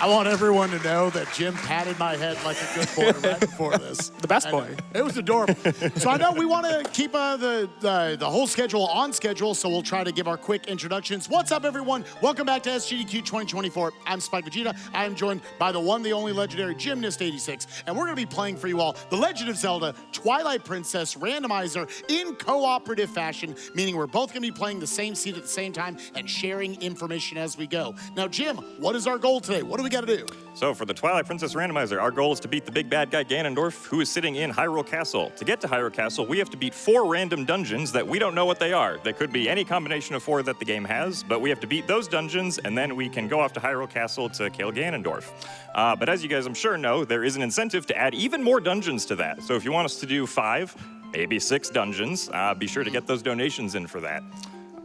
I want everyone to know that Jim patted my head like a good boy right before this. The best boy. It was adorable. So I know we want to keep the whole schedule on schedule, so we'll try to give our quick introductions. What's up, everyone? Welcome back to SGDQ 2024. I'm spikevegeta. I am joined by the one, the only legendary gymnast86, and we're going to be playing for you all the Legend of Zelda Twilight Princess randomizer in cooperative fashion, meaning we're both going to be playing the same seed at the same time and sharing information as we go. Now, Jim, what is our goal today? What do we got to do? So for the Twilight Princess randomizer, our goal is to beat the big bad guy Ganondorf, who is sitting in Hyrule Castle. To get to Hyrule Castle, we have to beat 4 random dungeons that we don't know what they are. They could be any combination of 4 that the game has, but we have to beat those dungeons, and then we can go off to Hyrule Castle to kill Ganondorf. But as you guys I'm sure know, there is an incentive to add even more dungeons to that. So if you want us to do 5, maybe 6 dungeons, be sure to get those donations in for that.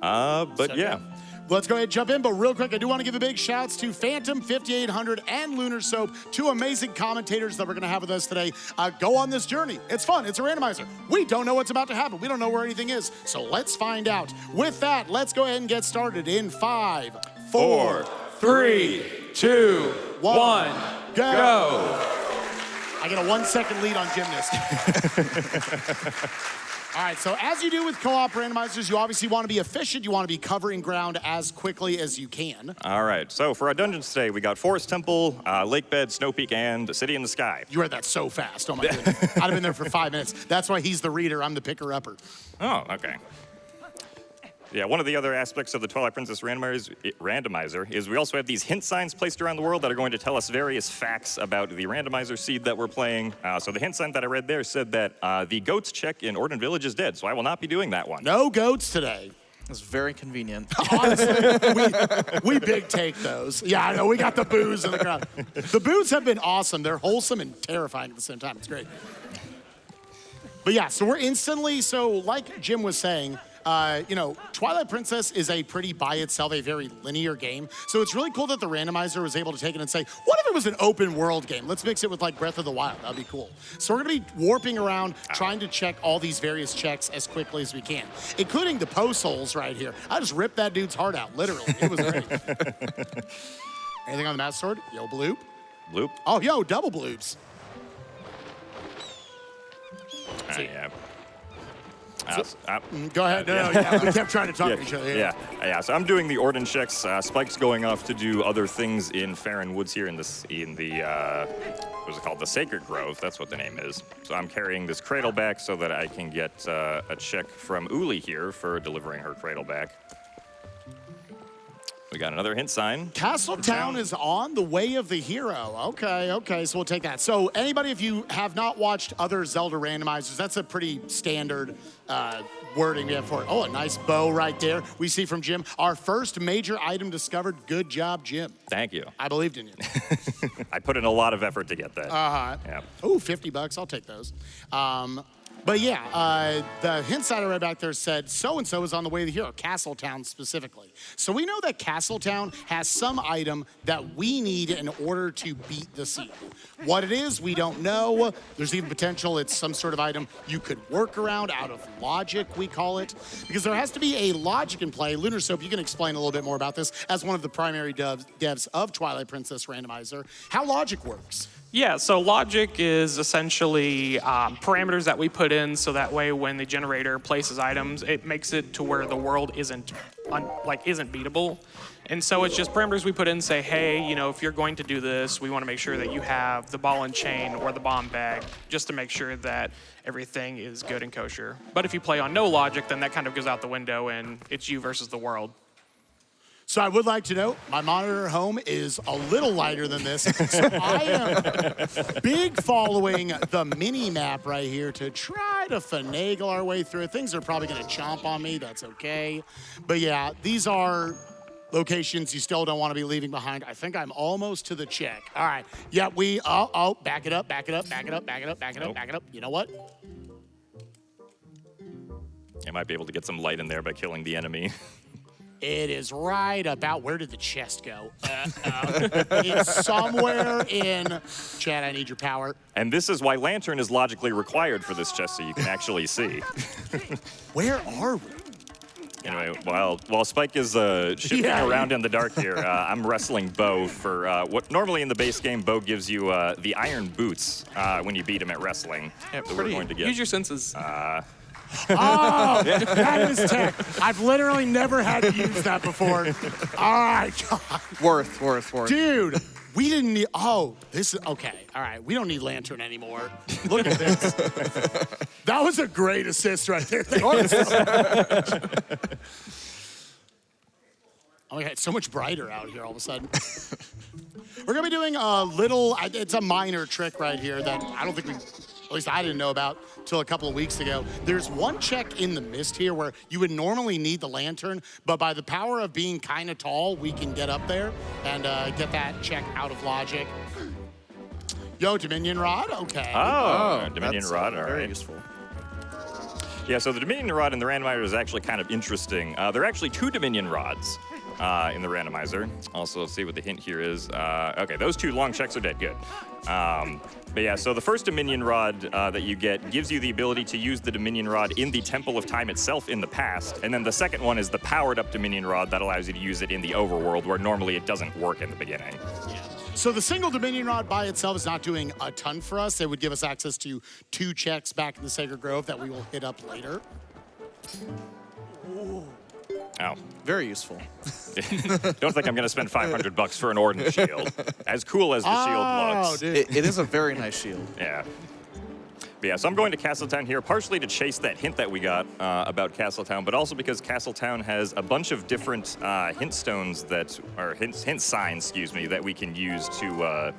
But yeah. Let's go ahead and jump in, but real quick, I do want to give a big shouts to Phantom 5800 and lunarsoap, 2 amazing commentators that we're going to have with us today. Go on this journey. It's fun. It's a randomizer. We don't know what's about to happen. We don't know where anything is, so let's find out. With that, let's go ahead and get started in 5, 4, 3, 2, 1, go. I get a 1-second lead on gymnast. All right, so as you do with co-op randomizers, you obviously want to be efficient. You want to be covering ground as quickly as you can. All right, so for our dungeons today, we got Forest Temple, Lake Bed, Snow Peak, and City in the Sky. You read that so fast. Oh, my goodness. I'd have been there for 5 minutes. That's why he's the reader. I'm the picker-upper. Oh, okay. Yeah, one of the other aspects of the Twilight Princess randomizer is we also have these hint signs placed around the world that are going to tell us various facts about the randomizer seed that we're playing. So the hint sign that I read there said that the goats check in Orden Village is dead, so I will not be doing that one. No goats today. That's very convenient. Honestly, we big take those. Yeah, I know, we got the boos in the crowd. The boos have been awesome. They're wholesome and terrifying at the same time. It's great. But yeah, so we're instantly, so like Jim was saying, you know, Twilight Princess is a pretty by itself, a very linear game. So it's really cool that the randomizer was able to take it and say, what if it was an open world game? Let's mix it with like Breath of the Wild. That'd be cool. So we're gonna be warping around, trying to check all these various checks as quickly as we can, including the post holes right here. I just ripped that dude's heart out, literally. It was great. Anything on the Master Sword? Yo, bloop. Bloop. Oh, yo, double bloops. Yeah. Go ahead. No, yeah, we kept trying to talk to each other. Yeah. So I'm doing the Orden checks. Spike's going off to do other things in Farron Woods here in the what's it called? The Sacred Grove. That's what the name is. So I'm carrying this cradle back so that I can get a check from Uli here for delivering her cradle back. We got another hint sign. Castletown is on the way of the hero. Okay, so we'll take that. So anybody, if you have not watched other Zelda randomizers, that's a pretty standard wording we have for it. Oh, a nice bow right there. We see from Jim, our first major item discovered. Good job, Jim. Thank you. I believed in you. I put in a lot of effort to get that. Yeah. Ooh, $50, I'll take those. But yeah, the hint sign right back there said, so-and-so is on the way to the hero, Castletown specifically. So we know that Castletown has some item that we need in order to beat the seed. What it is, we don't know. There's even potential it's some sort of item you could work around out of logic, we call it. Because there has to be a logic in play. lunarsoap, you can explain a little bit more about this as one of the primary devs of Twilight Princess Randomizer. How logic works. Yeah, so logic is essentially parameters that we put in so that way when the generator places items, it makes it to where the world isn't beatable. And so it's just parameters we put in, say, hey, you know, if you're going to do this, we want to make sure that you have the ball and chain or the bomb bag just to make sure that everything is good and kosher. But if you play on no logic, then that kind of goes out the window and it's you versus the world. So I would like to note, my monitor at home is a little lighter than this. So I am big following the mini map right here to try to finagle our way through it. Things are probably gonna chomp on me, that's okay. But yeah, these are locations you still don't wanna be leaving behind. I think I'm almost to the check. All right, yeah, back it up. You know what? I might be able to get some light in there by killing the enemy. It is right about, where did the chest go? It's somewhere in, Chad, I need your power. And this is why Lantern is logically required for this chest so you can actually see. Where are we? Anyway, while Spike is shifting around in the dark here, I'm wrestling Bo for what normally in the base game, Bo gives you the iron boots when you beat him at wrestling. Yeah, that we're going to get. Use your senses. Oh, that is tech. I've literally never had to use that before. All right, God. Worth. Dude, we didn't need, this is, okay, all right. We don't need Lantern anymore. Look at this. That was a great assist right there. Oh my God, it's so much brighter out here all of a sudden. We're gonna be doing a little, it's a minor trick right here that I don't think at least I didn't know about till a couple of weeks ago. There's one check in the mist here where you would normally need the lantern, but by the power of being kind of tall, we can get up there and get that check out of logic. Yo, Dominion Rod, okay. Oh, Dominion Rod, all very right. useful. Yeah, so the Dominion Rod in the randomizer is actually kind of interesting. There are actually 2 Dominion Rods in the randomizer. Also, let's see what the hint here is. Okay, those 2 long checks are dead good. But yeah, so the first Dominion Rod that you get gives you the ability to use the Dominion Rod in the Temple of Time itself in the past. And then the second one is the powered-up Dominion Rod that allows you to use it in the overworld, where normally it doesn't work in the beginning. Yeah. So the single Dominion Rod by itself is not doing a ton for us. It would give us access to 2 checks back in the Sacred Grove that we will hit up later. Oh. Very useful. Don't think I'm going to spend $500 for an Ordnance shield. As cool as the shield looks. Dude. It is a very nice shield. Yeah. But yeah, so I'm going to Castletown here, partially to chase that hint that we got about Castletown, but also because Castletown has a bunch of different hint stones or hint signs, excuse me, that we can use to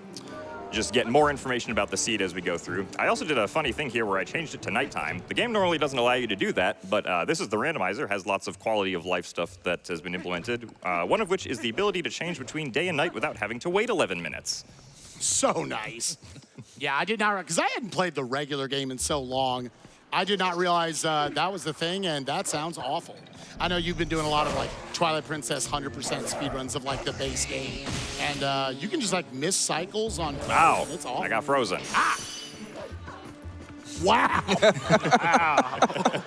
just get more information about the seed as we go through. I also did a funny thing here where I changed it to nighttime. The game normally doesn't allow you to do that, but this is the randomizer, has lots of quality of life stuff that has been implemented, one of which is the ability to change between day and night without having to wait 11 minutes. So nice. Yeah, I did not, because I hadn't played the regular game in so long. I did not realize that was the thing, and that sounds awful. I know you've been doing a lot of like Twilight Princess 100% speedruns of like the base game, and you can just like miss cycles on. Wow, it's awful. I got frozen. Ah! Wow. Wow.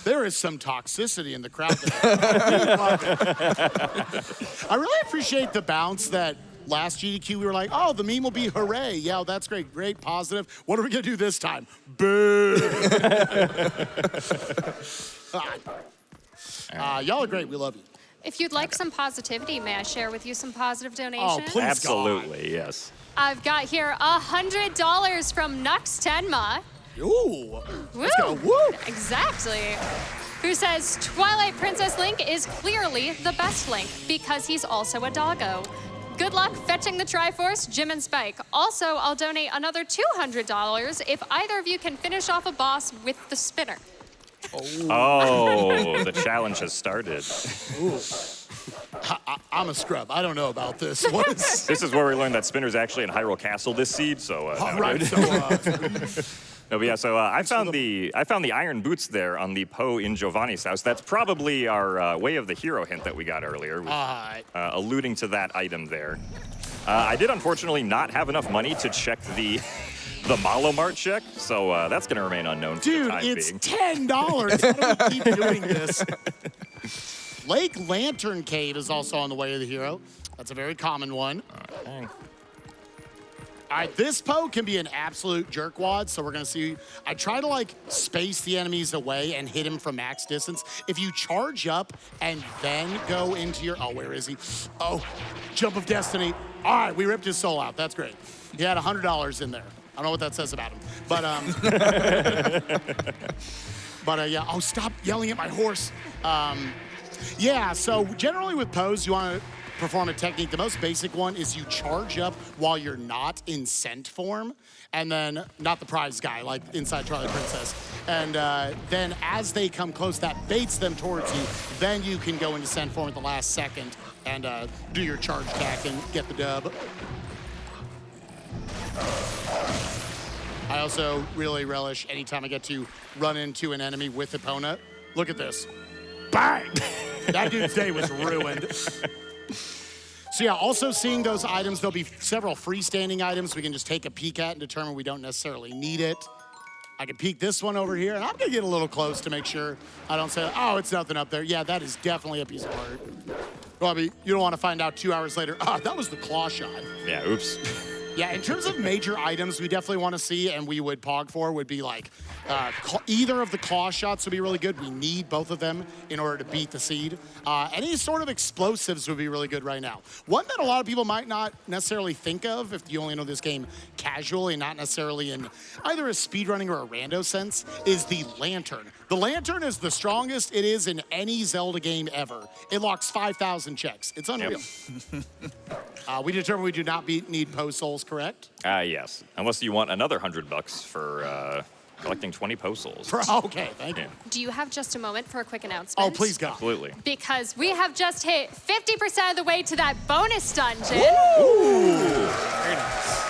There is some toxicity in the crowd there. I love it. I really appreciate the bounce that last GDQ we were like, oh, the meme will be hooray. Yeah, that's great, great, positive. What are we gonna do this time? Boo. Y'all are great, we love you. If you'd like some positivity, may I share with you some positive donations? Oh, please, Absolutely, yes. I've got here $100 from Nux Tenma. Ooh, let's go, woo. Exactly. Who says, Twilight Princess Link is clearly the best Link because he's also a doggo. Good luck fetching the Triforce, Jim and Spike. Also, I'll donate another $200 if either of you can finish off a boss with the spinner. Oh, the challenge has started. Ooh. I'm a scrub. I don't know about this. What is... This is where we learned that Spinner's actually in Hyrule Castle this seed, so... right, so... No, but yeah, so I found the iron boots there on the Poe in Giovanni's house. That's probably our Way of the Hero hint that we got earlier, alluding to that item there. I did unfortunately not have enough money to check the Malomart check, so that's going to remain unknown for the time being. Dude, it's $10. How do we keep doing this? Lake Lantern Cave is also on the Way of the Hero. That's a very common one. Okay. All right, this Poe can be an absolute jerkwad, so we're gonna see. I try to like space the enemies away and hit him from max distance. If you charge up and then go into your, oh, where is he? Oh, Jump of Destiny. All right, we ripped his soul out, that's great. He had $100 in there. I don't know what that says about him, but yeah, oh, stop yelling at my horse. Yeah, so generally with Poes, you wanna perform a technique. The most basic one is you charge up while you're not in scent form, and then, not the prize guy, like inside Twilight Princess. And then as they come close, that baits them towards you. Then you can go into scent form at the last second and do your charge attack and get the dub. I also really relish anytime I get to run into an enemy with Epona. Look at this. Bang! That dude's day was ruined. So yeah, also seeing those items, there'll be several freestanding items we can just take a peek at and determine we don't necessarily need it. I can peek this one over here, and I'm gonna get a little close to make sure I don't say, oh, it's nothing up there. Yeah, that is definitely a piece of art. Robbie, you don't want to find out 2 hours later, that was the claw shot. Yeah, oops. Yeah, in terms of major items we definitely want to see and we would pog for would be like either of the claw shots would be really good. We need both of them in order to beat the seed. Any sort of explosives would be really good right now. One that a lot of people might not necessarily think of if you only know this game casually, not necessarily in either a speedrunning or a rando sense, is the lantern. The lantern is the strongest it is in any Zelda game ever. It locks 5,000 checks. It's unreal. Yep. We determined we do not need post souls, correct? Yes. Unless you want another $100 for collecting 20 post souls. Okay, thank you. Do you have just a moment for a quick announcement? Oh, please, God. Absolutely. Because we have just hit 50% of the way to that bonus dungeon. Very nice.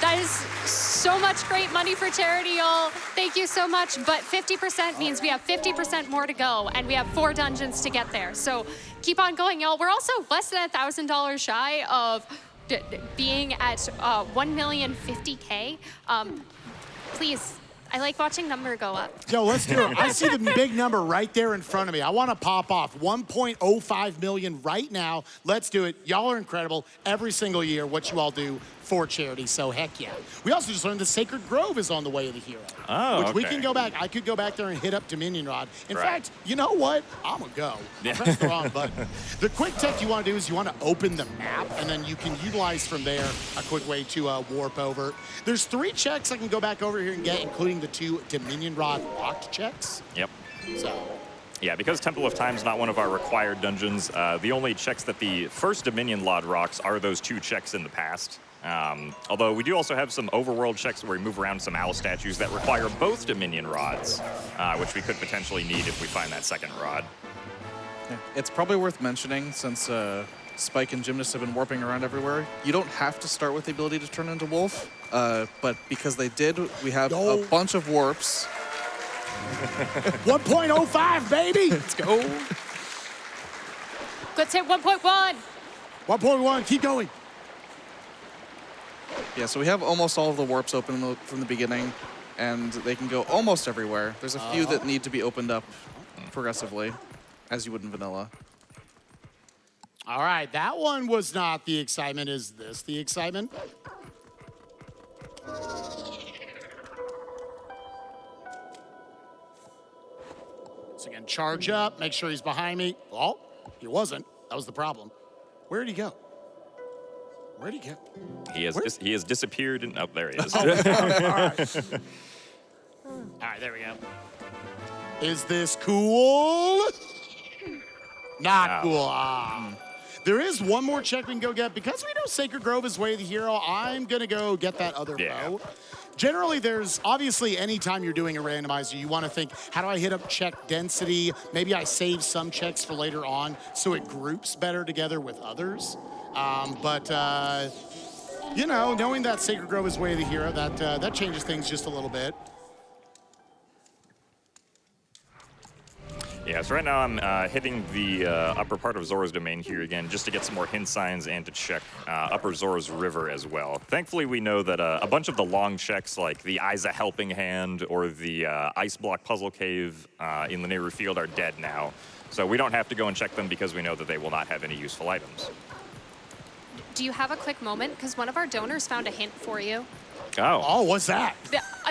That is so much great money for charity, y'all. Thank you so much. But 50% means we have 50% more to go, and we have 4 dungeons to get there. So keep on going, y'all. We're also less than $1,000 shy of being at 1,050,000. Please, I like watching number go up. Yo, let's do it. I see the big number right there in front of me. I want to pop off 1.05 million right now. Let's do it. Y'all are incredible every single year, what you all do for charity, so heck yeah. We also just learned the Sacred Grove is on the way of the hero. Oh, which we okay. can go back. I could go back there and hit up Dominion Rod. In Right. fact, you know what? I'm gonna go. I pressed the wrong button. The quick tech you want to do is you want to open the map, and then you can utilize from there a quick way to warp over. There's 3 checks I can go back over here and get, including the 2 Dominion Rod locked checks. Yep. So, Yeah, because Temple of Time's not one of our required dungeons, the only checks that the first Dominion Lod rocks are those 2 checks in the past. Although we do also have some overworld checks where we move around some owl statues that require both Dominion rods, which we could potentially need if we find that second rod. Yeah. It's probably worth mentioning, since Spike and Gymnast have been warping around everywhere, you don't have to start with the ability to turn into Wolf, but because they did, we have a bunch of warps. 1.05, baby! Let's go. Let's hit 1.1. 1.1, keep going. Yeah, so we have almost all of the warps open from the beginning, and they can go almost everywhere. There's a few that need to be opened up progressively, as you would in vanilla. All right, that one was not the excitement. Is this the excitement? So again, charge up, make sure he's behind me. Oh, he wasn't. That was the problem. Where did he go? Where'd he go? He has disappeared and oh, there he is. All right, there we go. Is this cool? Not cool. There is one more check we can go get. Because we know Sacred Grove is way of the hero, I'm going to go get that other bow. Generally, there's obviously anytime you're doing a randomizer, you want to think, how do I hit up check density? Maybe I save some checks for later on so it groups better together with others. You know, knowing that Sacred Grove is way of the hero, that changes things just a little bit. Yeah, so right now I'm hitting the upper part of Zora's domain here again just to get some more hint signs and to check upper Zora's River as well. Thankfully, we know that a bunch of the long checks like the Isa Helping Hand or the Ice Block Puzzle Cave in the Nehru Field are dead now. So we don't have to go and check them because we know that they will not have any useful items. Do you have a quick moment? Because one of our donors found a hint for you. Oh, what's that?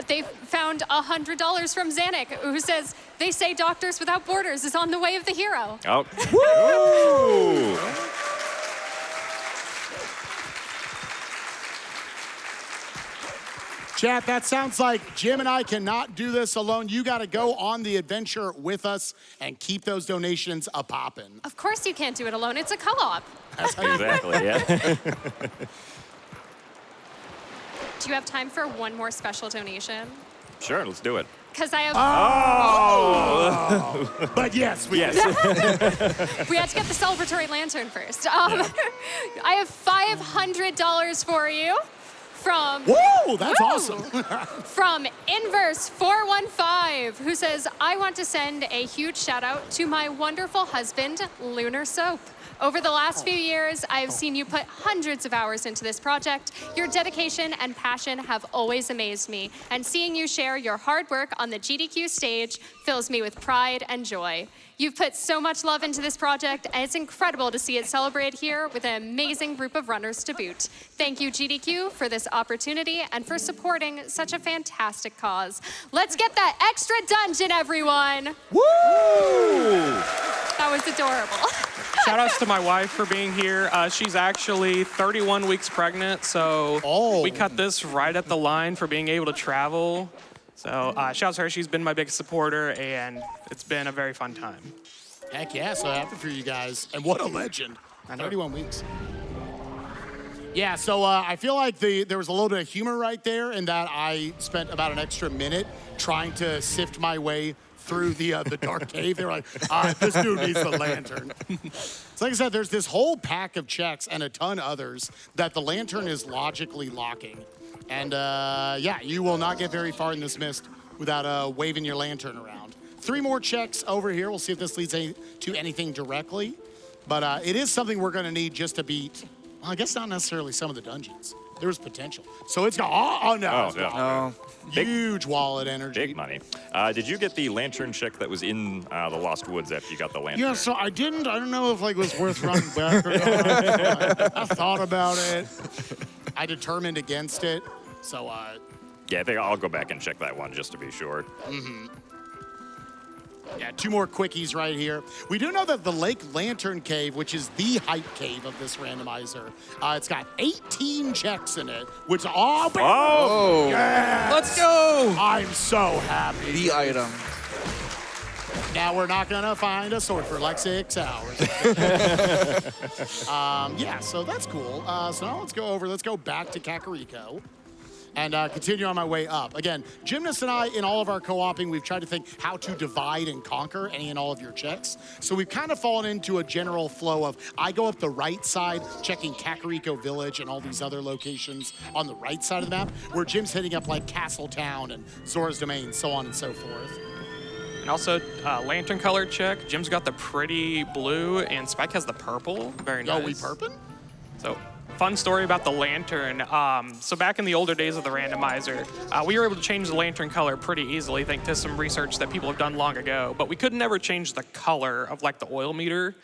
They found $100 from Zanuck, who says, they say Doctors Without Borders is on the way of the hero. Oh. Woo! Chat, that sounds like Jim and I cannot do this alone. You got to go on the adventure with us and keep those donations a-poppin'. Of course you can't do it alone. It's a co-op. Exactly, yeah. Do you have time for one more special donation? Sure, let's do it. Because I have... Oh! But yes, we We had to get the celebratory lantern first. I have $500 for you. Whoa, that's awesome. From Inverse415, who says, I want to send a huge shout out to my wonderful husband, Lunarsoap. Over the last few years, I've seen you put hundreds of hours into this project. Your dedication and passion have always amazed me, and seeing you share your hard work on the GDQ stage fills me with pride and joy. You've put so much love into this project, and it's incredible to see it celebrated here with an amazing group of runners to boot. Thank you, GDQ, for this opportunity and for supporting such a fantastic cause. Let's get that extra dungeon, everyone. Woo! That was adorable. Shout outs to my wife for being here. She's actually 31 weeks pregnant, so we cut this right at the line for being able to travel. So shout out to her. She's been my biggest supporter, and it's been a very fun time. Heck yeah, so happy for you guys. And what a legend. 31 weeks. Yeah, so I feel like there was a little bit of humor right there in that I spent about an extra minute trying to sift my way through the dark cave. They were like, all right, this dude needs the lantern. So like I said, there's this whole pack of checks and a ton others that the lantern is logically locking. And yeah, you will not get very far in this mist without waving your lantern around. 3 more checks over here. We'll see if this leads to anything directly. But it is something we're gonna need just to beat, well, I guess not necessarily some of the dungeons. There's potential. So it's got, oh no. Oh, yeah. Huge wallet energy. Big money. Did you get the lantern check that was in the Lost Woods after you got the lantern? Yeah, so I didn't. I don't know if like it was worth running back or not. I thought about it. I determined against it. So yeah, I think I'll go back and check that one just to be sure. yeah, 2 more quickies right here. We do know that the Lake Lantern Cave, which is the hype cave of this randomizer, it's got 18 checks in it, which Oh! Yes! Let's go! I'm so happy. The item. Now we're not gonna find a sword for like 6 hours. Yeah, so that's cool. So now let's go back to Kakariko and continue on my way up. Again, Gymnast and I, in all of our co-oping, we've tried to think how to divide and conquer any and all of your checks. So we've kind of fallen into a general flow of, I go up the right side, checking Kakariko Village and all these other locations on the right side of the map, where Jim's hitting up like Castletown and Zora's Domain, so on and so forth. And also, lantern color check. Jim's got the pretty blue, and Spike has the purple. Very nice. Oh, we perping? So, fun story about the lantern. So back in the older days of the randomizer, we were able to change the lantern color pretty easily, thanks to some research that people have done long ago. But we could never change the color of like the oil meter.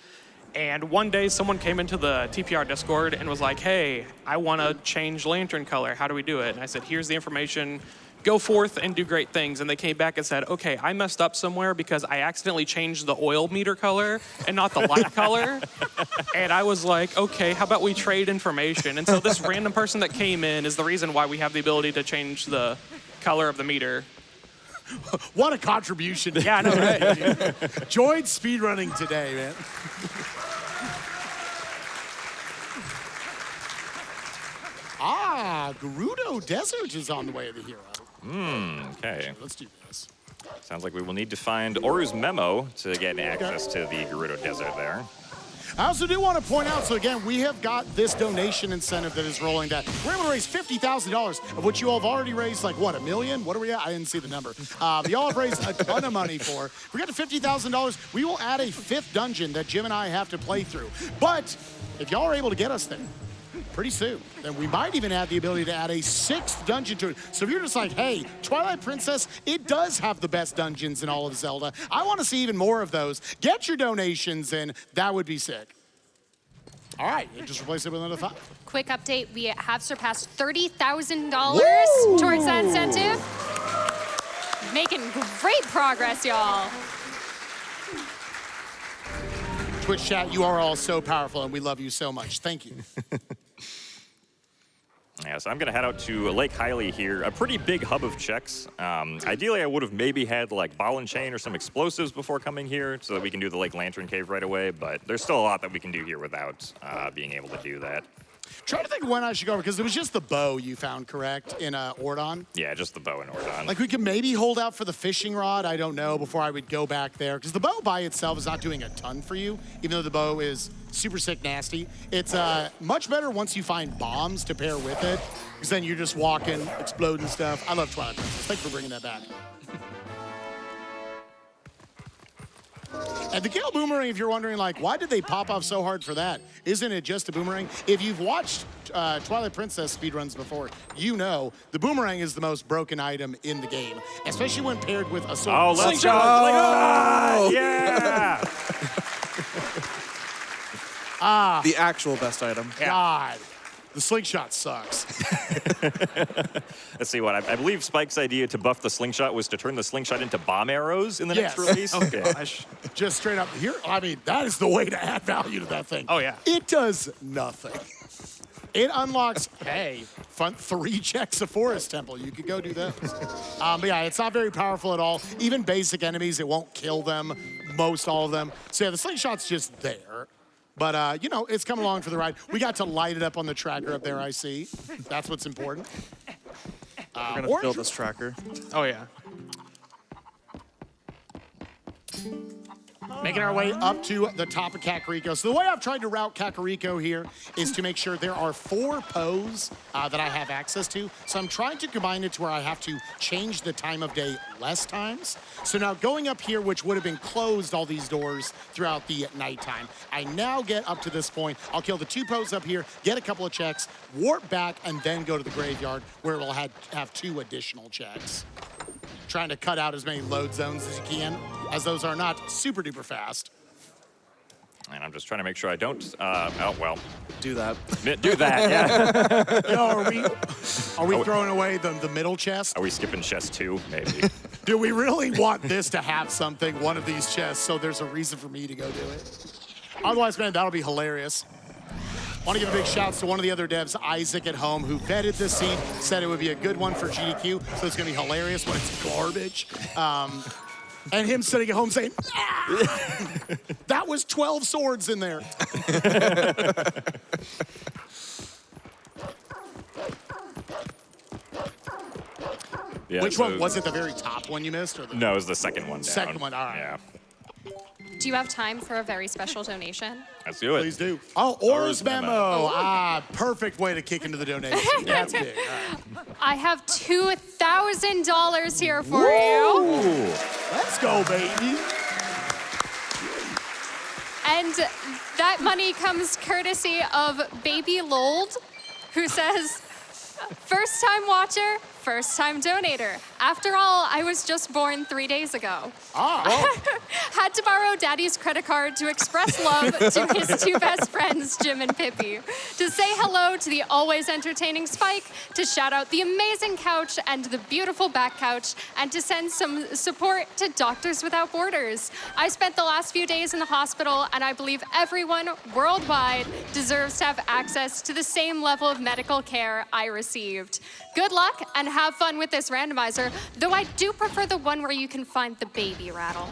And one day, someone came into the TPR Discord and was like, "Hey, I want to change lantern color. How do we do it?" And I said, "Here's the information. Go forth and do great things." And they came back and said, "Okay, I messed up somewhere because I accidentally changed the oil meter color and not the light color." And I was like, "Okay, how about we trade information?" And so this random person that came in is the reason why we have the ability to change the color of the meter. What a contribution. Yeah, I know, right? Joined speedrunning today, man. Gerudo Desert is on the way of the hero. Okay. Let's do this. Sounds like we will need to find Oru's memo to get access to the Gerudo Desert there. I also do want to point out, so again, we have got this donation incentive that is rolling that we're able to raise $50,000, of which you all have already raised like, what, $1 million? What are we at? I didn't see the number. But y'all have raised a ton of money for. If we get to $50,000, we will add a 5th dungeon that Jim and I have to play through. But if y'all are able to get us there pretty soon, then we might even have the ability to add a 6th dungeon to it. So if you're just like, hey, Twilight Princess, it does have the best dungeons in all of Zelda. I want to see even more of those. Get your donations in. That would be sick. All right, just replace it with another 5. Quick update, we have surpassed $30,000 towards that incentive. Making great progress, y'all. Twitch chat, you are all so powerful, and we love you so much. Thank you. Yeah, so I'm going to head out to Lake Hylie here, a pretty big hub of checks. Ideally, I would have maybe had like ball and chain or some explosives before coming here so that we can do the Lake Lantern Cave right away, but there's still a lot that we can do here without being able to do that. Trying to think when I should go over, because it was just the bow you found, correct, in Ordon? Yeah, just the bow and Ordon. Like, we could maybe hold out for the fishing rod, I don't know, before I would go back there. Because the bow by itself is not doing a ton for you, even though the bow is super sick nasty. It's much better once you find bombs to pair with it, because then you're just walking, exploding stuff. I love Twilight Princess. Thanks for bringing that back. And the Gale Boomerang, if you're wondering, like, why did they pop off so hard for that? Isn't it just a boomerang? If you've watched Twilight Princess speedruns before, you know the boomerang is the most broken item in the game, especially when paired with a sword. Oh, let's go! Yeah! The actual best item. God, the slingshot sucks. Let's see what I believe Spike's idea to buff the slingshot was to turn the slingshot into bomb arrows in the next Yes. release. Oh gosh. Just straight up here. I mean, that is the way to add value to that thing. Oh, yeah. It does nothing. It unlocks, hey, 3 checks of Forest Temple. You could go do those. But yeah, it's not very powerful at all. Even basic enemies, it won't kill them, most all of them. So yeah, the slingshot's just there. But, you know, it's come along for the ride. We got to light it up on the tracker up there, I see. That's what's important. We're gonna fill this tracker. Oh yeah. Making our way up to the top of Kakariko. So the way I've tried to route Kakariko here is to make sure there are 4 pose that I have access to. So I'm trying to combine it to where I have to change the time of day less times. So now going up here, which would have been closed, all these doors throughout the nighttime, I now get up to this point. I'll kill the 2 pose up here, get a couple of checks, warp back, and then go to the graveyard where we'll have 2 additional checks. Trying to cut out as many load zones as you can, as those are not super duper fast. And I'm just trying to make sure I don't, oh, well. Do that. Do that, yeah. Yo, are we throwing away the middle chest? Are we skipping chest 2? Maybe. Do we really want this to have something, one of these chests, so there's a reason for me to go do it? Otherwise, man, that'll be hilarious. Want to give a big shout to one of the other devs, Isaac at home, who vetted this scene, said it would be a good one for GDQ, so it's going to be hilarious when it's garbage. And him sitting at home saying, ah! That was 12 swords in there. Yeah, Which so- one? Was it the very top one you missed? Or the No, it was the second one down. Second one, all right. Yeah. Do you have time for a very special donation? Let's do it. Please do. Oh, Aura's memo. memo. Ah, perfect way to kick into the donation. That's big. All right. I have $2,000 here for you. Let's go, baby. And that money comes courtesy of Baby Lold, who says, first time watcher, first time donator. After all, I was just born 3 days ago. Had to borrow Daddy's credit card to express love to his 2 best friends, Jim and Pippy. To say hello to the always entertaining Spike, to shout out the amazing couch and the beautiful back couch, and to send some support to Doctors Without Borders. I spent the last few days in the hospital, and I believe everyone worldwide deserves to have access to the same level of medical care I received. Good luck and have fun with this randomizer, though I do prefer the one where you can find the baby rattle.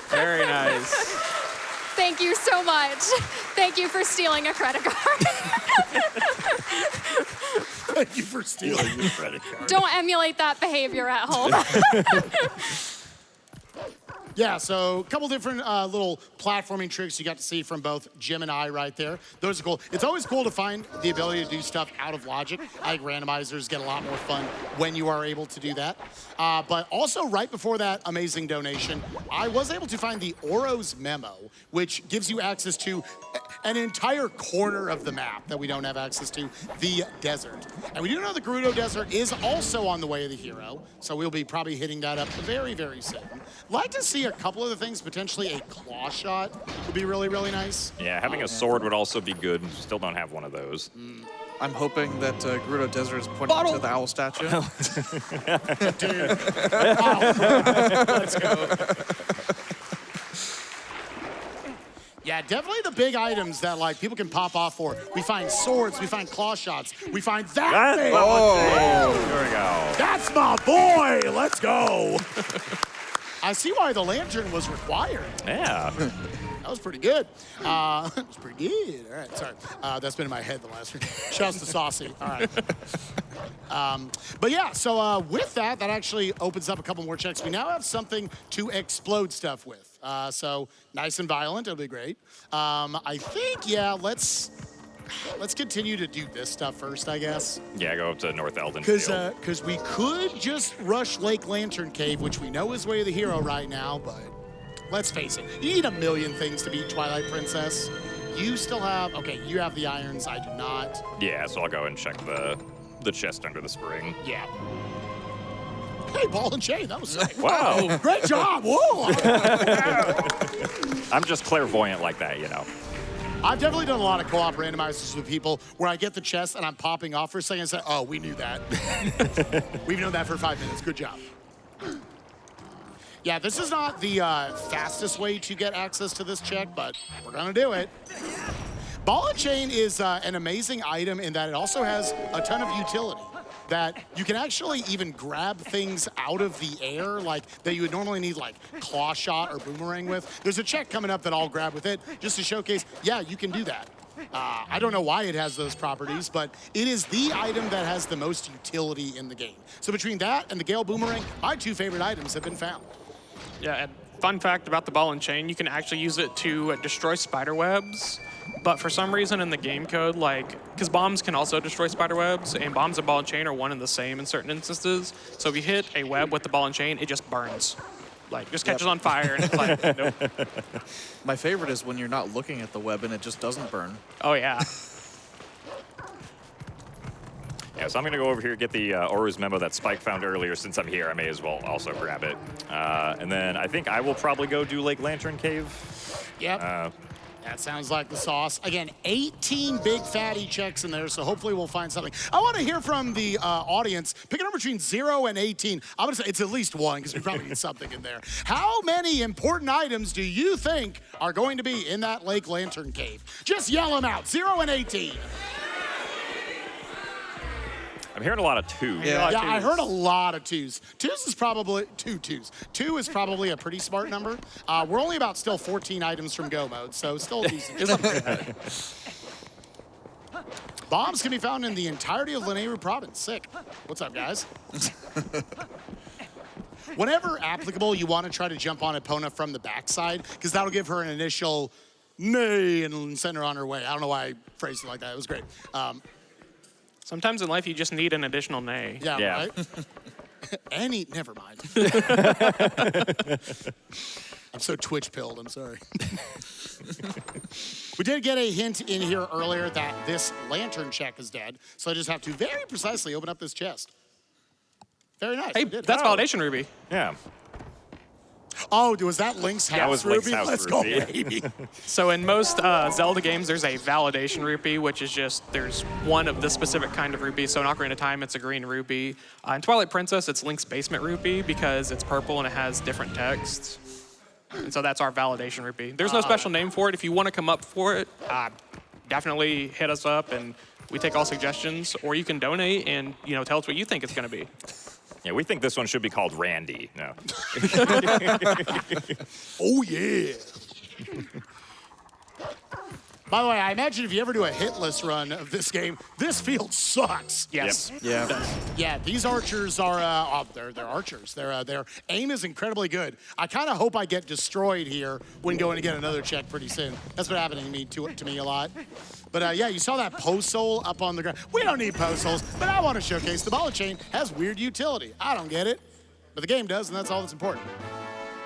Very nice. Thank you so much. Thank you for stealing a credit card. Thank you for stealing your credit card. Don't emulate that behavior at home. Yeah, so a couple different little platforming tricks you got to see from both Jim and I right there. Those are cool. It's always cool to find the ability to do stuff out of logic. I think randomizers get a lot more fun when you are able to do that. But also right before that amazing donation, I was able to find the Oro's memo, which gives you access to an entire corner of the map that we don't have access to, the desert. And we do know the Gerudo Desert is also on the way of the hero, so we'll be probably hitting that up very, very soon. Like to see a couple of the things, potentially a claw shot would be really, really nice. Yeah, having a sword would also be good. Still don't have one of those. I'm hoping that Gerudo Desert is pointing to the owl statue. Dude. Oh, let's go. Yeah, definitely the big items that like people can pop off for. We find swords, we find claw shots, we find that thing. There we go. That's my boy. Let's go. I see why the lantern was required. Yeah. That was pretty good. It was pretty good. All right, sorry. That's been in my head the last week. Shouts to Saucy. All right. But yeah, so with that actually opens up a couple more checks. We now have something to explode stuff with. So nice and violent. It'll be great. I think, yeah, let's continue to do this stuff first, I guess. Yeah, go up to North Eldon. Because we could just rush Lake Lantern Cave, which we know is way of the hero right now, but let's face it, you need a million things to beat Twilight Princess. You still have, okay, you have the irons, I do not. Yeah, so I'll go and check the chest under the spring. Yeah. Hey, ball and chain, that was sick. Wow. Great job, whoa. I'm just clairvoyant like that, you know. I've definitely done a lot of co-op randomizers with people where I get the chest and I'm popping off for a second and say, oh, we knew that. We've known that for 5 minutes, good job. Yeah, this is not the fastest way to get access to this check, but we're gonna do it. Ball and chain is an amazing item in that it also has a ton of utility. That you can actually even grab things out of the air, like that you would normally need like claw shot or boomerang with. There's a check coming up that I'll grab with it just to showcase, yeah, you can do that. I don't know why it has those properties, but it is the item that has the most utility in the game. So between that and the Gale Boomerang, my 2 favorite items have been found. Yeah, and fun fact about the ball and chain, you can actually use it to destroy spider webs. But for some reason in the game code, like, because bombs can also destroy spider webs, and bombs and ball and chain are one and the same in certain instances. So if you hit a web with the ball and chain, it just burns. Like, just catches on fire, and it's like, nope. My favorite is when you're not looking at the web and it just doesn't burn. Oh, yeah. Yeah, so I'm gonna go over here, get the Oru's memo that Spike found earlier. Since I'm here, I may as well also grab it. And then I think I will probably go do Lake Lantern Cave. Yep. That sounds like the sauce. Again, 18 big fatty checks in there, so hopefully we'll find something. I want to hear from the audience. Pick a number between 0 and 18. I'm going to say it's at least 1 because we probably need something in there. How many important items do you think are going to be in that Lake Lantern Cave? Just yell them out, 0 and 18. I'm hearing a lot of 2s. Yeah. Yeah, I heard a lot of 2s. 2s is probably, 2 2s. 2 is probably a pretty smart number. We're only about still 14 items from go mode, so still decent. Bombs can be found in the entirety of Lanayru province. Sick. What's up, guys? Whenever applicable, you want to try to jump on Epona from the backside, because that'll give her an initial nay and send her on her way. I don't know why I phrased it like that. It was great. Sometimes in life, you just need an additional nay. Yeah. Right? Never mind. I'm so Twitch-pilled, I'm sorry. We did get a hint in here earlier that this lantern check is dead, so I just have to very precisely open up this chest. Very nice. Hey, that's validation ruby. Yeah. Oh, was that Link's house That was Link's ruby? house Let's ruby. go, baby. So in most Zelda games, there's a validation rupee, which is just, there's one of the specific kind of rupee. So in Ocarina of Time, it's a green rupee. In Twilight Princess, it's Link's basement rupee because it's purple and it has different text. And so that's our validation rupee. There's no special name for it. If you want to come up for it, definitely hit us up and we take all suggestions. Or you can donate and tell us what you think it's going to be. Yeah, we think this one should be called Randy. No. Oh, yeah. By the way, I imagine if you ever do a hitless run of this game, this field sucks. Yes. Yeah. Yeah, these archers are, they're archers. Their aim is incredibly good. I kind of hope I get destroyed here when going to get another check pretty soon. That's what happened to me a lot. But yeah, you saw that post hole up on the ground. We don't need post holes, but I want to showcase the ball chain has weird utility. I don't get it, but the game does, and that's all that's important.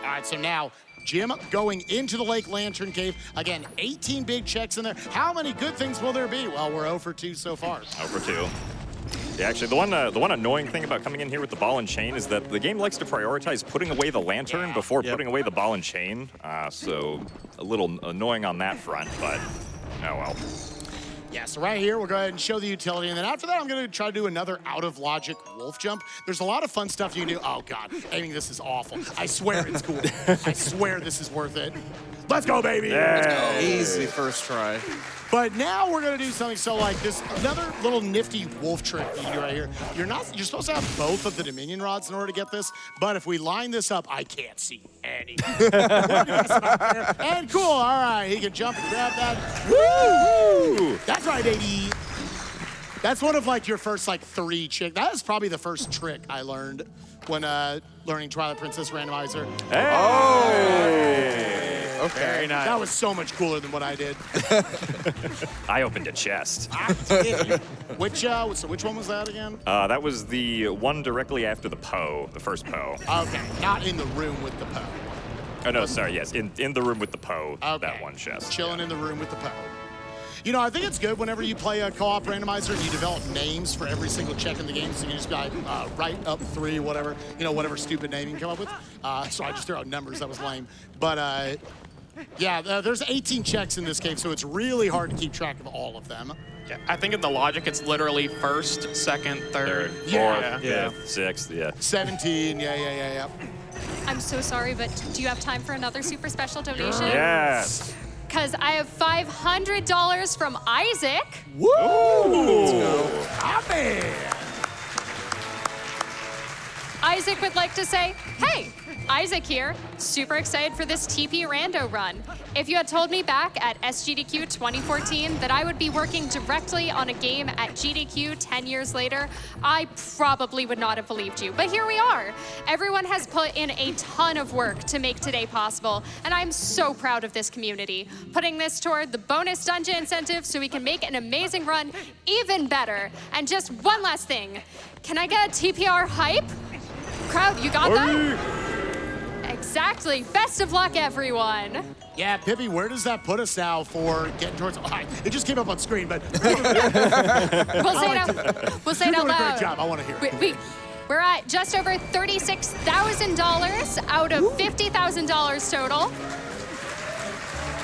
All right, so now, Jim going into the Lake Lantern Cave. Again, 18 big checks in there. How many good things will there be? Well, we're 0 for 2 so far. 0 for 2. Yeah, actually, the one annoying thing about coming in here with the ball and chain is that the game likes to prioritize putting away the lantern before putting away the ball and chain. So a little annoying on that front, but oh well. Yeah, so right here, we'll go ahead and show the utility. And then after that, I'm going to try to do another out-of-logic wolf jump. There's a lot of fun stuff you can do. Oh, God. Aiming this is awful. I swear it's cool. I swear this is worth it. Let's go, baby. Easy first try. But now we're gonna do something. So like this, another little nifty wolf trick you can do right here. You're supposed to have both of the Dominion rods in order to get this. But if we line this up, I can't see any. And cool. All right, he can jump and grab that. Woo! That's right, 80. That's one of like your first like 3 tricks. That is probably the first trick I learned when learning Twilight Princess Randomizer. Okay. Very nice. That was so much cooler than what I did. I opened a chest. Which one was that again? That was the one directly after the Poe, the first Poe. Okay, not in the room with the Poe. Oh, no, sorry, yes, in the room with the Poe, Okay. that one chest. Chilling in the room with the Poe. You know, I think it's good whenever you play a co-op randomizer and you develop names for every single check in the game, so you can just be like, right up 3, whatever, whatever stupid name you can come up with. So I just threw out numbers, that was lame. But yeah, there's 18 checks in this game, so it's really hard to keep track of all of them. Yeah, I think in the logic, it's literally first, second, third. Yeah. Fourth, Yeah. fifth, sixth, yeah. 17, yeah. I'm so sorry, but do you have time for another super special donation? Yes. Because I have $500 from Isaac. Woo! Let's go. Amen. Isaac would like to say, hey, Isaac here, super excited for this TP Rando run. If you had told me back at SGDQ 2014 that I would be working directly on a game at GDQ 10 years later, I probably would not have believed you. But here we are. Everyone has put in a ton of work to make today possible, and I'm so proud of this community. Putting this toward the bonus dungeon incentive so we can make an amazing run even better. And just one last thing. Can I get a TPR hype? Crowd, you got that? Exactly. Best of luck, everyone. Yeah, Pippy, where does that put us now for getting towards... It just came up on screen, but... We'll say it You're doing out a loud. great job. I want to hear it. We're at just over $36,000 out of $50,000 total.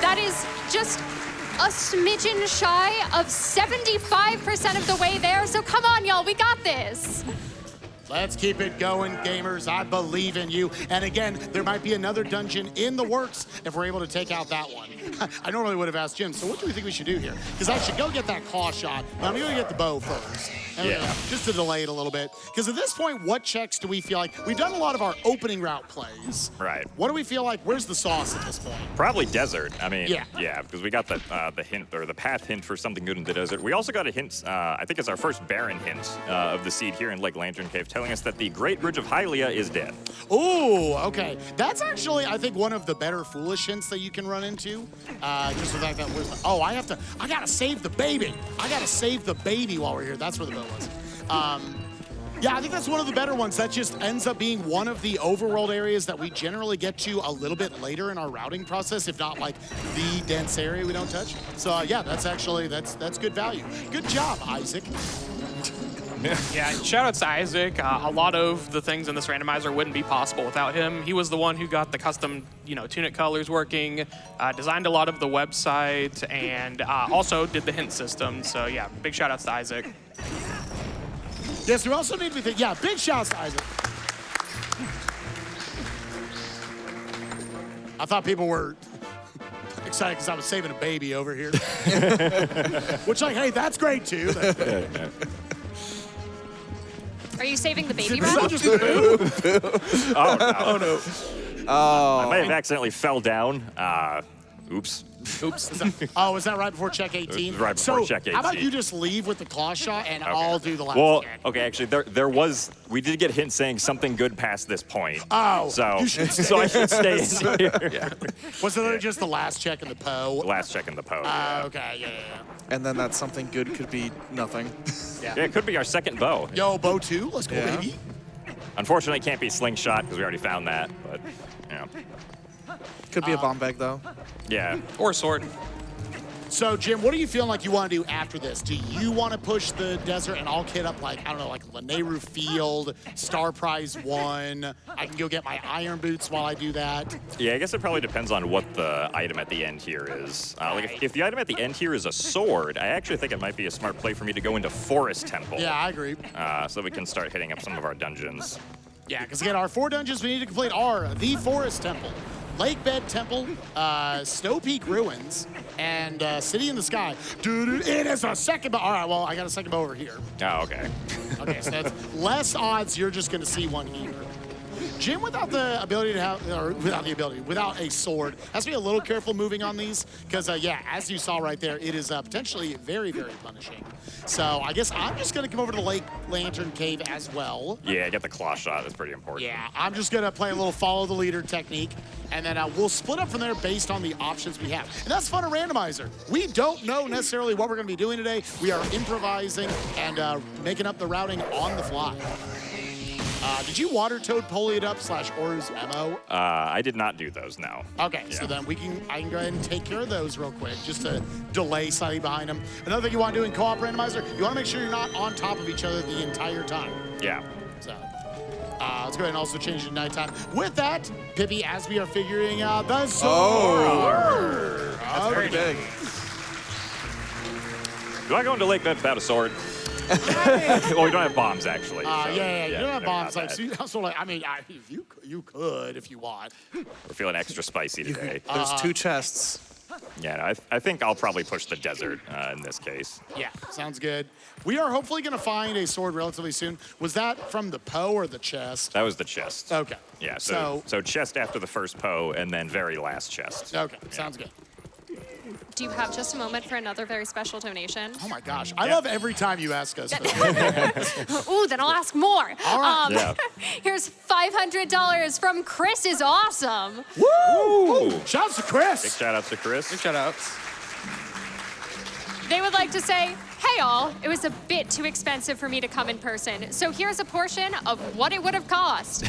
That is just a smidgen shy of 75% of the way there. So come on, y'all, we got this. Let's keep it going, gamers. I believe in you. And again, there might be another dungeon in the works if we're able to take out that one. I normally would have asked Jim, so what do we think we should do here? Because I should go get that claw shot, but I'm going to get the bow first. And Yeah. Just to delay it a little bit. Because at this point, what checks do we feel like? We've done a lot of our opening route plays. Right. What do we feel like? Where's the sauce at this point? Probably desert. I mean, Yeah. because we got the hint, or the path hint for something good in the desert. We also got a hint, I think it's our first Baron hint of the seed here in Lake Lantern Cave, telling us that the Great Bridge of Hylia is dead. Ooh, okay. That's actually, I think, one of the better foolish hints that you can run into. Just the fact that I gotta save the baby. I gotta save the baby while we're here. That's where the boat was. Yeah, I think that's one of the better ones. That just ends up being one of the overworld areas that we generally get to a little bit later in our routing process, if not like the dense area we don't touch. So yeah, that's good value. Good job, Isaac. Yeah, shout out to Isaac. A lot of the things in this randomizer wouldn't be possible without him. He was the one who got the custom, tunic colors working, designed a lot of the website, and also did the hint system. So yeah, big shout outs to Isaac. Yes, we also need to think. Yeah, big shouts to Isaac. I thought people were excited because I was saving a baby over here. Which, like, hey, that's great too. Are you saving the baby Did run? just move? Oh, no. I may have accidentally fell down. Oops. Oh, is that right before check 18? It was right before check How about 18. you just leave with the claw shot and I'll do the last Well, check? okay, actually, we did get hints saying something good past this point. Oh, So, you should stay. so I should stay in here. Yeah. Was it just the last check in the Poe? Last check in the Poe. Okay, yeah. And then that something good could be nothing. Yeah, it could be our second bow. Yo, bow 2, let's go, Yeah. baby. Unfortunately, it can't be slingshot because we already found that. But, Could be a bomb bag, though. yeah. Or sword. So, Jim, what are you feeling like you want to do after this? Do you want to push the desert and I'll kit up like Lanayru Field, Star Prize 1? I can go get my iron boots while I do that. Yeah, I guess it probably depends on what the item at the end here is. Like, if the item at the end here is a sword, I actually think it might be a smart play for me to go into Forest Temple. Yeah, I agree. So we can start hitting up some of our dungeons. Yeah, because again, our 4 dungeons we need to complete are the Forest Temple, Lake Bed Temple, Snow Peak Ruins, and City in the Sky. Dude, it is a second bow. All right, well, I got a second bow over here. Oh, okay. Okay, so that's less odds you're just going to see one here. Jim, without the ability to have, or without a sword, has to be a little careful moving on these because, yeah, as you saw right there, it is potentially very, very punishing. So I guess I'm just going to come over to the Lake Lantern Cave as well. Yeah, get the claw shot. That's pretty important. Yeah, I'm just going to play a little follow the leader technique, and then we'll split up from there based on the options we have. And that's fun a randomizer. We don't know necessarily what we're going to be doing today. We are improvising and making up the routing on the fly. Did you water toad polio it up / Oru's memo? I did not do those, no. Okay, Yeah. so then I can go ahead and take care of those real quick, just to delay slightly behind them. Another thing you want to do in co-op randomizer, you want to make sure you're not on top of each other the entire time. Yeah. So let's go ahead and also change it to nighttime. With that, Pippy, as we are figuring out the sword. That's very big. Do I go into Lake Bed without a sword? Well, we don't have bombs, actually. Yeah, you don't have they're bombs. not Like, bad. so also, like, I mean, you could if you want. We're feeling extra spicy today. There's 2 chests. Yeah, no, I think I'll probably push the desert in this case. Yeah, sounds good. We are hopefully going to find a sword relatively soon. Was that from the Poe or the chest? That was the chest. Okay. Yeah, so chest after the first Poe, and then very last chest. Okay, sounds good. Do you have just a moment for another very special donation? Oh my gosh, I love every time you ask us. For that. Ooh, then I'll ask more. All right. Yeah. Here's $500 from Chris is awesome. Woo! Shouts to Big Chris. shout outs to Chris. Big shout outs. They would like to say, hey all, it was a bit too expensive for me to come in person, so here's a portion of what it would have cost.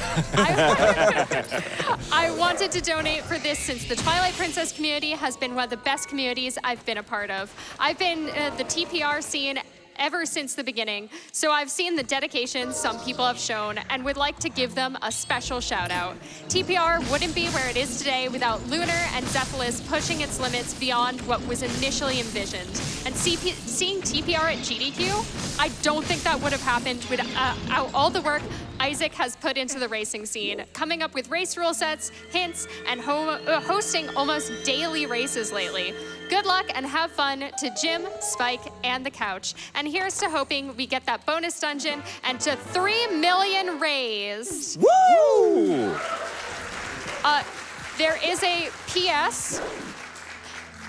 I wanted to donate for this since the Twilight Princess community has been one of the best communities I've been a part of. I've been the TPR scene ever since the beginning, so I've seen the dedication some people have shown and would like to give them a special shout out. TPR wouldn't be where it is today without Lunar and Zephyrus pushing its limits beyond what was initially envisioned. And seeing TPR at GDQ, I don't think that would have happened without all the work Isaac has put into the racing scene, coming up with race rule sets, hints, and hosting almost daily races lately. Good luck and have fun to Jim, Spike, and the couch. And here's to hoping we get that bonus dungeon and to 3 million raised. Woo! There is a PS.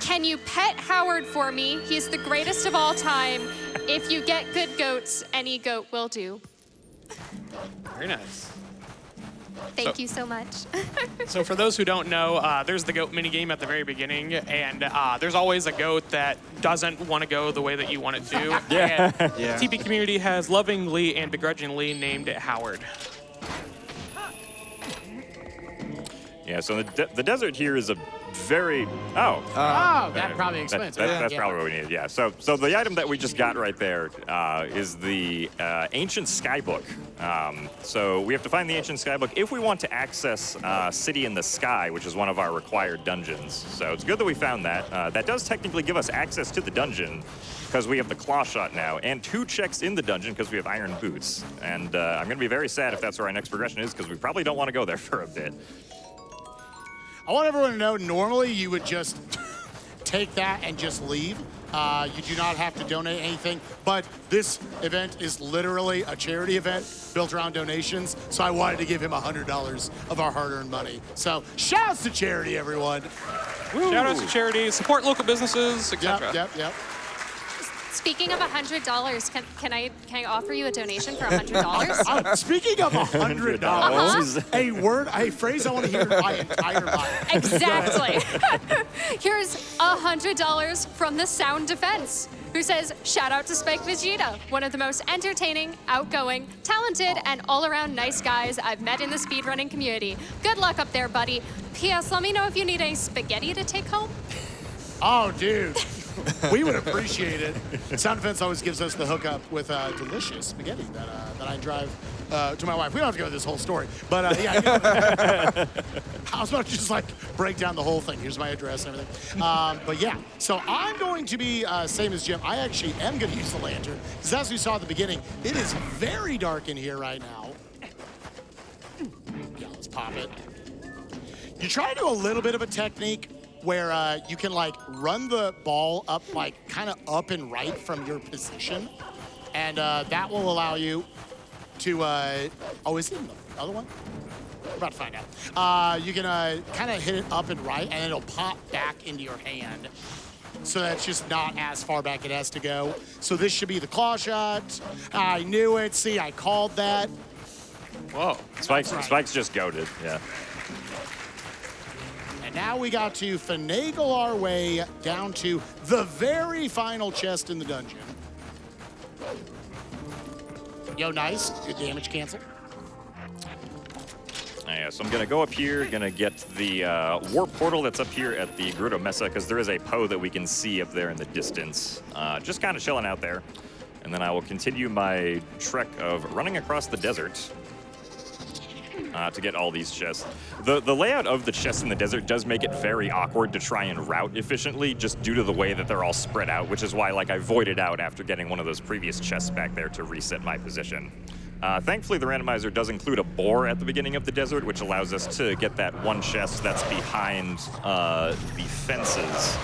Can you pet Howard for me? He's the greatest of all time. If you get good goats, any goat will do. Very nice. Thank you so much. So for those who don't know, there's the goat minigame at the very beginning, and there's always a goat that doesn't want to go the way that you want it to. Yeah. And Yeah. TP community has lovingly and begrudgingly named it Howard. Yeah, so the desert here is a very... That probably explains it. That's Yeah. probably what we needed, yeah. So the item that we just got right there is the Ancient Skybook. So we have to find the Ancient Skybook if we want to access City in the Sky, which is one of our required dungeons. So it's good that we found that. That does technically give us access to the dungeon because we have the claw shot now, and 2 checks in the dungeon because we have iron boots. And I'm going to be very sad if that's where our next progression is because we probably don't want to go there for a bit. I want everyone to know, normally you would just take that and just leave. You do not have to donate anything, but this event is literally a charity event built around donations, so I wanted to give him $100 of our hard-earned money. So shouts to charity, everyone. Shout out to charity, support local businesses, etc. Yep. Speaking of $100, can I offer you a donation for $100? Speaking of $100, a phrase I want to hear in my entire life. Exactly. Here's $100 from the Sound Defense, who says, shout out to spikevegeta, one of the most entertaining, outgoing, talented, and all-around nice guys I've met in the speedrunning community. Good luck up there, buddy. P.S. Let me know if you need any spaghetti to take home. Oh, dude. We would appreciate it. Sound Defense always gives us the hookup with delicious spaghetti that I drive to my wife. We don't have to go through this whole story, but yeah, I was about to just like break down the whole thing. Here's my address and everything. But yeah, so I'm going to be same as Jim. I actually am going to use the lantern because as we saw at the beginning, it is very dark in here right now. Yeah, let's pop it. You try to do a little bit of a technique where you can like run the ball up, like kind of up and right from your position. And that will allow you to, oh, is it in the other one? We're about to find out. You can kind of hit it up and right, and it'll pop back into your hand. So that's just not as far back it has to go. So this should be the claw shot. I knew it. See, I called that. Whoa. Spike's just goated, yeah. And now we got to finagle our way down to the very final chest in the dungeon. Yo, nice. Good damage cancel. Yeah, so I'm gonna go up here, gonna get the warp portal that's up here at the Gerudo Mesa, because there is a Poe that we can see up there in the distance. Just kind of chilling out there. And then I will continue my trek of running across the desert to get all these chests. The layout of the chests in the desert does make it very awkward to try and route efficiently, just due to the way that they're all spread out, which is why like I voided out after getting one of those previous chests back there to reset my position. Thankfully, the randomizer does include a boar at the beginning of the desert, which allows us to get that one chest that's behind the fences,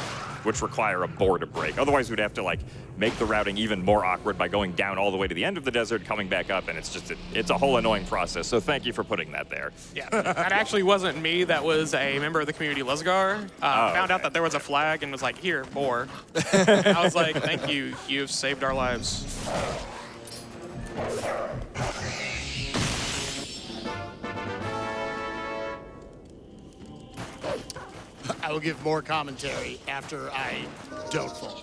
which require a boar to break. Otherwise, we'd have to like make the routing even more awkward by going down all the way to the end of the desert, coming back up, and it's a whole annoying process. So thank you for putting that there. Yeah, that actually wasn't me. That was a member of the community, Luzgar. Found out that there was a flag and was like, here, boar. I was like, thank you. You've saved our lives. I will give more commentary after I don't fall.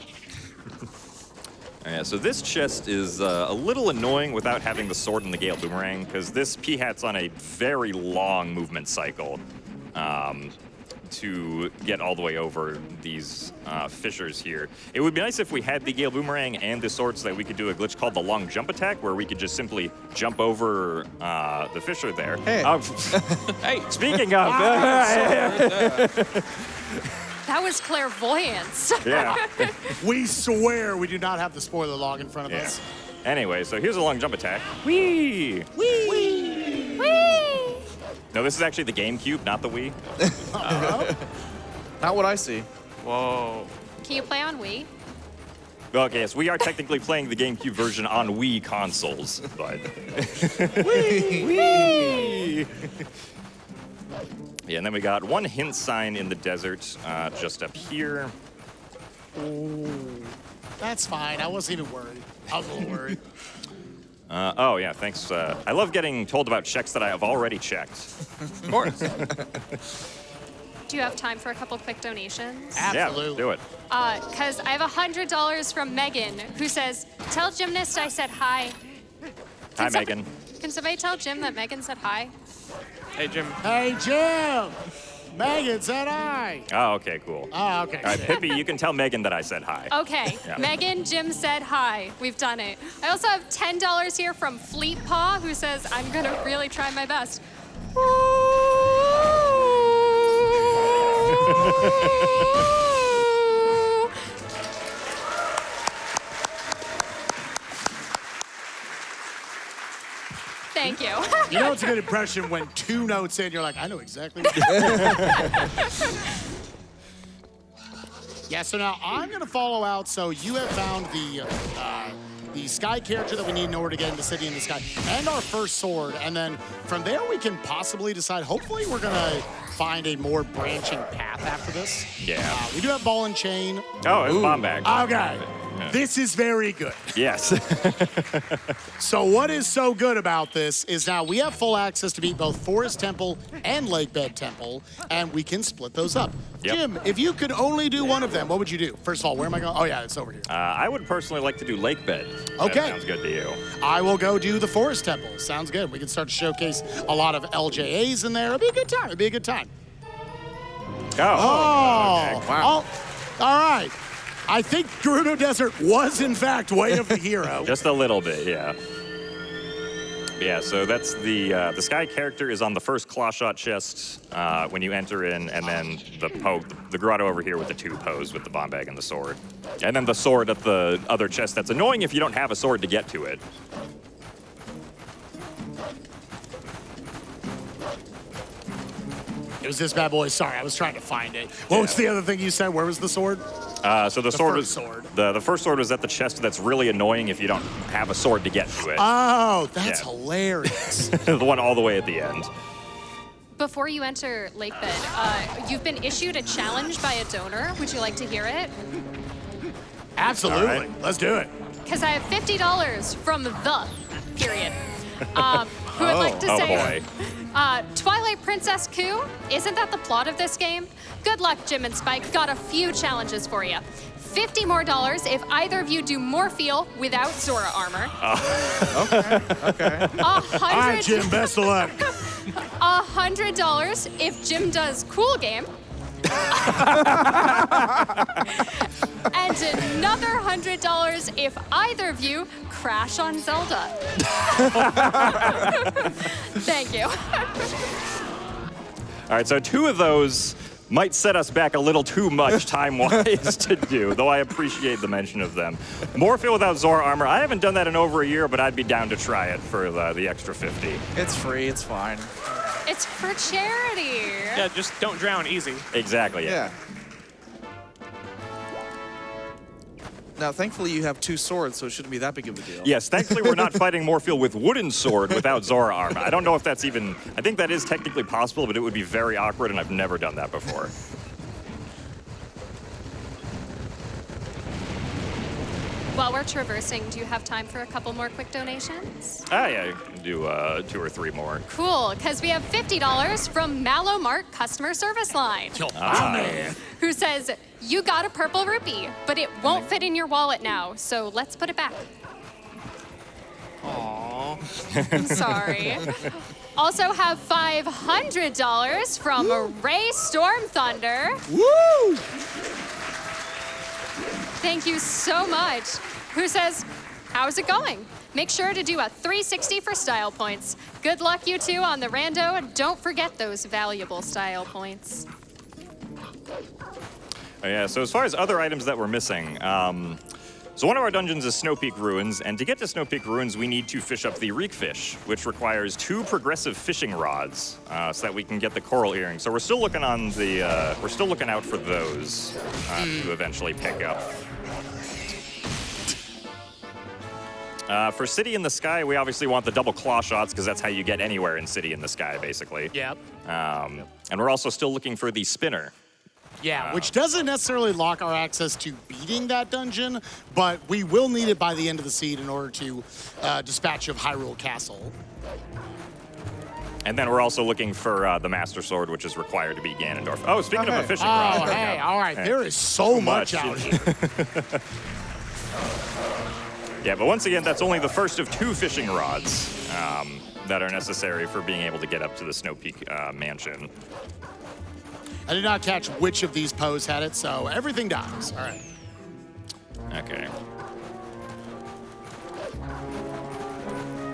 Yeah, so this chest is a little annoying without having the sword and the Gale Boomerang, because this P-Hat's on a very long movement cycle to get all the way over these fissures here. It would be nice if we had the Gale Boomerang and the sword so that we could do a glitch called the long jump attack, where we could just simply jump over the fissure there. Hey. Hey, Speaking of... That was clairvoyance. yeah. We swear we do not have the spoiler log in front of Yeah. us. Anyway, so here's a long jump attack. Whee! Whee! No, this is actually the GameCube, not the Wii. Not what I see. whoa. Can you play on Wii? Okay, yes, we are technically playing the GameCube version on Wii consoles, but... Whee! Yeah, and then we got one hint sign in the desert, just up here. Ooh, that's fine. I wasn't even worried. I was a little worried. Oh, yeah, thanks. I love getting told about checks that I have already checked. Of course. Do you have time for a couple quick donations? Absolutely. Yeah, do it. Because I have $100 from Megan, who says, tell Gymnast I said hi. Hi, Megan. Can somebody tell Jim that Megan said hi? Hey, Jim. Hey, Jim! Megan said hi. Oh, okay, cool. Oh, okay. All right, Pippi, you can tell Megan that I said hi. Okay, Yeah. Megan, Jim said hi. We've done it. I also have $10 here from Fleet Paw, who says, I'm gonna really try my best. Thank you. You know it's a good impression when 2 notes in, you're like, I know exactly what Yeah, so now I'm going to follow out. So you have found the sky character that we need in order to get into City in the Sky and our first sword. And then from there, we can possibly decide, hopefully we're going to find a more branching path after this. Yeah. We do have ball and chain. Oh, it's a bomb bag. Okay. This is very good. Yes. So what is so good about this is now we have full access to beat both Forest Temple and Lake Bed Temple, and we can split those up. Yep. Jim, if you could only do one of them, what would you do? First of all, where am I going? Oh, yeah, it's over here. I would personally like to do Lake Bed. Okay. That sounds good to you. I will go do the Forest Temple. Sounds good. We can start to showcase a lot of LJAs in there. It'll be a good time. It'll be a good time. Oh. Okay. Wow. All right. I think Gerudo Desert was, in fact, Way of the Hero. Just a little bit, yeah. Yeah, so that's the Sky character is on the first claw shot chest when you enter in, and then the grotto over here with the 2 Poes with the bomb bag and the sword. And then the sword at the other chest. That's annoying if you don't have a sword to get to it. It was this bad boy. Sorry, I was trying to find it. What was the other thing you said? Where was the sword? So the sword first was sword. the first sword was at the chest. That's really annoying if you don't have a sword to get to it. Oh, that's Yeah. hilarious. The one all the way at the end. Before you enter Lakebed, you've been issued a challenge by a donor. Would you like to hear it? Absolutely. All right. Let's do it. Because I have $50 from the period. Who would like to Oh say, boy. Twilight Princess coup? Isn't that the plot of this game? Good luck, Jim and Spike. Got a few challenges for you. $50 more if either of you do Morpheal without Zora armor. Okay. All right, Jim, best of luck. $100 if Jim does Cool Game. And another $100 if either of you crash on Zelda. Thank you. All right, so 2 of those might set us back a little too much time-wise to do, though I appreciate the mention of them. Morpheal without Zora armor. I haven't done that in over a year, but I'd be down to try it for the extra 50. It's free. It's fine. It's for charity. Yeah, just don't drown. Easy. Exactly. Yeah. Now, thankfully, you have 2 swords, so it shouldn't be that big of a deal. Yes, thankfully we're not fighting Morpheal with wooden sword without Zora armor. I don't know if that's even, I think that is technically possible, but it would be very awkward, and I've never done that before. While we're traversing, do you have time for a couple more quick donations? Ah, yeah, you can do 2 or 3 more. Cool, because we have $50 from Mallow Mart Customer Service Line, Man. who says, you got a purple rupee, but it won't fit in your wallet now, so let's put it back. Aww. I'm sorry. Also have $500 from Ray Storm Thunder. Woo! Thank you so much. Who says, how's it going? Make sure to do a 360 for style points. Good luck, you two, on the rando. Don't forget those valuable style points. Oh, yeah, so as far as other items that we're missing, so one of our dungeons is Snow Peak Ruins, and to get to Snow Peak Ruins, we need to fish up the Reekfish, which requires 2 progressive fishing rods, so that we can get the coral earring. So we're still looking on the, we're still looking out for those to eventually pick up. For City in the Sky, we obviously want the double claw shots because that's how you get anywhere in City in the Sky, basically. Yep. And we're also still looking for the spinner. Yeah, which doesn't necessarily lock our access to beating that dungeon, but we will need it by the end of the seed in order to dispatch of Hyrule Castle. And then we're also looking for the Master Sword, which is required to be Ganondorf. Oh, speaking of a fishing Oh, rod. hey, all right. There is so much out here. Yeah, but once again, that's only the first of 2 fishing rods that are necessary for being able to get up to the Snow Peak Mansion. I did not catch which of these pose had it, so everything dies. All right. Okay.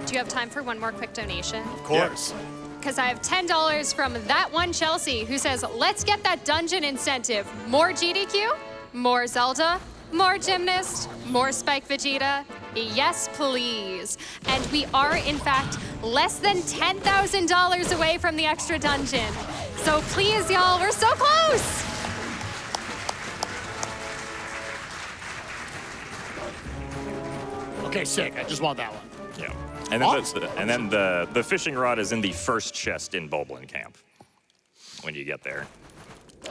Do you have time for one more quick donation? Of course. Because I have $10 from that one Chelsea who says, let's get that dungeon incentive. More GDQ, more Zelda, more Gymnast, more Spike Vegeta. Yes, please. And we are, in fact, less than $10,000 away from the extra dungeon. So please, y'all, we're so close. Okay, sick. I just want that one. Yeah. And then, the fishing rod is in the first chest in Bulblin Camp when you get there.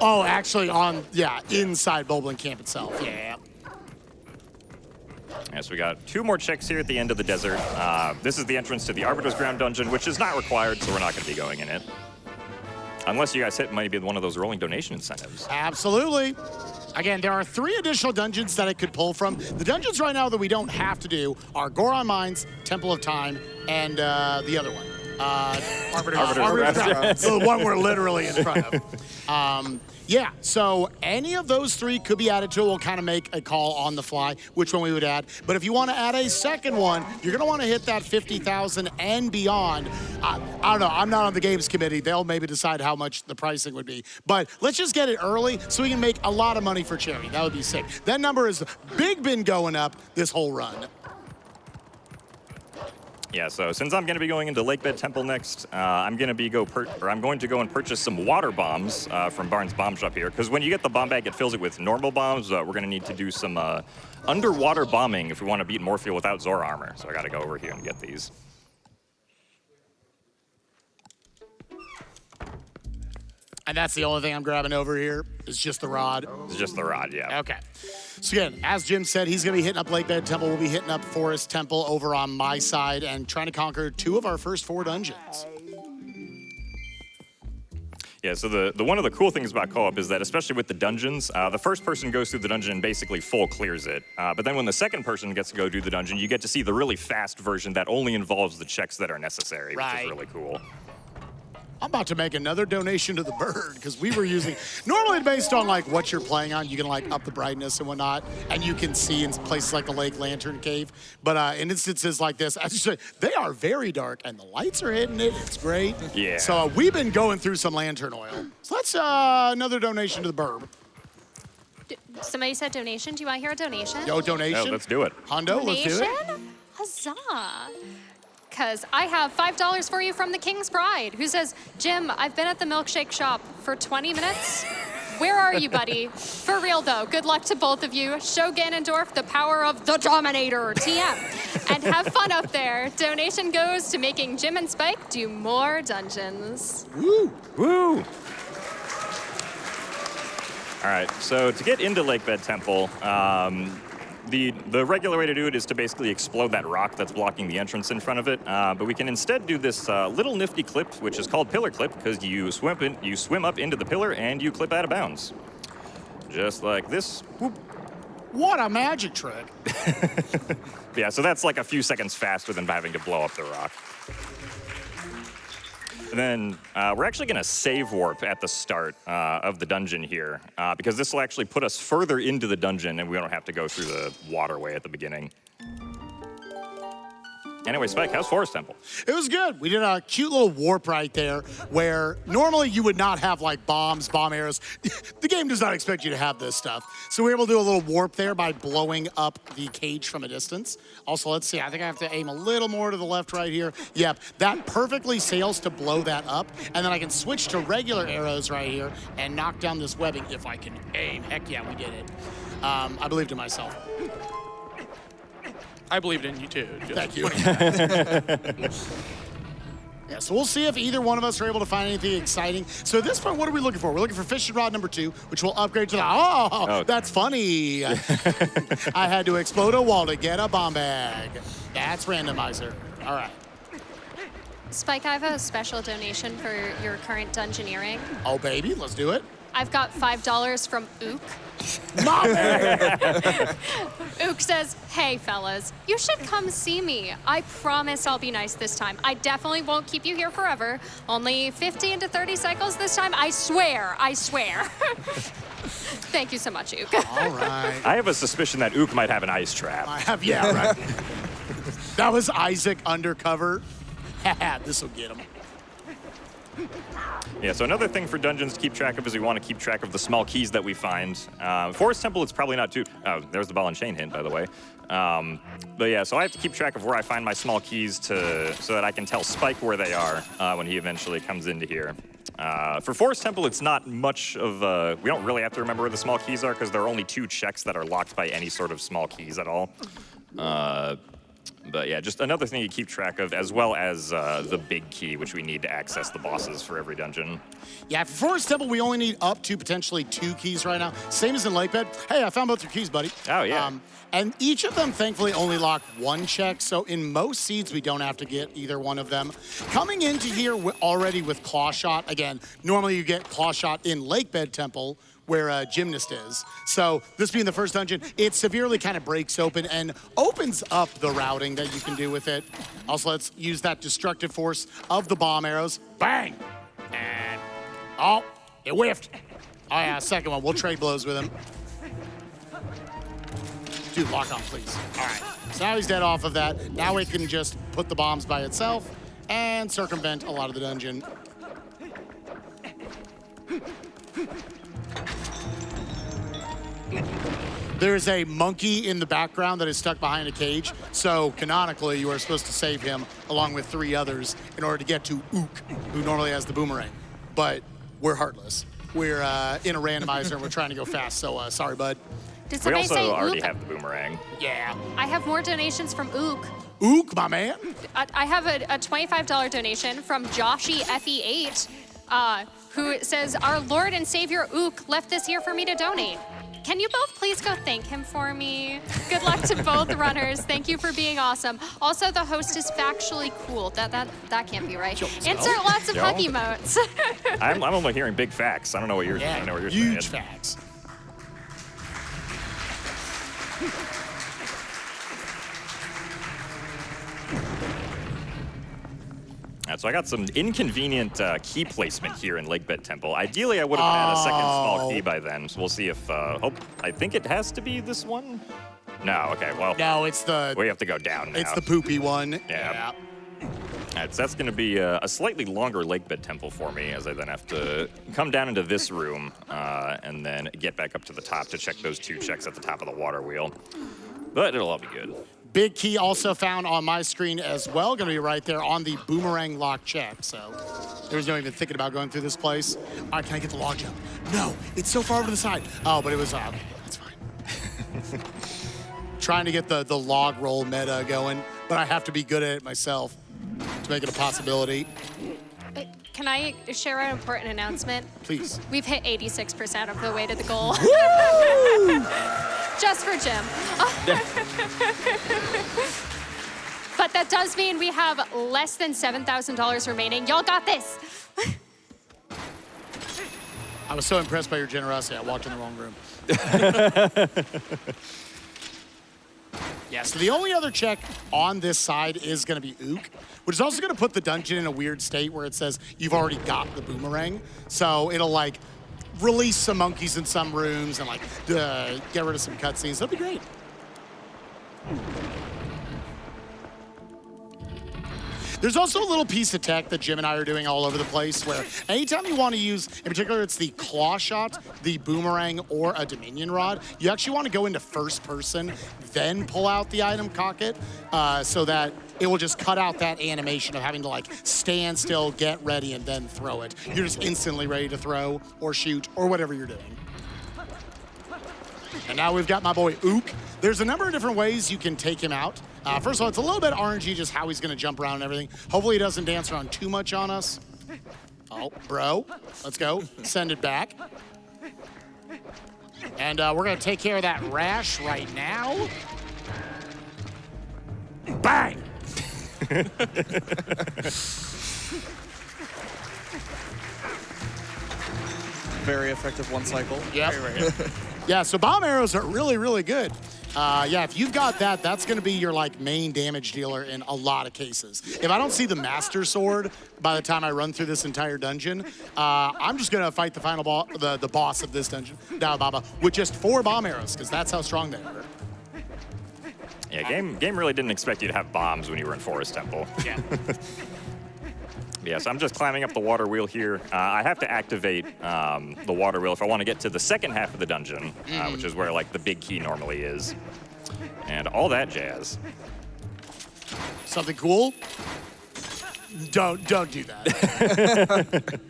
Oh, actually inside Bulblin Camp itself. Yeah. Yes, we got 2 more checks here at the end of the desert. This is the entrance to the Arbiter's Ground dungeon, which is not required, so we're not going to be going in it. Unless you guys hit maybe one of those rolling donation incentives. Absolutely. Again, there are 3 additional dungeons that I could pull from. The dungeons right now that we don't have to do are Goron Mines, Temple of Time, and the other one. Arbiter's Ground. So the one we're literally in front of. Yeah, so any of those 3 could be added to it. We'll kind of make a call on the fly which one we would add. But if you want to add a second one, you're going to want to hit that 50,000 and beyond. I don't know. I'm not on the games committee. They'll maybe decide how much the pricing would be. But let's just get it early so we can make a lot of money for charity. That would be sick. That number has been going up this whole run. Yeah, so since I'm going to be going into Lakebed Temple next, I'm going to go and purchase some water bombs from Barnes Bomb Shop here. Because when you get the bomb bag, it fills it with normal bombs. We're going to need to do some underwater bombing if we want to beat Morpheal without Zora armor. So I got to go over here and get these. And that's the only thing I'm grabbing over here is just the rod. It's just the rod, yeah. Okay. So again, as Jim said, he's going to be hitting up Lakebed Temple. We'll be hitting up Forest Temple over on my side and trying to conquer 2 of our first 4 dungeons. Yeah, so the one of the cool things about co-op is that, especially with the dungeons, the first person goes through the dungeon and basically full clears it. But then when the second person gets to go do the dungeon, you get to see the really fast version that only involves the checks that are necessary, which is really cool. I'm about to make another donation to the bird because we were using, normally based on like what you're playing on, you can like up the brightness and whatnot, and you can see in places like the Lake Lantern Cave. But in instances like this, as you say, they are very dark and the lights are hitting it. It's great. Yeah. So we've been going through some lantern oil. So let's another donation to the bird. Somebody said donation. Do you want to hear a donation? Yo, donation. No, let's do it. Hondo, let's do it. Donation? Huzzah. Because I have $5 for you from the King's Pride, who says, Jim, I've been at the milkshake shop for 20 minutes. Where are you, buddy? For real, though, good luck to both of you. Show Ganondorf the power of the Dominator, TM. And have fun up there. Donation goes to making Jim and Spike do more dungeons. Woo! Woo! All right, so to get into Lakebed Temple, the regular way to do it is to basically explode that rock that's blocking the entrance in front of it. But we can instead do this little nifty clip, which is called Pillar Clip, because you swim up into the pillar and you clip out of bounds. Just like this. Whoop. What a magic trick. Yeah, so that's like a few seconds faster than having to blow up the rock. And then we're actually going to save warp at the start of the dungeon here, because this will actually put us further into the dungeon and we don't have to go through the waterway at the beginning. Anyway, Spike, how's Forest Temple? It was good. We did a cute little warp right there where normally you would not have like bombs, bomb arrows. The game does not expect you to have this stuff. So we were able to do a little warp there by blowing up the cage from a distance. Also, let's see, I think I have to aim a little more to the left right here. Yep, that perfectly sails to blow that up. And then I can switch to regular arrows right here and knock down this webbing if I can aim. Heck yeah, we did it. I believed in myself. I believed in you too. Thank you. Yeah, so we'll see if either one of us are able to find anything exciting. So at this point, what are we looking for? We're looking for fishing rod number 2, which will upgrade to the, oh, that's funny. I had to explode a wall to get a bomb bag. That's randomizer. All right. Spike, I have a special donation for your current dungeoneering. Oh, baby, let's do it. I've got $5 from Ook. Mom, man. Ook says, hey, fellas, you should come see me. I promise I'll be nice this time. I definitely won't keep you here forever. Only 15 to 30 cycles this time. I swear. I swear. Thank you so much, Ook. All right. I have a suspicion that Ook might have an ice trap. I have, yeah, right. That was Isaac undercover. This will get him. Yeah, so another thing for dungeons to keep track of is we want to keep track of the small keys that we find. Forest Temple, it's probably not too... Oh, there's the ball and chain hint, by the way. But yeah, so I have to keep track of where I find my small keys so that I can tell Spike where they are when he eventually comes into here. For Forest Temple, it's not much of... we don't really have to remember where the small keys are because there are only 2 checks that are locked by any sort of small keys at all. But yeah, just another thing you keep track of, as well as the big key, which we need to access the bosses for every dungeon. Yeah, for Forest Temple, we only need up to potentially 2 keys right now. Same as in Lakebed. Hey, I found both your keys, buddy. Oh, yeah. And each of them, thankfully, only lock 1 check. So in most seeds, we don't have to get either one of them. Coming into here already with Claw Shot, again, normally you get Claw Shot in Lakebed Temple, where Gymnast is. So this being the first dungeon, it severely kind of breaks open and opens up the routing that you can do with it. Also, let's use that destructive force of the bomb arrows. Bang! And, oh, it whiffed. Oh yeah, second one, we'll trade blows with him. Dude, lock on, please. All right, so now he's dead off of that. Now it can just put the bombs by itself and circumvent a lot of the dungeon. There's a monkey in the background that is stuck behind a cage. So canonically, you are supposed to save him along with 3 others in order to get to Ook, who normally has the boomerang. But we're heartless. We're in a randomizer and we're trying to go fast. So sorry, bud. Did We somebody say also already Ook? have the boomerang. Yeah. I have more donations from Ook. Ook, my man. I have a $25 donation from Joshy FE8, who says, "Our Lord and Savior Ook left this here for me to donate. Can you both please go thank him for me? Good luck to both runners. Thank you for being awesome. Also, the host is factually cool. That can't be right. Insert lots of hug emotes." I'm only hearing big facts. I don't know what you're Yeah, I know what you're huge saying. facts. So I got some inconvenient key placement here in Lake Bed Temple. Ideally, I would have had a second small key by then. So we'll see if, I think it has to be this one? No, okay, well. No, it's the... We have to go down now. It's the poopy one. Yeah. All right, so that's going to be a slightly longer lake bed temple for me, as I then have to come down into this room and then get back up to the top to check those 2 checks at the top of the water wheel. But it'll all be good. Big key also found on my screen as well. Going to be right there on the boomerang lock check. So there was no even thinking about going through this place. All right, can I get the log jump? No, it's so far over to the side. Oh, but it was, okay, that's fine. Trying to get the log roll meta going, but I have to be good at it myself to make it a possibility. Can I share an important announcement? Please. We've hit 86% of the way to the goal. Just for Jim. But that does mean we have less than $7,000 remaining. Y'all got this. I was so impressed by your generosity, I walked in the wrong room. Yeah, so the only other check on this side is going to be Ook, which is also going to put the dungeon in a weird state where it says you've already got the boomerang. So it'll like release some monkeys in some rooms and like get rid of some cutscenes. That'll be great. There's also a little piece of tech that Jim and I are doing all over the place where anytime you want to use, in particular, it's the claw shot, the boomerang, or a Dominion rod, you actually want to go into first person, then pull out the item, cock it, so that it will just cut out that animation of having to like stand still, get ready, and then throw it. You're just instantly ready to throw or shoot or whatever you're doing. And now we've got my boy Ook. There's a number of different ways you can take him out. First of all, it's a little bit RNG just how he's going to jump around and everything. Hopefully he doesn't dance around too much on us. Oh, bro. Let's go. Send it back. And we're going to take care of that rash right now. Bang! Very effective 1 cycle. Yep. Yeah, so bomb arrows are really, really good. Yeah, if you've got that, that's going to be your like main damage dealer in a lot of cases. If I don't see the Master Sword by the time I run through this entire dungeon, I'm just going to fight the final the boss of this dungeon, Dao Baba, with just 4 bomb arrows, because that's how strong they are. Yeah, game really didn't expect you to have bombs when you were in Forest Temple. Yeah. Yeah, so I'm just climbing up the water wheel here. I have to activate the water wheel if I want to get to the second half of the dungeon, which is where like the big key normally is, and all that jazz. Something cool? Don't do that.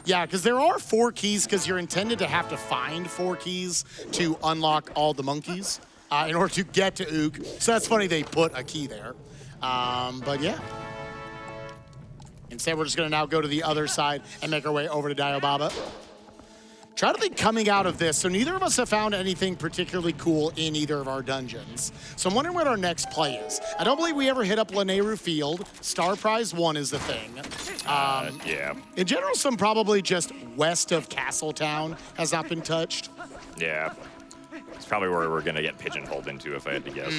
Yeah, because there are 4 keys, because you're intended to have to find 4 keys to unlock all the monkeys in order to get to Ook. So that's funny they put a key there. But yeah. Instead, we're just going to now go to the other side and make our way over to Dio Baba. Try to think coming out of this. So neither of us have found anything particularly cool in either of our dungeons. So I'm wondering what our next play is. I don't believe we ever hit up Lanayru Field. Star Prize 1 is the thing. Yeah. In general, some probably just west of Castletown has not been touched. Yeah. It's probably where we're going to get pigeonholed into if I had to guess.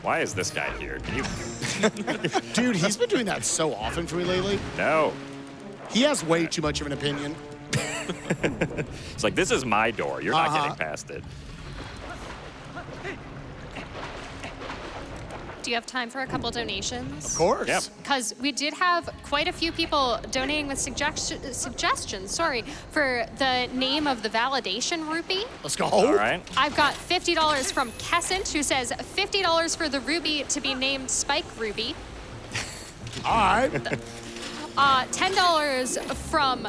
Why is this guy here? Can you... Dude, he's been doing that so often for me lately. No. He has way too much of an opinion. It's like, this is my door. You're not getting past it. Do you have time for a couple donations? Of course. Yep. Because we did have quite a few people donating with suggestions, for the name of the validation rupee. Let's go. All right. I've got $50 from Kessent, who says $50 for the ruby to be named Spike Ruby. All right. $10 from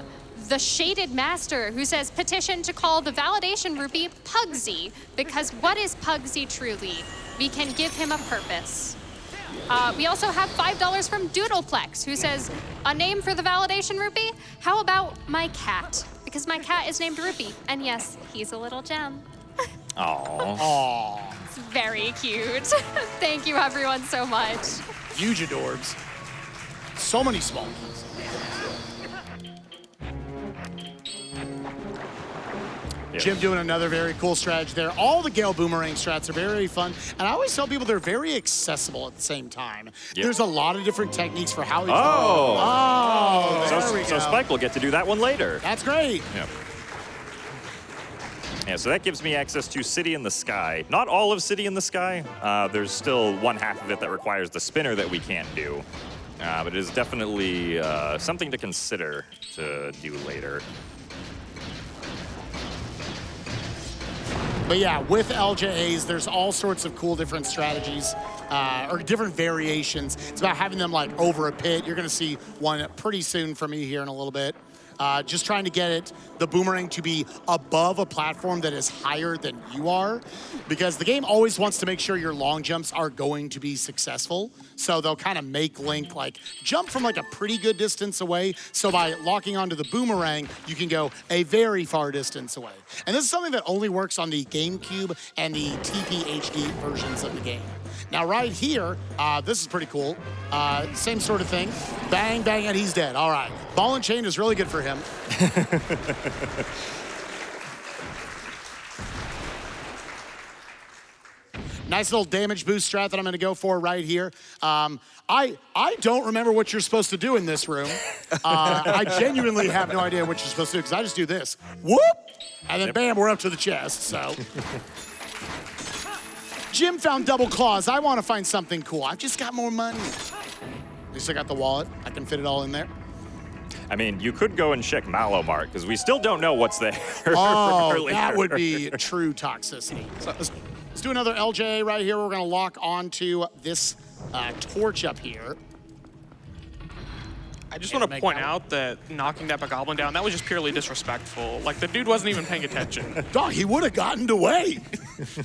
the Shaded Master, who says petition to call the validation rupee Pugsy, because what is Pugsy truly? We can give him a purpose. We also have $5 from Doodleplex, who says a name for the validation rupee? How about my cat? Because my cat is named Rupee, and yes, he's a little gem. Aww. It's very cute. Thank you everyone so much. Huge adorbs. So many small ones. Yes. Jim doing another very cool strategy there. All the Gale Boomerang strats are very fun, and I always tell people they're very accessible at the same time. Yep. There's a lot of different techniques for how you So, there we so go. Spike will get to do that one later. That's great. Yep. Yeah, so that gives me access to City in the Sky. Not all of City in the Sky. There's still one half of it that requires the spinner that we can't do. But it is definitely something to consider to do later. But yeah, with LJAs, there's all sorts of cool different strategies or different variations. It's about having them like over a pit. You're gonna see one pretty soon from me here in a little bit. Just trying to get the boomerang to be above a platform that is higher than you are, because the game always wants to make sure your long jumps are going to be successful. So they'll kind of make Link like jump from like a pretty good distance away. So by locking onto the boomerang, you can go a very far distance away. And this is something that only works on the GameCube and the TPHD versions of the game. Now right here, this is pretty cool. Same sort of thing. Bang, bang, and he's dead. All right. Ball and chain is really good for him. Nice little damage boost strat that I'm gonna go for right here. I don't remember what you're supposed to do in this room. I genuinely have no idea what you're supposed to do, because I just do this. Whoop! And then bam, we're up to the chest, so. Jim found double claws. I want to find something cool. I've just got more money. At least I got the wallet. I can fit it all in there. I mean, you could go and check Mallow Mart, because we still don't know what's there. Oh, from earlier. that would be true toxicity. So let's do another LJ right here. We're going to lock onto this torch up here. I just want to point out that knocking that goblin down, that was just purely disrespectful. Like, the dude wasn't even paying attention. Dog, he would have gotten away.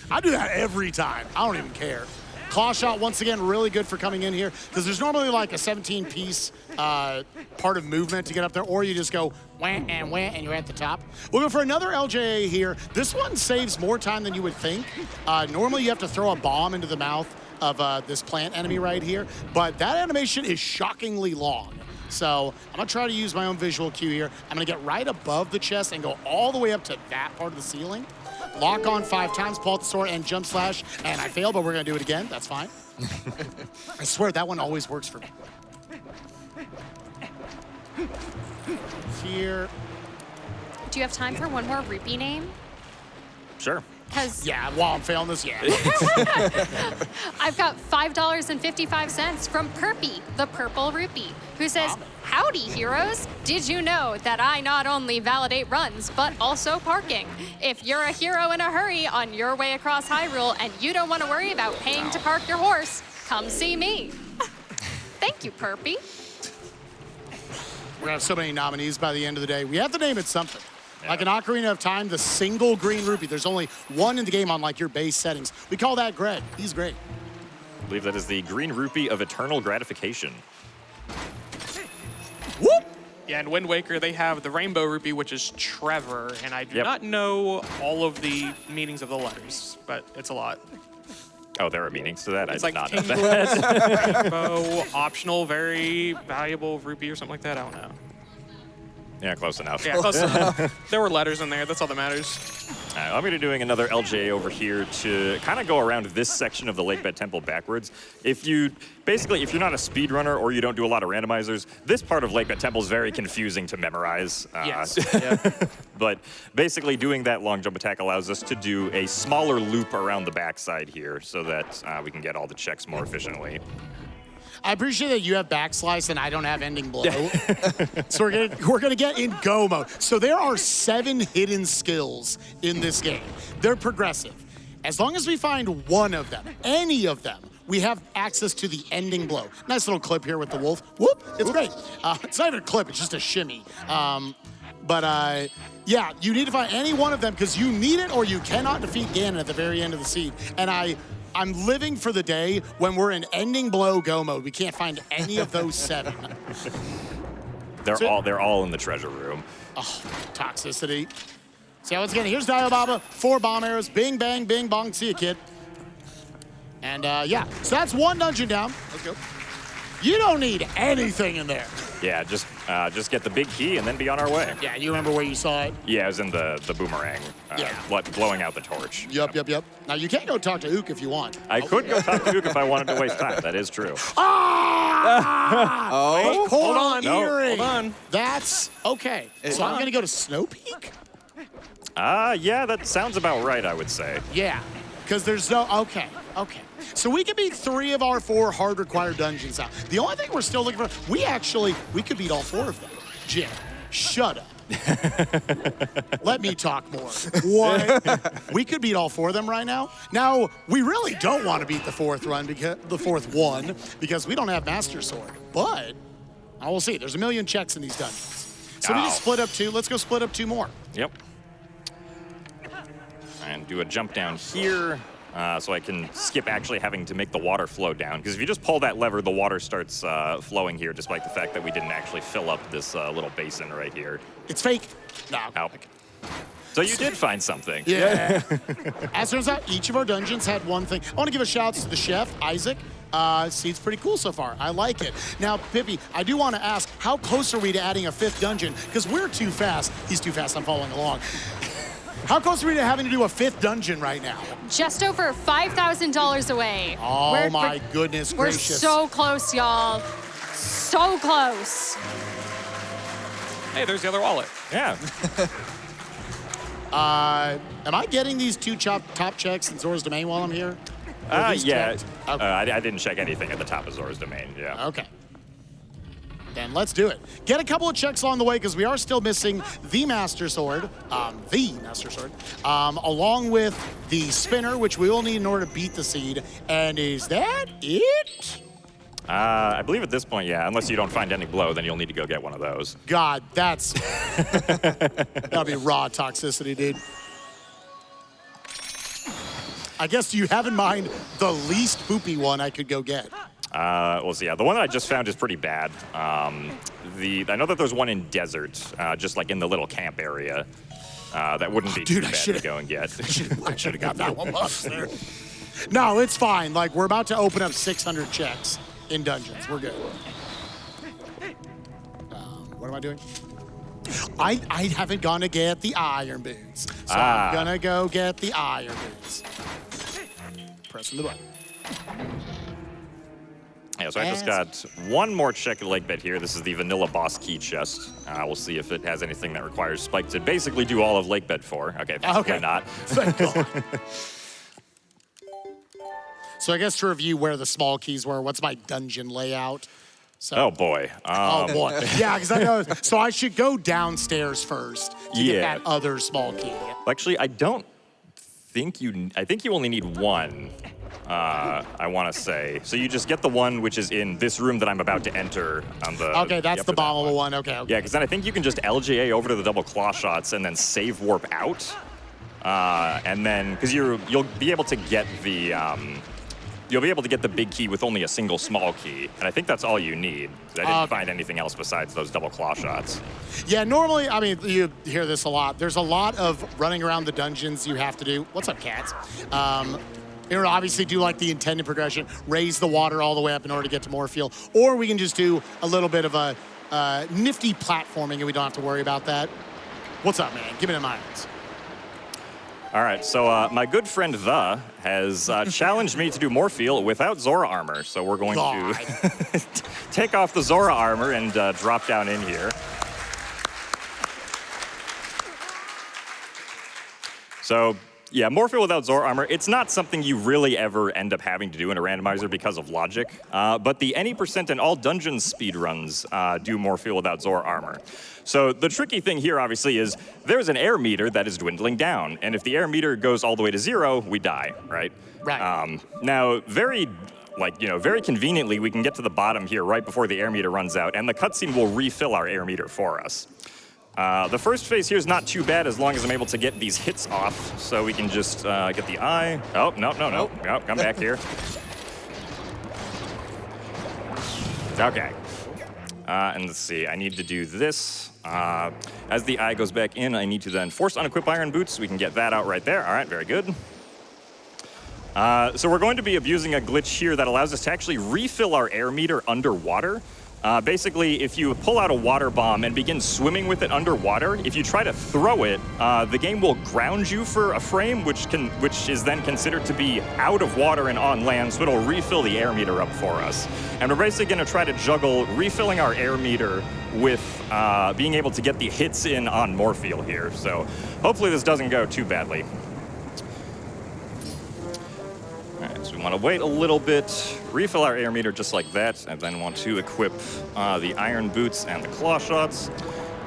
I do that every time. I don't even care. Claw shot, once again, really good for coming in here, because there's normally like a 17-piece part of movement to get up there, or you just go wah, and you're at the top. We'll go for another LJA here. This one saves more time than you would think. Normally, you have to throw a bomb into the mouth of this plant enemy right here, but that animation is shockingly long. So I'm gonna try to use my own visual cue here. I'm gonna get right above the chest and go all the way up to that part of the ceiling. Lock on 5 times, pull out the sword, and jump slash. And I failed, but we're gonna do it again. That's fine. I swear that one always works for me. Here. Do you have time for one more rupee name? Sure. Because Yeah, while I'm failing this, yeah. I've got $5.55 from Perpy, the purple rupee, who says, howdy, heroes. Did you know that I not only validate runs, but also parking? If you're a hero in a hurry on your way across Hyrule and you don't want to worry about paying to park your horse, come see me. Thank you, Perpy. We're gonna have so many nominees by the end of the day. We have to name it something. Like an Ocarina of Time, the single green rupee. There's only one in the game on like your base settings. We call that Greg. He's great. I believe that is the green rupee of eternal gratification. Whoop! Yeah, in Wind Waker, they have the rainbow rupee, which is Trevor, and I do not know all of the meanings of the letters, but it's a lot. Oh, there are meanings to that? It's I did like not know that. rainbow, optional, very valuable rupee or something like that. I don't know. Yeah, close enough. Yeah, close enough. There were letters in there. That's all that matters. I'm going to be doing another LJA over here to kind of go around this section of the Lake Bed Temple backwards. If you're not a speedrunner or you don't do a lot of randomizers, this part of Lake Bed Temple is very confusing to memorize. Yes. But basically doing that long jump attack allows us to do a smaller loop around the backside here so that we can get all the checks more efficiently. I appreciate that you have backslice and I don't have ending blow. So we're gonna get in go mode. So there are 7 hidden skills in this game. They're progressive. As long as we find one of them, any of them, we have access to the ending blow. Nice little clip here with the wolf. Whoop, it's great. It's not even a clip, it's just a shimmy. Yeah, you need to find any one of them because you need it or you cannot defeat Ganon at the very end of the seed. And I'm living for the day when we're in ending blow go mode. We can't find any of those 7. They're all in the treasure room. Oh, toxicity. See how it's getting. Here's Dio Baba, 4 bomb arrows. Bing, bang, bing, bong. See you, kid. And yeah, so that's 1 dungeon down. Let's go. You don't need anything in there. Yeah, just get the big key and then be on our way. Yeah, you remember where you saw it? Yeah, it was in the boomerang. Blowing out the torch. Yep. Now, you can't go talk to Ook if you want. I could go talk to Ook if I wanted to waste time. That is true. Oh! Hold on. Earring. Hold on. That's okay. So I'm going to go to Snow Peak? Yeah, that sounds about right, I would say. Yeah, because there's no, okay. So we can beat 3 of our 4 hard required dungeons out. The only thing we're still looking for, we could beat all 4 of them. Jim, shut up. Let me talk more. What? We could beat all 4 of them right now. Now, we really don't want to beat the 4th one because we don't have Master Sword. But, we'll see. There's a million checks in these dungeons. So we just split up 2. Let's go split up 2 more. Yep. And do a jump down here. So I can skip actually having to make the water flow down. Because if you just pull that lever, the water starts flowing here, despite the fact that we didn't actually fill up this little basin right here. It's fake. No. Ow. So you did find something. Yeah. As turns out, each of our dungeons had one thing. I want to give a shout out to the chef, Isaac. Seed's pretty cool so far. I like it. Now, Pippy, I do want to ask, how close are we to adding a 5th dungeon? Because we're too fast. He's too fast. I'm following along. How close are we to having to do a 5th dungeon right now? Just over $5,000 away. Oh, my goodness gracious. We're so close, y'all. So close. Hey, there's the other wallet. Yeah. Am I getting these 2 top checks in Zora's Domain while I'm here? Yeah. Okay. I didn't check anything at the top of Zora's Domain. Yeah. Okay. Then let's do it. Get a couple of checks along the way because we are still missing the Master Sword, along with the spinner, which we will need in order to beat the seed. And is that it? I believe at this point, yeah. Unless you don't find any blow, then you'll need to go get one of those. God, that'll be raw toxicity, dude. I guess you have in mind the least poopy one I could go get. We'll see. Yeah, the one that I just found is pretty bad. I know that there's one in desert, just like in the little camp area. That wouldn't be too bad to go and get. I should have got that one up there. No, it's fine. Like, we're about to open up 600 checks in dungeons. We're good. What am I doing? I haven't gone to get the iron boots. So I'm gonna go get the iron boots. Pressing the button. Yeah, so I just got one more check at Lake Bed here. This is the vanilla boss key chest. We'll see if it has anything that requires Spike to basically do all of Lake Bed 4. Okay, thankfully not. Thank God. So I guess to review where the small keys were, what's my dungeon layout? So, oh boy. Oh boy. Yeah, because I know. So I should go downstairs first to get that other small key. Actually, I don't think you. I think you only need one. I want to say. So you just get the one which is in this room that I'm about to enter on the. Okay, that's the bombable one. Okay. Yeah, because then I think you can just LJA over to the double claw shots and then save warp out, and then because you'll be able to get the. You'll be able to get the big key with only a single small key, and I think that's all you need. I didn't find anything else besides those double claw shots. Yeah, normally, I mean, you hear this a lot. There's a lot of running around the dungeons you have to do. What's up, cats? You know, obviously do like the intended progression, raise the water all the way up in order to get to more fuel, or we can just do a little bit of a nifty platforming and we don't have to worry about that. What's up, man? Give me the irons. All right, so my good friend The has challenged me to do Morpheal without Zora armor. So we're going to take off the Zora armor and drop down in here. So, yeah, Morpheal without Zora armor, it's not something you really ever end up having to do in a randomizer because of logic. But the any % and all dungeon speedruns do Morpheal without Zora armor. So the tricky thing here, obviously, is there's an air meter that is dwindling down. And if the air meter goes all the way to 0, we die, right? Right. Now, very conveniently, we can get to the bottom here right before the air meter runs out, and the cutscene will refill our air meter for us. The first phase here is not too bad as long as I'm able to get these hits off, so we can just get the eye. Oh, no, come back here. Okay. And let's see, I need to do this. As the eye goes back in, I need to then force unequip iron boots. We can get that out right there. All right, very good. So we're going to be abusing a glitch here that allows us to actually refill our air meter underwater. Basically, if you pull out a water bomb and begin swimming with it underwater, if you try to throw it, the game will ground you for a frame, which is then considered to be out of water and on land, so it'll refill the air meter up for us. And we're basically going to try to juggle refilling our air meter with being able to get the hits in on Morpheal here. So hopefully this doesn't go too badly. So we want to wait a little bit, refill our air meter just like that, and then want to equip the iron boots and the claw shots.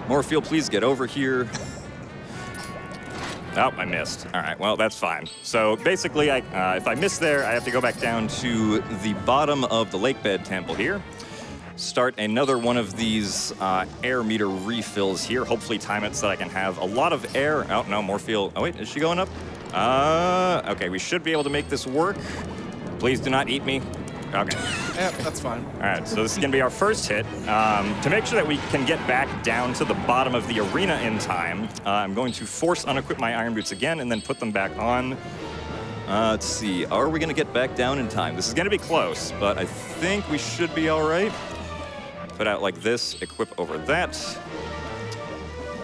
Morpheal, please get over here. Oh, I missed. All right, well, that's fine. So basically, if I miss there, I have to go back down to the bottom of the lake bed temple here. Start another one of these air meter refills here. Hopefully time it so that I can have a lot of air. Oh, no, Morpheal. Oh, wait, is she going up? Okay, we should be able to make this work. Please do not eat me. Okay. Yeah, that's fine. All right, so this is going to be our first hit. To make sure that we can get back down to the bottom of the arena in time, I'm going to force unequip my iron boots again and then put them back on. Let's see, are we going to get back down in time? This is going to be close, but I think we should be all right. Put out like this, equip over that.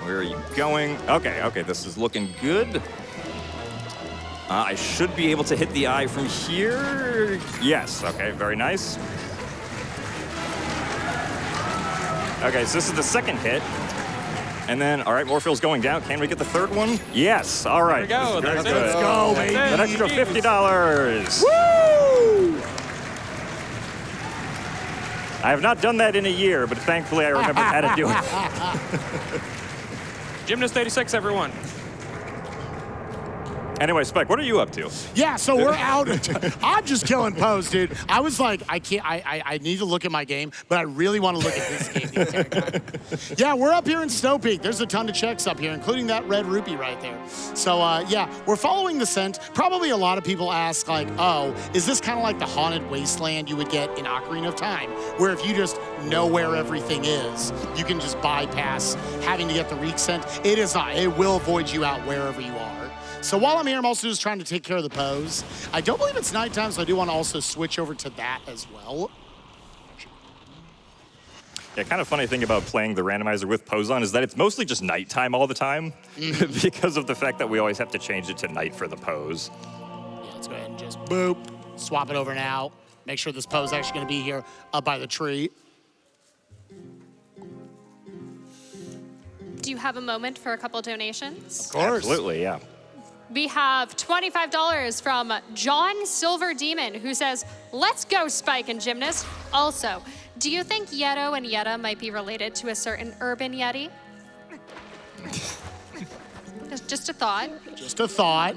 Where are you going? Okay, this is looking good. I should be able to hit the eye from here. Yes, okay, very nice. Okay, so this is the second hit. And then, all right, Morpheal's going down. Can we get the third one? Yes, all right. There we go. Let's go, baby. An extra $50. Woo! I have not done that in a year, but thankfully I remembered how to do it. Gymnast86, everyone. Anyway, Spike, what are you up to? Yeah, so we're out. I'm just killing Pose, dude. I was like, I need to look at my game, but I really want to look at this game the entire time. Yeah, we're up here in Snow Peak. There's a ton of checks up here, including that red rupee right there. So, yeah, we're following the scent. Probably a lot of people ask, like, oh, is this kind of like the haunted wasteland you would get in Ocarina of Time, where if you just know where everything is, you can just bypass having to get the reek scent? It is not. It will avoid you out wherever you are. So while I'm here, I'm also just trying to take care of the pose. I don't believe it's nighttime, so I do want to also switch over to that as well. Yeah, kind of funny thing about playing the randomizer with pose on is that it's mostly just nighttime all the time because of the fact that we always have to change it to night for the pose. Yeah, let's go ahead and just boop, swap it over now. Make sure this pose is actually going to be here up by the tree. Do you have a moment for a couple donations? Of course. Absolutely, yeah. We have $25 from John Silver Demon, who says, "Let's go, Spike and Gymnast." Also, do you think Yeto and Yetta might be related to a certain urban Yeti? Just a thought. Just a thought.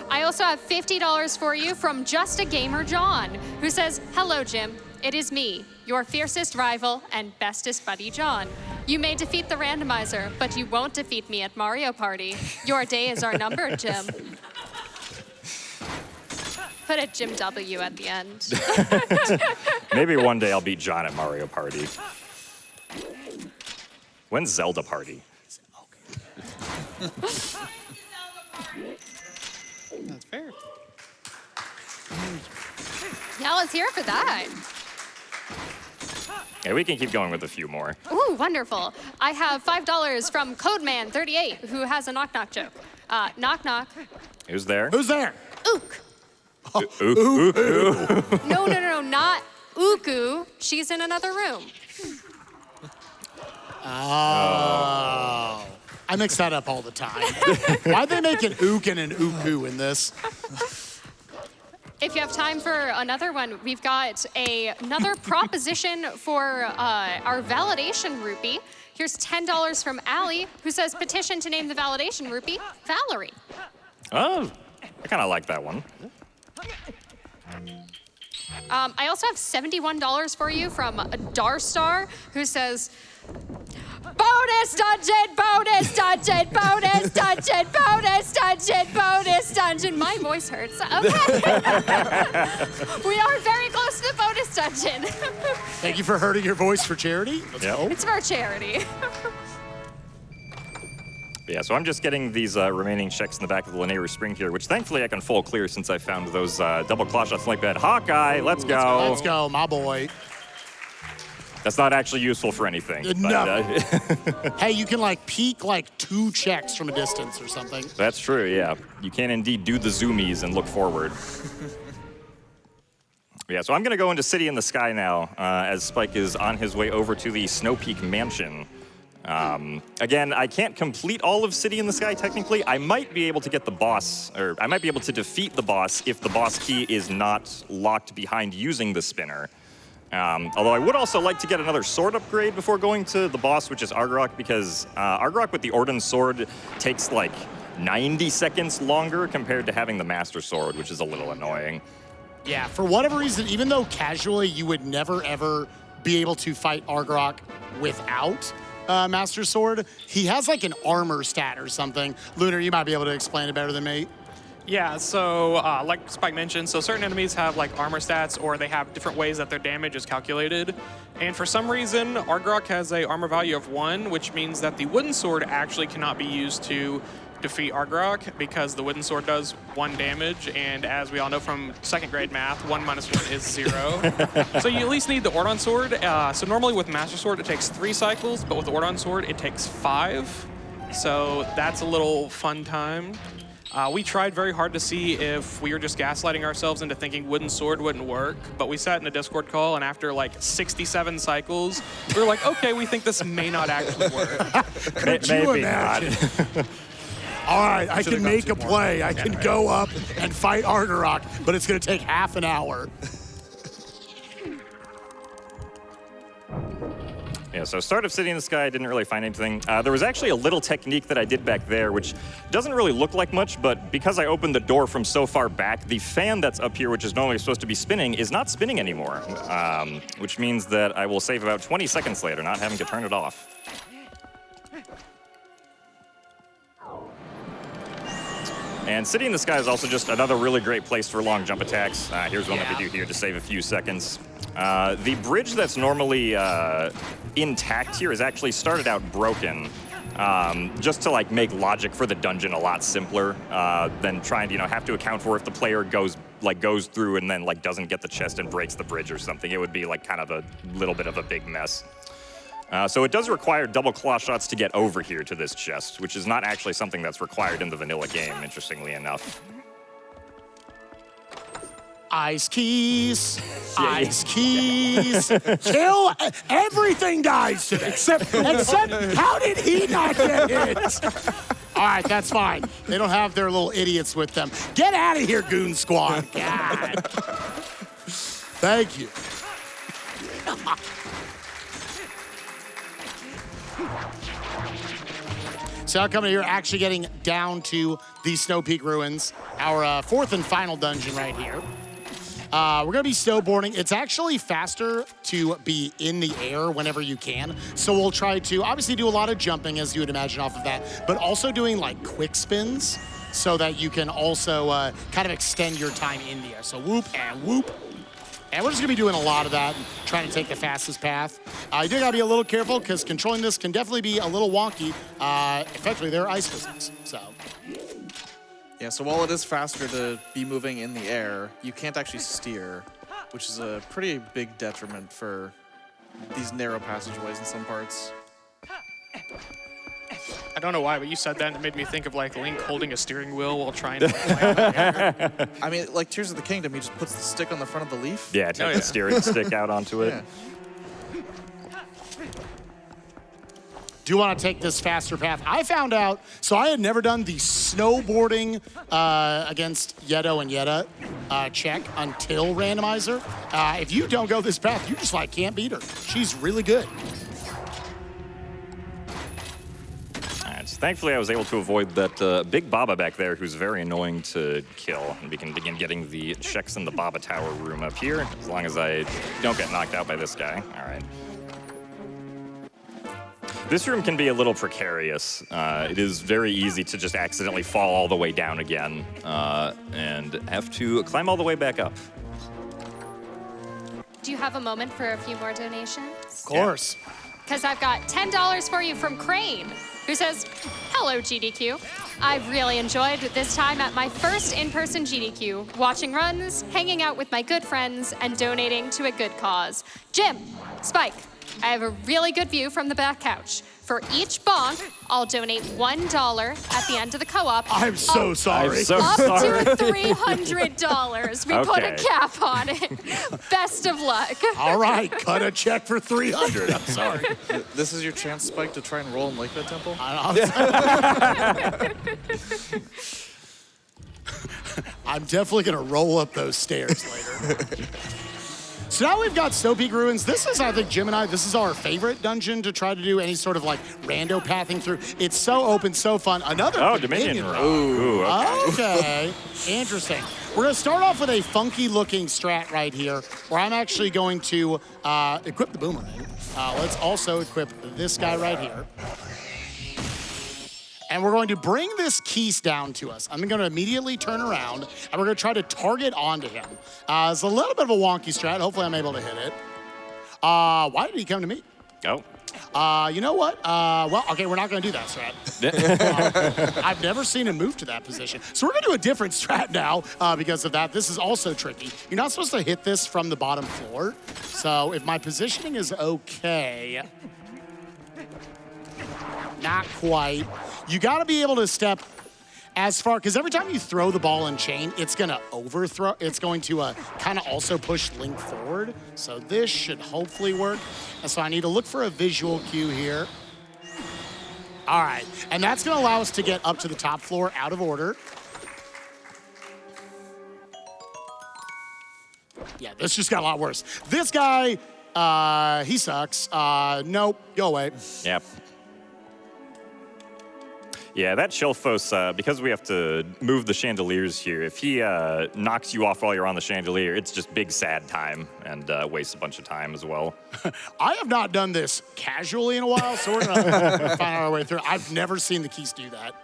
I also have $50 for you from Just a Gamer John, who says, "Hello, Jim. It is me, your fiercest rival and bestest buddy, John. You may defeat the randomizer, but you won't defeat me at Mario Party. Your days are numbered, Jim." Put a Jim W at the end. Maybe one day I'll beat John at Mario Party. When's Zelda Party? That's fair. Yeah, let's hear it for that. Yeah, we can keep going with a few more. Ooh, wonderful. I have $5 from Codeman38, who has a knock-knock joke. Knock, knock. Who's there? Who's there? Ook. No, not Uku. She's in another room. Oh. I mix that up all the time. Why'd they make an ook and an uku in this? If you have time for another one, we've got another proposition for our validation rupee. Here's $10 from Allie, who says petition to name the validation rupee Valerie. Oh, I kind of like that one. I also have $71 for you from Darstar, who says, bonus dungeon, bonus dungeon, bonus dungeon, bonus dungeon, bonus dungeon. My voice hurts. Okay. We are very close to the bonus dungeon. Thank you for hurting your voice for charity. Let's Yep. go. It's for charity. Yeah, so I'm just getting these remaining checks in the back of the Linear Spring here, which thankfully I can full clear since I found those double claw shots like that. Hawkeye, let's go. Let's go, my boy. That's not actually useful for anything. No. Hey, you can like peek like 2 checks from a distance or something. That's true, yeah. You can indeed do the zoomies and look forward. Yeah, so I'm going to go into City in the Sky now as Spike is on his way over to the Snow Peak Mansion. Again, I can't complete all of City in the Sky technically. I might be able to get the boss, or I might be able to defeat the boss if the boss key is not locked behind using the spinner. Although I would also like to get another sword upgrade before going to the boss, which is Argrok, because Argrok with the Orden sword takes like 90 seconds longer compared to having the Master Sword, which is a little annoying. Yeah, for whatever reason, even though casually you would never ever be able to fight Argrok without Master Sword, he has like an armor stat or something. Lunar, you might be able to explain it better than me. Yeah, so like Spike mentioned, so certain enemies have like armor stats or they have different ways that their damage is calculated. And for some reason, Argrok has a armor value of 1, which means that the wooden sword actually cannot be used to defeat Argrok because the wooden sword does 1 damage, and as we all know from 2nd grade math, 1 minus 1 is 0. So you at least need the Ordon sword. So normally with Master Sword it takes 3 cycles, but with the Ordon sword it takes 5. So that's a little fun time. We tried very hard to see if we were just gaslighting ourselves into thinking wooden sword wouldn't work, but we sat in a Discord call, and after like 67 cycles, we were like, okay, we think this may not actually work. Could you Maybe not. imagine? All right, I can make a play. I can go up and fight Argrok, but it's going to take half an hour. Yeah, so start of City in the Sky, I didn't really find anything. There was actually a little technique that I did back there, which doesn't really look like much, but because I opened the door from so far back, the fan that's up here, which is normally supposed to be spinning, is not spinning anymore, which means that I will save about 20 seconds later, not having to turn it off. And City in the Sky is also just another really great place for long jump attacks. Here's one that we do here to save a few seconds. The bridge that's normally intact here is actually started out broken, just to like make logic for the dungeon a lot simpler than trying to have to account for if the player goes through and then like doesn't get the chest and breaks the bridge or something. It would be like kind of a little bit of a big mess. So it does require double claw shots to get over here to this chest, which is not actually something that's required in the vanilla game, interestingly enough. Ice keys, ice keys. Kill, everything dies today. Except, how did he not get hit? All right, that's fine. They don't have their little idiots with them. Get out of here, Goon Squad. God. Thank you. So now coming here, actually getting down to the Snow Peak Ruins, our 4th and final dungeon right here. We're gonna be snowboarding. It's actually faster to be in the air whenever you can. So we'll try to obviously do a lot of jumping, as you would imagine, off of that, but also doing like quick spins so that you can also kind of extend your time in the air. So whoop and whoop. And we're just gonna be doing a lot of that, trying to take the fastest path. You do gotta be a little careful because controlling this can definitely be a little wonky. Effectively, there are ice physics, so. Yeah, so while it is faster to be moving in the air, you can't actually steer, which is a pretty big detriment for these narrow passageways in some parts. I don't know why, but you said that and it made me think of like Link holding a steering wheel while trying to like, land on the air. I mean, like Tears of the Kingdom, he just puts the stick on the front of the leaf. Yeah, take the steering stick out onto it. Yeah. Do you want to take this faster path? I found out, so I had never done the snowboarding against Yeto and Yetta check until randomizer. If you don't go this path, you just like can't beat her. She's really good. Thankfully, I was able to avoid that big Baba back there who's very annoying to kill. And we can begin getting the checks in the Baba Tower room up here, as long as I don't get knocked out by this guy. All right. This room can be a little precarious. It is very easy to just accidentally fall all the way down again and have to climb all the way back up. Do you have a moment for a few more donations? Of course. Because I've got $10 for you from Crane, who says, hello, GDQ. I've really enjoyed this time at my first in-person GDQ, watching runs, hanging out with my good friends, and donating to a good cause. Jim, Spike, I have a really good view from the back couch. For each bonk, I'll donate $1 at the end of the co-op. I'm so sorry. I'm so Up sorry. to $300. We put a Okay. cap on it. Best of luck. All right, cut a check for 300. I'm sorry. This is your chance, Spike, to try and roll in Lakeville Temple. I'm definitely going to roll up those stairs later. So now we've got Snow Peak Ruins. This is, I think, Jim and I, this is our favorite dungeon to try to do any sort of like rando pathing through. It's so open, so fun. Another Dominion Rock. Room. Ooh, okay. Okay, interesting. We're gonna start off with a funky looking strat right here, where I'm actually going to equip the boomerang. Let's also equip this guy right here. And we're going to bring this Keese down to us. I'm going to immediately turn around, and we're going to try to target onto him. It's a little bit of a wonky strat. Hopefully I'm able to hit it. Why did he come to me? Oh. You know what? Well, okay, we're not going to do that strat. I've never seen him move to that position. So we're going to do a different strat now because of that. This is also tricky. You're not supposed to hit this from the bottom floor. So if my positioning is okay, not quite. You got to be able to step as far, because every time you throw the ball in chain, it's going to overthrow. It's going to kind of also push Link forward. So this should hopefully work. And so I need to look for a visual cue here. All right, and that's going to allow us to get up to the top floor out of order. Yeah, this just got a lot worse. This guy, he sucks. Nope, go away. Yep. Yeah, that Shelfos, because we have to move the chandeliers here, if he knocks you off while you're on the chandelier, it's just big sad time and wastes a bunch of time as well. I have not done this casually in a while, so we're gonna find our way through. I've never seen the Keese do that.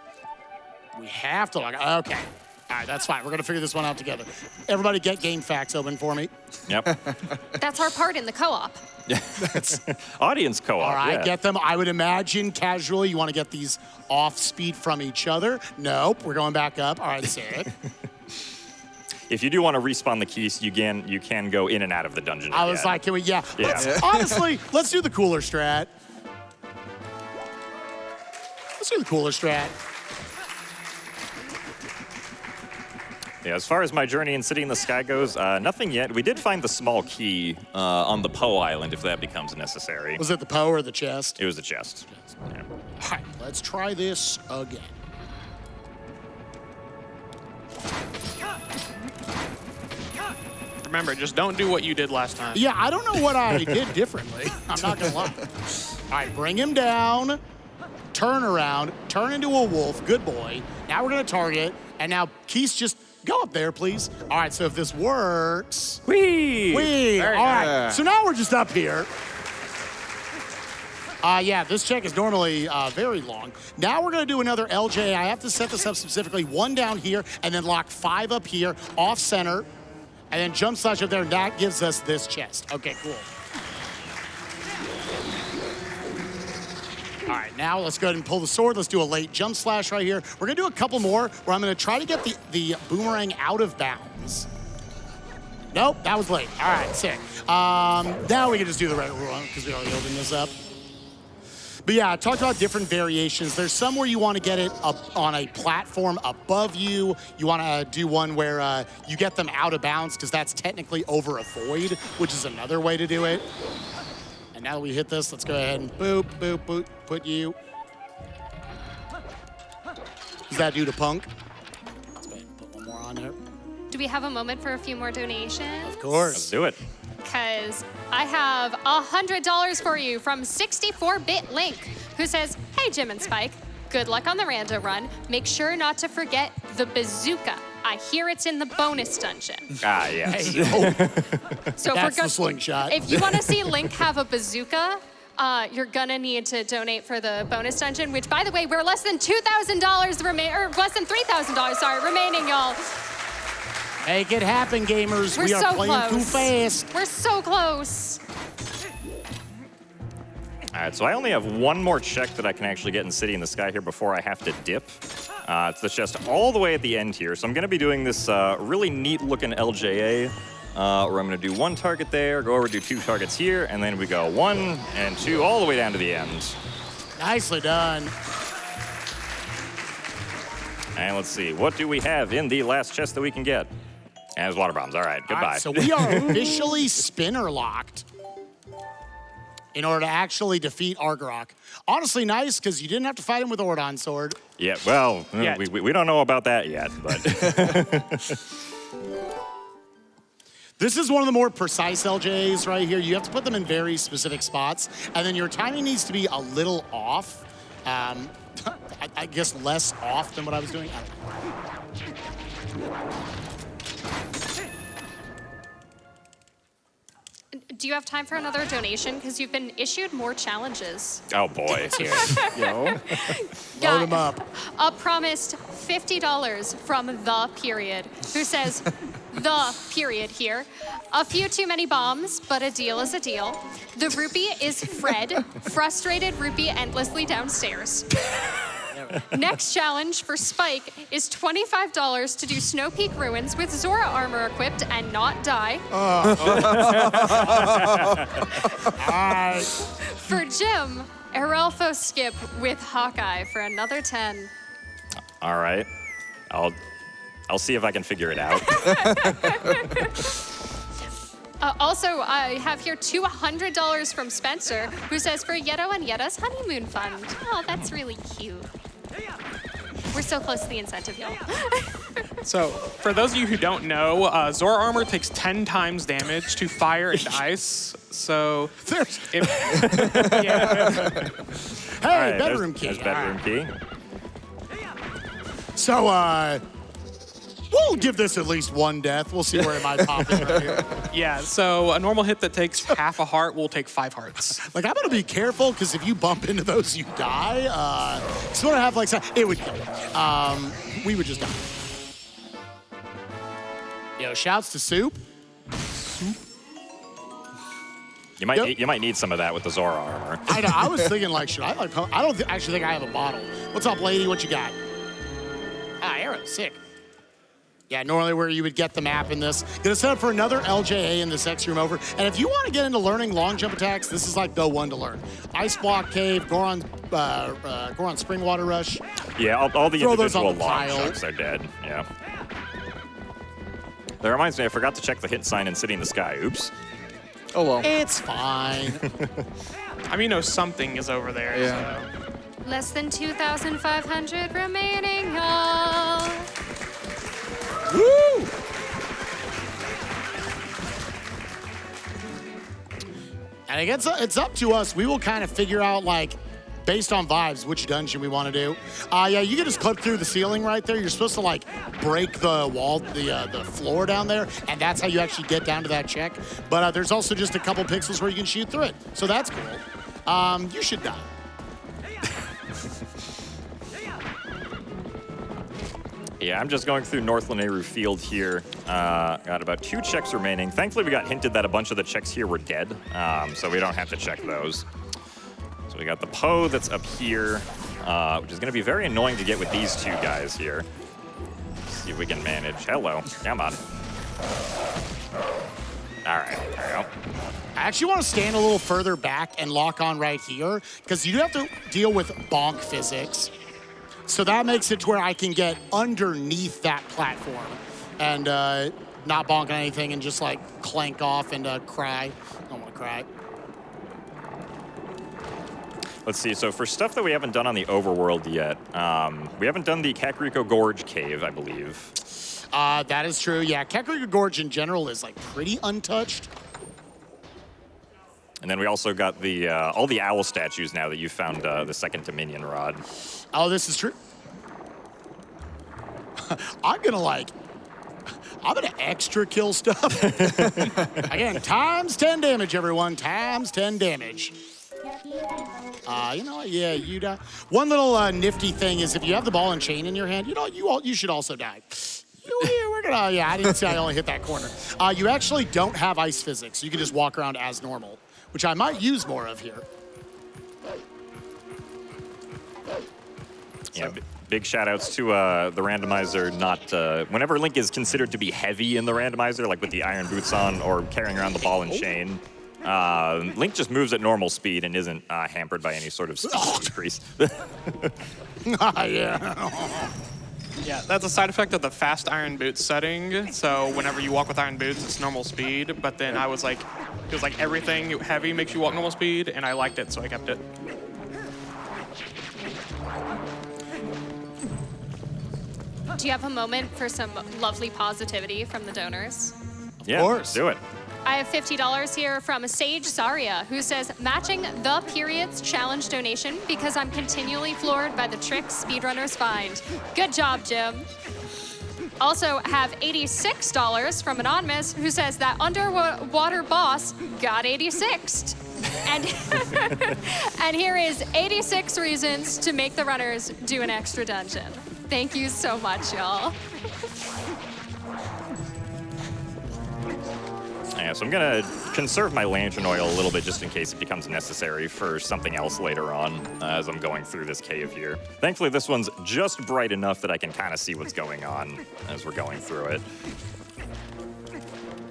We have to okay. All right, that's fine. We're gonna figure this one out together. Everybody get game facts open for me. Yep. That's our part in the co-op. Audience co-op. All right, yeah. get them. I would imagine casually you want to get these off speed from each other. Nope, we're going back up. All right, sick. If you do want to respawn the Keese, you can go in and out of the dungeon. I was again. like, can we? Yeah. Yeah. Honestly, let's do the cooler strat. Let's do the cooler strat. Yeah, as far as my journey in City in the Sky goes, nothing yet. We did find the small key on the Poe Island, if that becomes necessary. Was it the Poe or the chest? It was the chest. Yeah. All right, let's try this again. Remember, just don't do what you did last time. Yeah, I don't know what I did differently. I'm not gonna lie. All right, bring him down. Turn around. Turn into a wolf. Good boy. Now we're gonna target. And now Keese, just go up there, please. All right, so if this works. Whee! Whee! All Very right, good. so now we're just up here. Yeah, this check is normally very long. Now we're gonna do another LJ. I have to set this up specifically. 1 down here, and then lock 5 up here, off center, and then jump slash up there, and that gives us this chest. Okay, cool. All right, now let's go ahead and pull the sword. Let's do a late jump slash right here. We're gonna do a couple more where I'm gonna try to get the boomerang out of bounds. Nope, that was late. All right, sick. Now we can just do the right one because we already opened this up. But yeah, I talked about different variations. There's some where you want to get it up on a platform above you. You want to do one where you get them out of bounds because that's technically over a void, which is another way to do it. And now that we hit this, let's go ahead and boop, boop, boop, put you. Is that due to Punk? Let's go ahead and put one more on there. Do we have a moment for a few more donations? Of course. Let's do it. Because I have $100 for you from 64-Bit Link, who says, "Hey, Jim and Spike, good luck on the rando run. Make sure not to forget the bazooka. I hear it's in the bonus dungeon." Ah, yes. So That's the slingshot. If you want to see Link have a bazooka, you're gonna need to donate for the bonus dungeon, which, by the way, we're less than $2,000 or less than $3,000, sorry, remaining, y'all. Make it happen, gamers. We're We are so playing close. too fast. We're so close. All right, so I only have one more check that I can actually get in City in the Sky here before I have to dip. It's the chest all the way at the end here. So I'm going to be doing this really neat-looking LJA, where I'm going to do one target there, go over, do 2 targets here, and then we go 1 and 2 all the way down to the end. Nicely done. And let's see, what do we have in the last chest that we can get? And it's water bombs. All right, goodbye. All right, so we are officially spinner locked in order to actually defeat Argarok. Honestly, nice, because you didn't have to fight him with Ordon Sword. Yeah, well, Yet. we don't know about that yet, but This is one of the more precise LJs right here. You have to put them in very specific spots, and then your timing needs to be a little off. I guess less off than what I was doing. I don't know. Do you have time for another donation? Because you've been issued more challenges. oh boy. Load them up. A promised $50 from The Period, who says, "The Period here. A few too many bombs, but a deal is a deal. The rupee is Fred, frustrated rupee endlessly downstairs. Next challenge for Spike is $25 to do Snow Peak Ruins with Zora armor equipped and not die. All right. For Jim, Erelfo skip with Hawkeye for another 10. All right. I'll see if I can figure it out. Also, I have here $200 from Spencer, who says, "For Yeto and Yeta's honeymoon fund." Oh, that's really cute. We're so close to the incentive, y'all. So, for those of you who don't know, Zora armor takes 10 times damage to fire and ice. So, There's, if, yeah, hey, All right, bedroom key. There's bedroom key. So, we'll give this at least one death. We'll see where it might pop in right here. yeah. So, a normal hit that takes half a heart will take 5 hearts. Like, I'm gonna be careful, because if you bump into those, you die. Sort of have like, it would kill you. We would just die. Yo, shouts to Soup. You might need some of that with the Zora armor. I know, I was thinking, like, should I, like, I don't actually think I have a bottle. What's up, lady? What you got? Ah, arrow, sick. Yeah, normally where you would get the map in this. Gonna set up for another LJA in this next room over. And if you want to get into learning long jump attacks, this is like the one to learn. Ice Block Cave, Goron Spring Water Rush. Yeah, all the Throw those on individual the long pile. chunks are dead. Yeah. That reminds me, I forgot to check the hit sign in City in the Sky. Oops. Oh, well. It's fine. I mean, something is over there. Yeah. So. Less than 2,500 remaining, y'all. Woo! And it's up to us. We will kind of figure out, like, based on vibes, which dungeon we want to do. Yeah, you can just clip through the ceiling right there. You're supposed to, like, break the wall, the floor down there, and that's how you actually get down to that check. But there's also just a couple pixels where you can shoot through it. So that's cool. You should die. Yeah, I'm just going through North Lanayru Field here. Got about 2 checks remaining. Thankfully, we got hinted that a bunch of the checks here were dead, so we don't have to check those. So we got the Poe that's up here, which is going to be very annoying to get with these 2 guys here. Let's see if we can manage. Hello. Come on. All right, there we go. I actually want to stand a little further back and lock on right here, because you do have to deal with bonk physics. So that makes it to where I can get underneath that platform and not bonk on anything and just like clank off and cry. I don't want to cry. Let's see, so for stuff that we haven't done on the overworld yet, we haven't done the Kakariko Gorge cave, I believe. That is true, yeah. Kakariko Gorge in general is like pretty untouched. And then we also got the all the owl statues now that you found the second Dominion rod. Oh, this is true. I'm gonna extra kill stuff. Again, times 10 damage, everyone. Times 10 damage. You know what? Yeah, you die. One little nifty thing is if you have the ball and chain in your hand, you should also die. I didn't say I only hit that corner. You actually don't have ice physics. You can just walk around as normal, which I might use more of here. Yeah, big shout outs to the randomizer. Whenever Link is considered to be heavy in the randomizer, like with the iron boots on or carrying around the ball and chain, Link just moves at normal speed and isn't hampered by any sort of speed decrease. Yeah. Yeah, that's a side effect of the fast iron boots setting. So whenever you walk with iron boots, it's normal speed. But then I was like, it was like everything heavy makes you walk normal speed, and I liked it, so I kept it. Do you have a moment for some lovely positivity from the donors? Yeah, Of course. do it. I have $50 here from Sage Zaria, who says, matching the Periods Challenge donation because I'm continually floored by the tricks speedrunners find. Good job, Jim. Also have $86 from Anonymous, who says that underwater boss got 86'd. And here is 86 reasons to make the runners do an extra dungeon. Thank you so much, y'all. Yeah, so I'm gonna conserve my lantern oil a little bit just in case it becomes necessary for something else later on as I'm going through this cave here. Thankfully, this one's just bright enough that I can kind of see what's going on as we're going through it.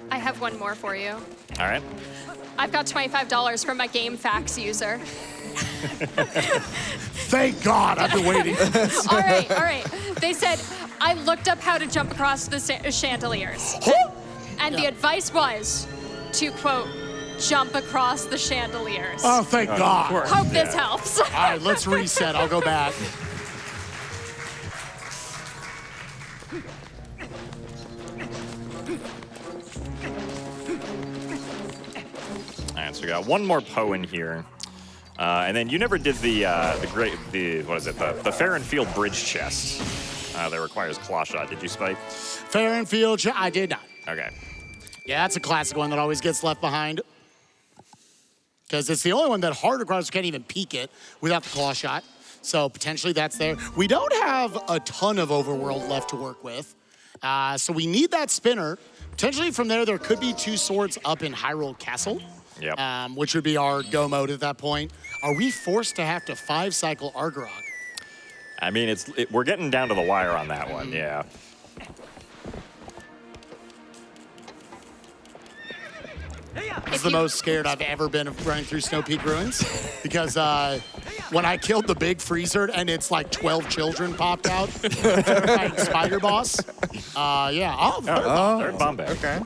I have one more for you. All right. I've got $25 from my GameFAQs user. Thank God, I've been waiting. All right. They said, I looked up how to jump across the chandeliers. And the advice was to, quote, jump across the chandeliers. Oh, thank God. Hope this helps. All right, let's reset. I'll go back. All right, so we got one more Poe in here. And then you never did the Fair and Field bridge chest that requires claw shot. Did you, Spike? Fair and Field, I did not. Okay. Yeah, that's a classic one that always gets left behind. Because it's the only one that hard requires can't even peek it without the claw shot. So potentially that's there. We don't have a ton of overworld left to work with. So we need that spinner. Potentially from there could be 2 swords up in Hyrule Castle. Yep. Which would be our go mode at that point. Are we forced to have to 5-cycle Argorok? I mean, we're getting down to the wire on that one, yeah. This is the most scared I've ever been of running through Snow Peak Ruins. Because when I killed the big freezer and it's like 12 children popped out, terrifying spider boss. Yeah. Oh, Third bomb back. Okay.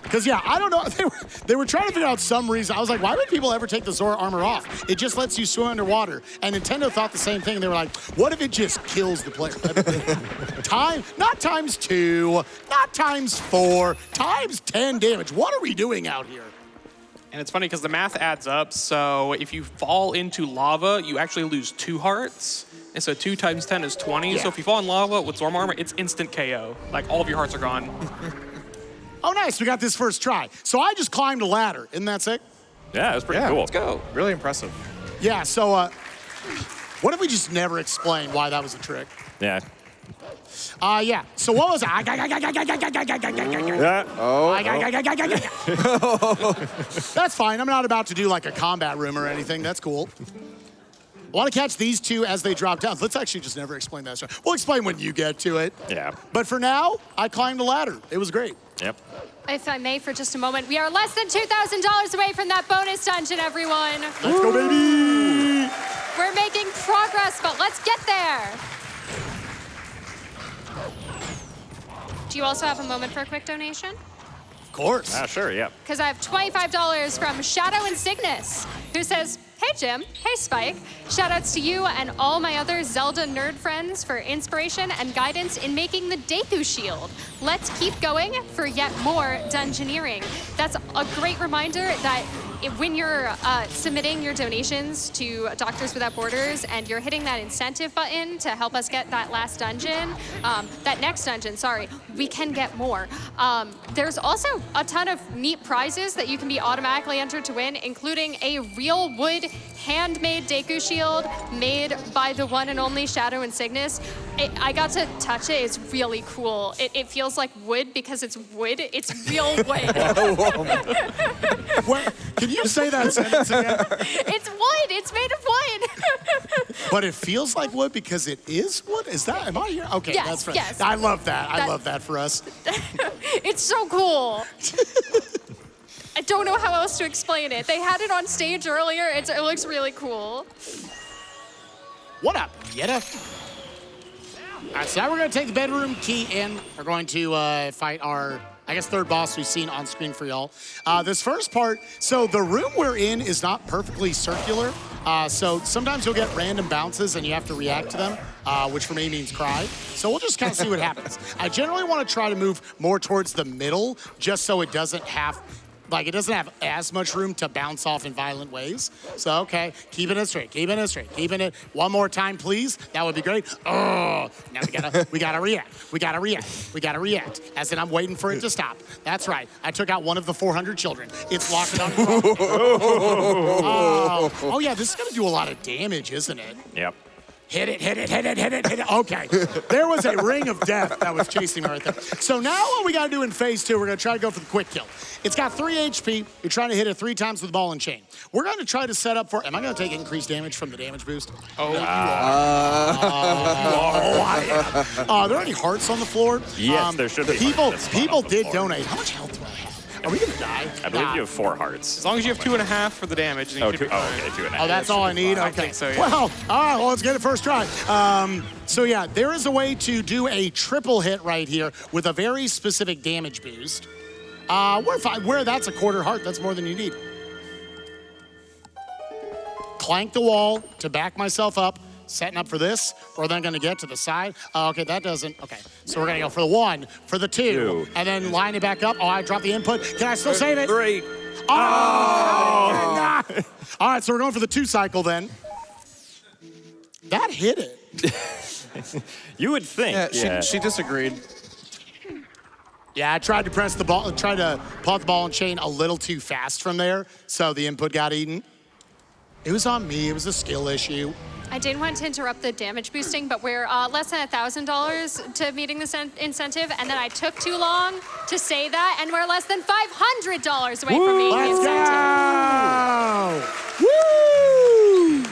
Because, yeah, I don't know. They were trying to figure out some reason. I was like, why would people ever take the Zora armor off? It just lets you swim underwater. And Nintendo thought the same thing. They were like, what if it just kills the player? Not times 2, not times 4, times 10 damage. What are we doing out here? And it's funny because the math adds up. So if you fall into lava, you actually lose 2 hearts. And so 2 times 10 is 20. Yeah. So if you fall in lava with Zorm armor, it's instant KO. Like all of your hearts are gone. Oh, nice. We got this first try. So I just climbed a ladder. Isn't that sick? Yeah, that's pretty Yeah, cool. let's go. Really impressive. Yeah, so what if we just never explain why that was a trick? Yeah. Yeah. So what was it? That's fine. I'm not about to do like a combat room or anything. That's cool. I want to catch these two as they drop down. Let's actually just never explain that story. We'll explain when you get to it. Yeah. But for now, I climbed the ladder. It was great. Yep. If I may, for just a moment, we are less than $2,000 away from that bonus dungeon, everyone. Let's go, baby! We're making progress, but let's get there. Do you also have a moment for a quick donation? Of course. Sure, yeah. Because I have $25 from Shadow and Cygnus, who says, hey Jim, hey Spike, shoutouts to you and all my other Zelda nerd friends for inspiration and guidance in making the Deku Shield. Let's keep going for yet more dungeoneering. That's a great reminder that when you're submitting your donations to Doctors Without Borders and you're hitting that incentive button to help us get that last dungeon, that next dungeon, sorry, we can get more. There's also a ton of neat prizes that you can be automatically entered to win, including a real wood handmade Deku Shield made by the one and only Shadow and Cygnus. I got to touch it. It's really cool. It feels like wood because it's wood. It's real wood. What? Can you say that sentence again? It's wood. It's made of wood. But it feels like wood because it is wood? Is that, am I here? Okay, Yes, that's right. yes. I love that. I love that for us. It's so cool. I don't know how else to explain it. They had it on stage earlier. It looks really cool. What up, Yetta? All right, so now we're going to take the bedroom key in. We're going to fight our, I guess, third boss we've seen on screen for y'all. This first part, so the room we're in is not perfectly circular. So sometimes you'll get random bounces and you have to react to them, which for me means cry. So we'll just kind of see what happens. I generally want to try to move more towards the middle just so it doesn't have as much room to bounce off in violent ways. So, okay, keeping it straight, keeping it straight, keeping it. One more time, please. That would be great. Oh, now we gotta react. As in, I'm waiting for it to stop. That's right. I took out one of the 400 children. It's locked on. Oh, yeah, this is gonna do a lot of damage, isn't it? Yep. Hit it. Okay. There was a ring of death that was chasing me right there. So now what we got to do in phase 2, we're going to try to go for the quick kill. It's got 3 HP. You're trying to hit it 3 times with ball and chain. We're going to try to set up for, am I going to take increased damage from the damage boost? Oh, you are. Are there any hearts on the floor? Yes, there should be. People did donate. How much health do I have? Are we going to die? I believe you have 4 hearts. As long as you have 2.5 for the damage, then you should be fine. Okay, 2.5. Oh, that's all I need? I Okay. think so, yeah. Well, all right, well, let's get it first try. So yeah, there is a way to do a triple hit right here with a very specific damage boost. We're fine. Where that's a quarter heart, that's more than you need. Clank the wall to back myself up. Setting up for this. We're then going to get to the side. Okay, that doesn't. Okay, so we're going to go for the 1, for the 2, and then line it back up. Oh, I dropped the input. Can I still save it? Great. Oh! All right, so we're going for the 2 cycle then. That hit it. You would think. Yeah, she disagreed. Yeah, I tried to press the ball, tried to pull the ball and chain a little too fast from there, so the input got eaten. It was on me. It was a skill issue. I didn't want to interrupt the damage boosting, but we're less than $1,000 to meeting the incentive, and then I took too long to say that, and we're less than $500 away from meeting the incentive. Woo!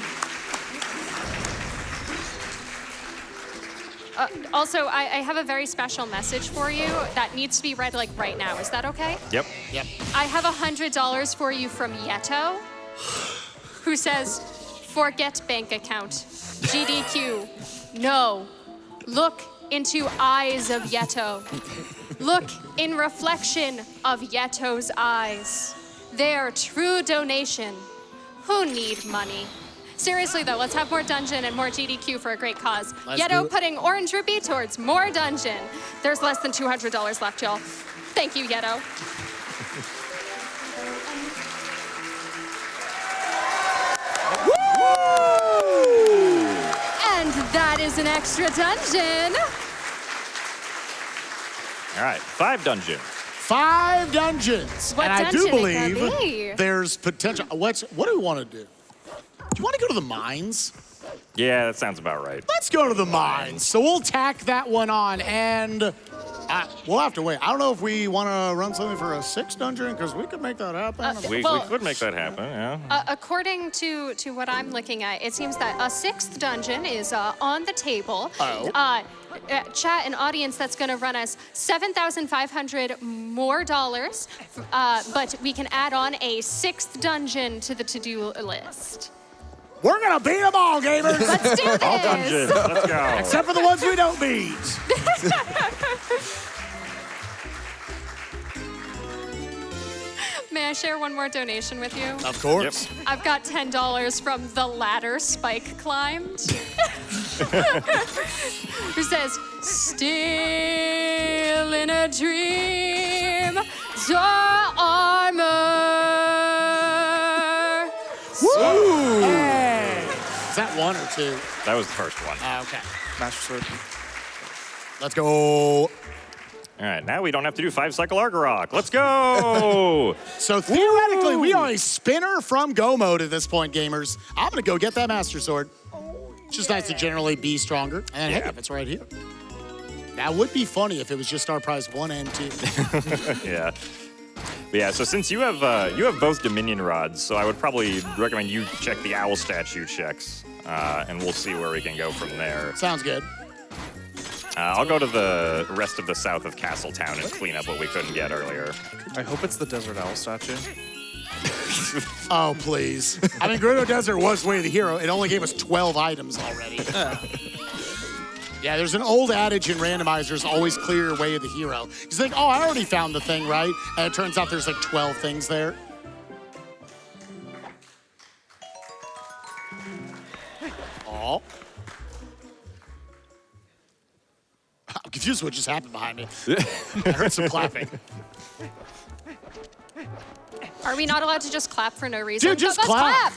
Also, I have a very special message for you that needs to be read like right now. Is that okay? Yep. I have $100 for you from Yeto, who says, forget bank account. GDQ. No. Look into eyes of Yeto. Look in reflection of Yeto's eyes. Their true donation. Who need money? Seriously though, let's have more dungeon and more GDQ for a great cause. Yeto putting orange rupee towards more dungeon. There's less than $200 left, y'all. Thank you, Yeto. And that is an extra dungeon. All right, 5 dungeons. 5 dungeons. What and I do dungeon it could be? believe there's potential. What do we want to do? Do you want to go to the mines? Yeah, that sounds about right. Let's go to the mines. So we'll tack that one on. And We'll have to wait. I don't know if we want to run something for a 6th dungeon, because we could make that happen. We Well- could make that happen, yeah. According to what I'm looking at, it seems that a 6th dungeon is on the table. Oh. Chat and audience, that's going to run us $7,500 more dollars, but we can add on a 6th dungeon to the to-do list. We're going to beat them all, gamers. Let's do All this! dungeons, let's go. Except for the ones we don't beat. May I share one more donation with you? Of course. Yep. I've got $10 from the ladder Spike climbed. Who says, still in a dream, the armor. Woo! Hey. Is that 1 or 2? That was the first one. Okay. Master Sword. Let's go. All right, now we don't have to do 5-cycle Argarok. Let's go! So theoretically, we are a spinner from go mode at this point, gamers. I'm going to go get that Master Sword. It's just nice to generally be stronger. And hey, if it's right here. That would be funny if it was just our prize 1 and 2. Yeah. But yeah, so since you have both Dominion rods, so I would probably recommend you check the owl statue checks, and we'll see where we can go from there. Sounds good. I'll go to the rest of the south of Castletown and clean up what we couldn't get earlier. I hope it's the desert owl statue. Oh, please. I mean, Gerudo Desert was Way of the Hero. It only gave us 12 items already. Yeah, there's an old adage in randomizers, always clear your Way of the Hero. You think, oh, I already found the thing, right? And it turns out there's like 12 things there. Oh. I'm confused what just happened behind me. I heard some clapping. Are we not allowed to just clap for no reason? Dude, just Let's clap.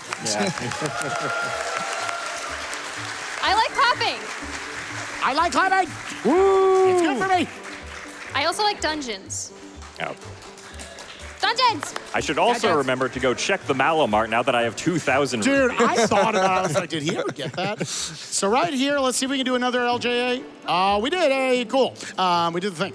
I like clapping. I like clapping. Woo! It's good for me. I also like dungeons. Oh. Dungeons! I should also Dungeons. remember to go check the Malomart now that I have 2,000 Dude, rupees. I thought about it. I was like, did he ever get that? So right here, let's see if we can do another LJA. We did. Hey, cool. We did the thing.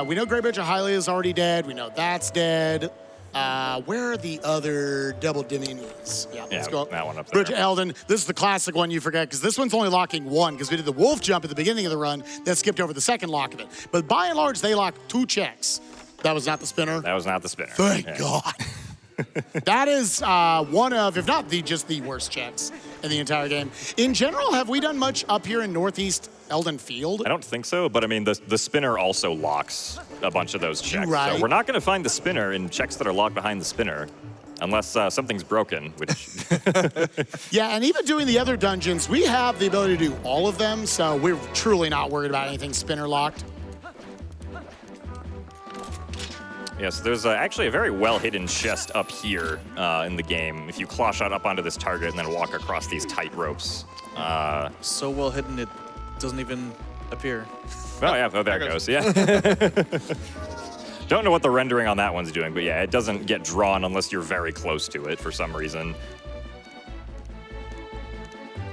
We know Great Bridge of Hylia is already dead. We know that's dead. Where are the other double dominions? Yeah, let's go. that one up there. Bridge of Eldon. This is the classic one you forget, because this one's only locking 1, because we did the wolf jump at the beginning of the run that skipped over the second lock of it. But by and large, they lock 2 checks. That was not the spinner. That was not the spinner. Thank Yeah. God. That is one of, if not just the worst checks in the entire game. In general, have we done much up here in Northeast Eldon Field? I don't think so, but I mean, the spinner also locks a bunch of those checks. right. So we're not going to find the spinner in checks that are locked behind the spinner, unless something's broken, which... Yeah, and even doing the other dungeons, we have the ability to do all of them, so we're truly not worried about anything spinner locked. Yes, there's actually a very well-hidden chest up here in the game. If you claw shot up onto this target and then walk across these tight ropes. So well hidden it doesn't even appear. Oh, yeah, there it goes, yeah. Don't know what the rendering on that one's doing, but yeah, it doesn't get drawn unless you're very close to it for some reason.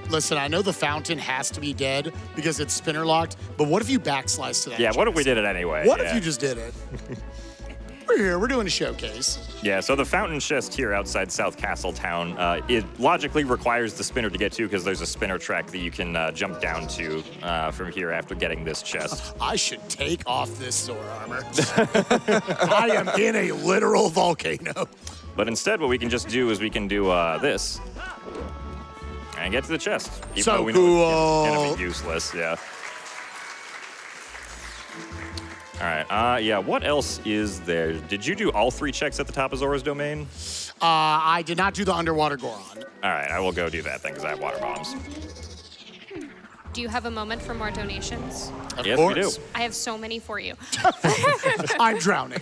Listen, I know the fountain has to be dead because it's spinner locked, but what if you backslice to that Yeah, what if chest? we did it anyway? What Yeah. if you just did it? We're here, we're doing a showcase. Yeah, so the fountain chest here outside South Castletown, it logically requires the spinner to get to because there's a spinner track that you can jump down to from here after getting this chest. I should take off this Zora armor. I am in a literal volcano. But instead, what we can just do is we can do this and get to the chest. Even So though we know it's cool. gonna be useless, yeah. All right, yeah, what else is there? Did you do all 3 checks at the top of Zora's domain? I did not do the underwater Goron. All right, I will go do that then because I have water bombs. Do you have a moment for more donations? Of Yes, course. we do. I have so many for you. I'm drowning.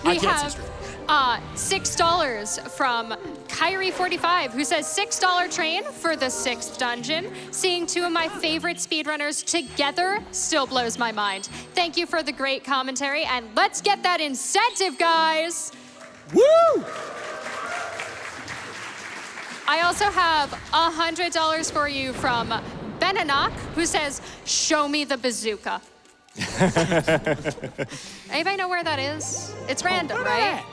We can't see have straight. $6 from Kyrie45, who says $6 train for the 6th dungeon. Seeing 2 of my favorite speedrunners together still blows my mind. Thank you for the great commentary, and let's get that incentive, guys. Woo! I also have $100 for you from Benanok, who says, show me the bazooka. Anybody know where that is? It's random, right?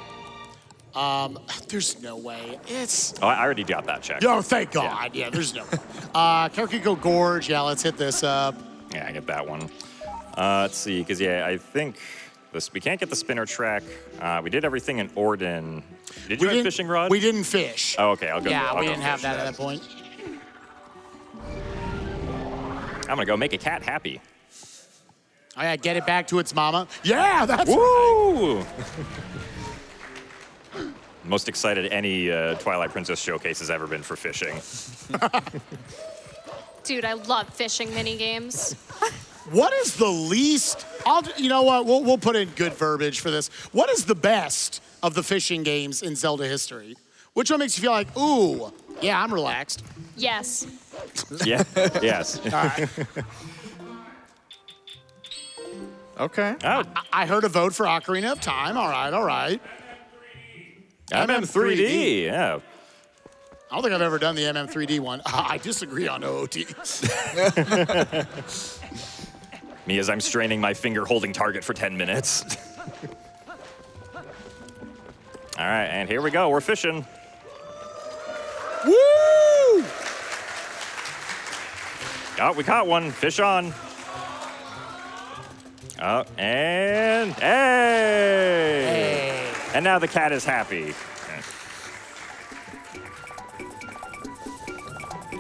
There's no way. It's. Oh, I already got that check. Oh, thank God. Yeah, there's no way. Karakuko Gorge. Yeah, let's hit this up. Yeah, I get that one. Let's see, because yeah, I think we can't get the spinner track. We did everything in Orden. Did you have fishing rod? We didn't fish. Oh, okay, I'll go. Yeah, I'll we go didn't have fish that at that point. I'm gonna go make a cat happy. Oh, yeah, get it back to its mama. Yeah, that's right. Woo! Most excited any Twilight Princess showcase has ever been for fishing. Dude, I love fishing mini games. What is the least? You know what? We'll put in good verbiage for this. What is the best of the fishing games in Zelda history? Which one makes you feel like, ooh, yeah, I'm relaxed? Yes. Yeah. Yes. All right. Okay. Oh, I heard a vote for Ocarina of Time. All right, all right. MM3D. Yeah. I don't think I've ever done the MM3D one. I disagree on OOT. Me as I'm straining my finger holding target for 10 minutes. All right, and here we go. We're fishing. Woo! Oh, we caught one. Fish on. Oh, and hey! And now the cat is happy.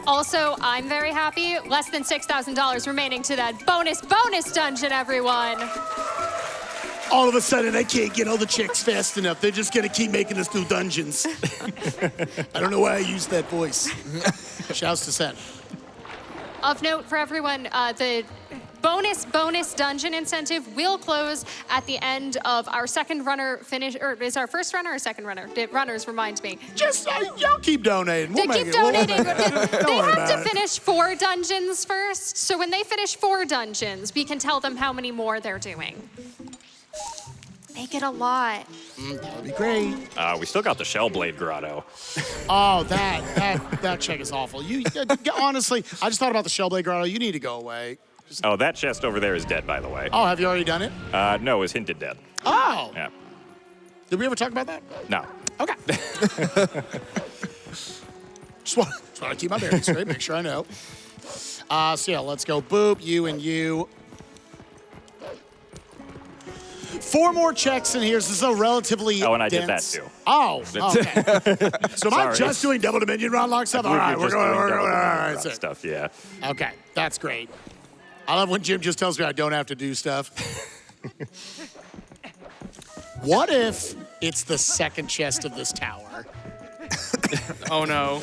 Also, I'm very happy. Less than $6,000 remaining to that bonus dungeon, everyone. All of a sudden, I can't get all the chicks fast enough. They're just gonna keep making us do dungeons. I don't know why I used that voice. Shouts to Sen. Of note for everyone, the bonus dungeon incentive will close at the end of our second runner finish, or is our first runner or second runner? Runners remind me. Just, y'all keep donating. We'll They keep donating. They have to finish 4 dungeons first. So when they finish 4 dungeons, we can tell them how many more they're doing. Make it a lot. That would be great. We still got the Shellblade Grotto. Oh, that check is awful. You honestly, I just thought about the Shellblade Grotto. You need to go away. Oh, that chest over there is dead, by the way. Oh, have you already done it? No, it was hinted dead. Oh. Yeah. Did we ever talk about that? No. Okay. just want to keep my bearings straight, make sure I know. So yeah, let's go. Boop, you and you. 4 more checks in here. So this is a relatively Oh, and I did dense- that too. Oh, okay. So am I Sorry. just doing double Dominion round lock stuff? All right, we're going. All right, that's it. Stuff, yeah. Okay, that's great. I love when Jim just tells me I don't have to do stuff. What if it's the second chest of this tower? Oh no.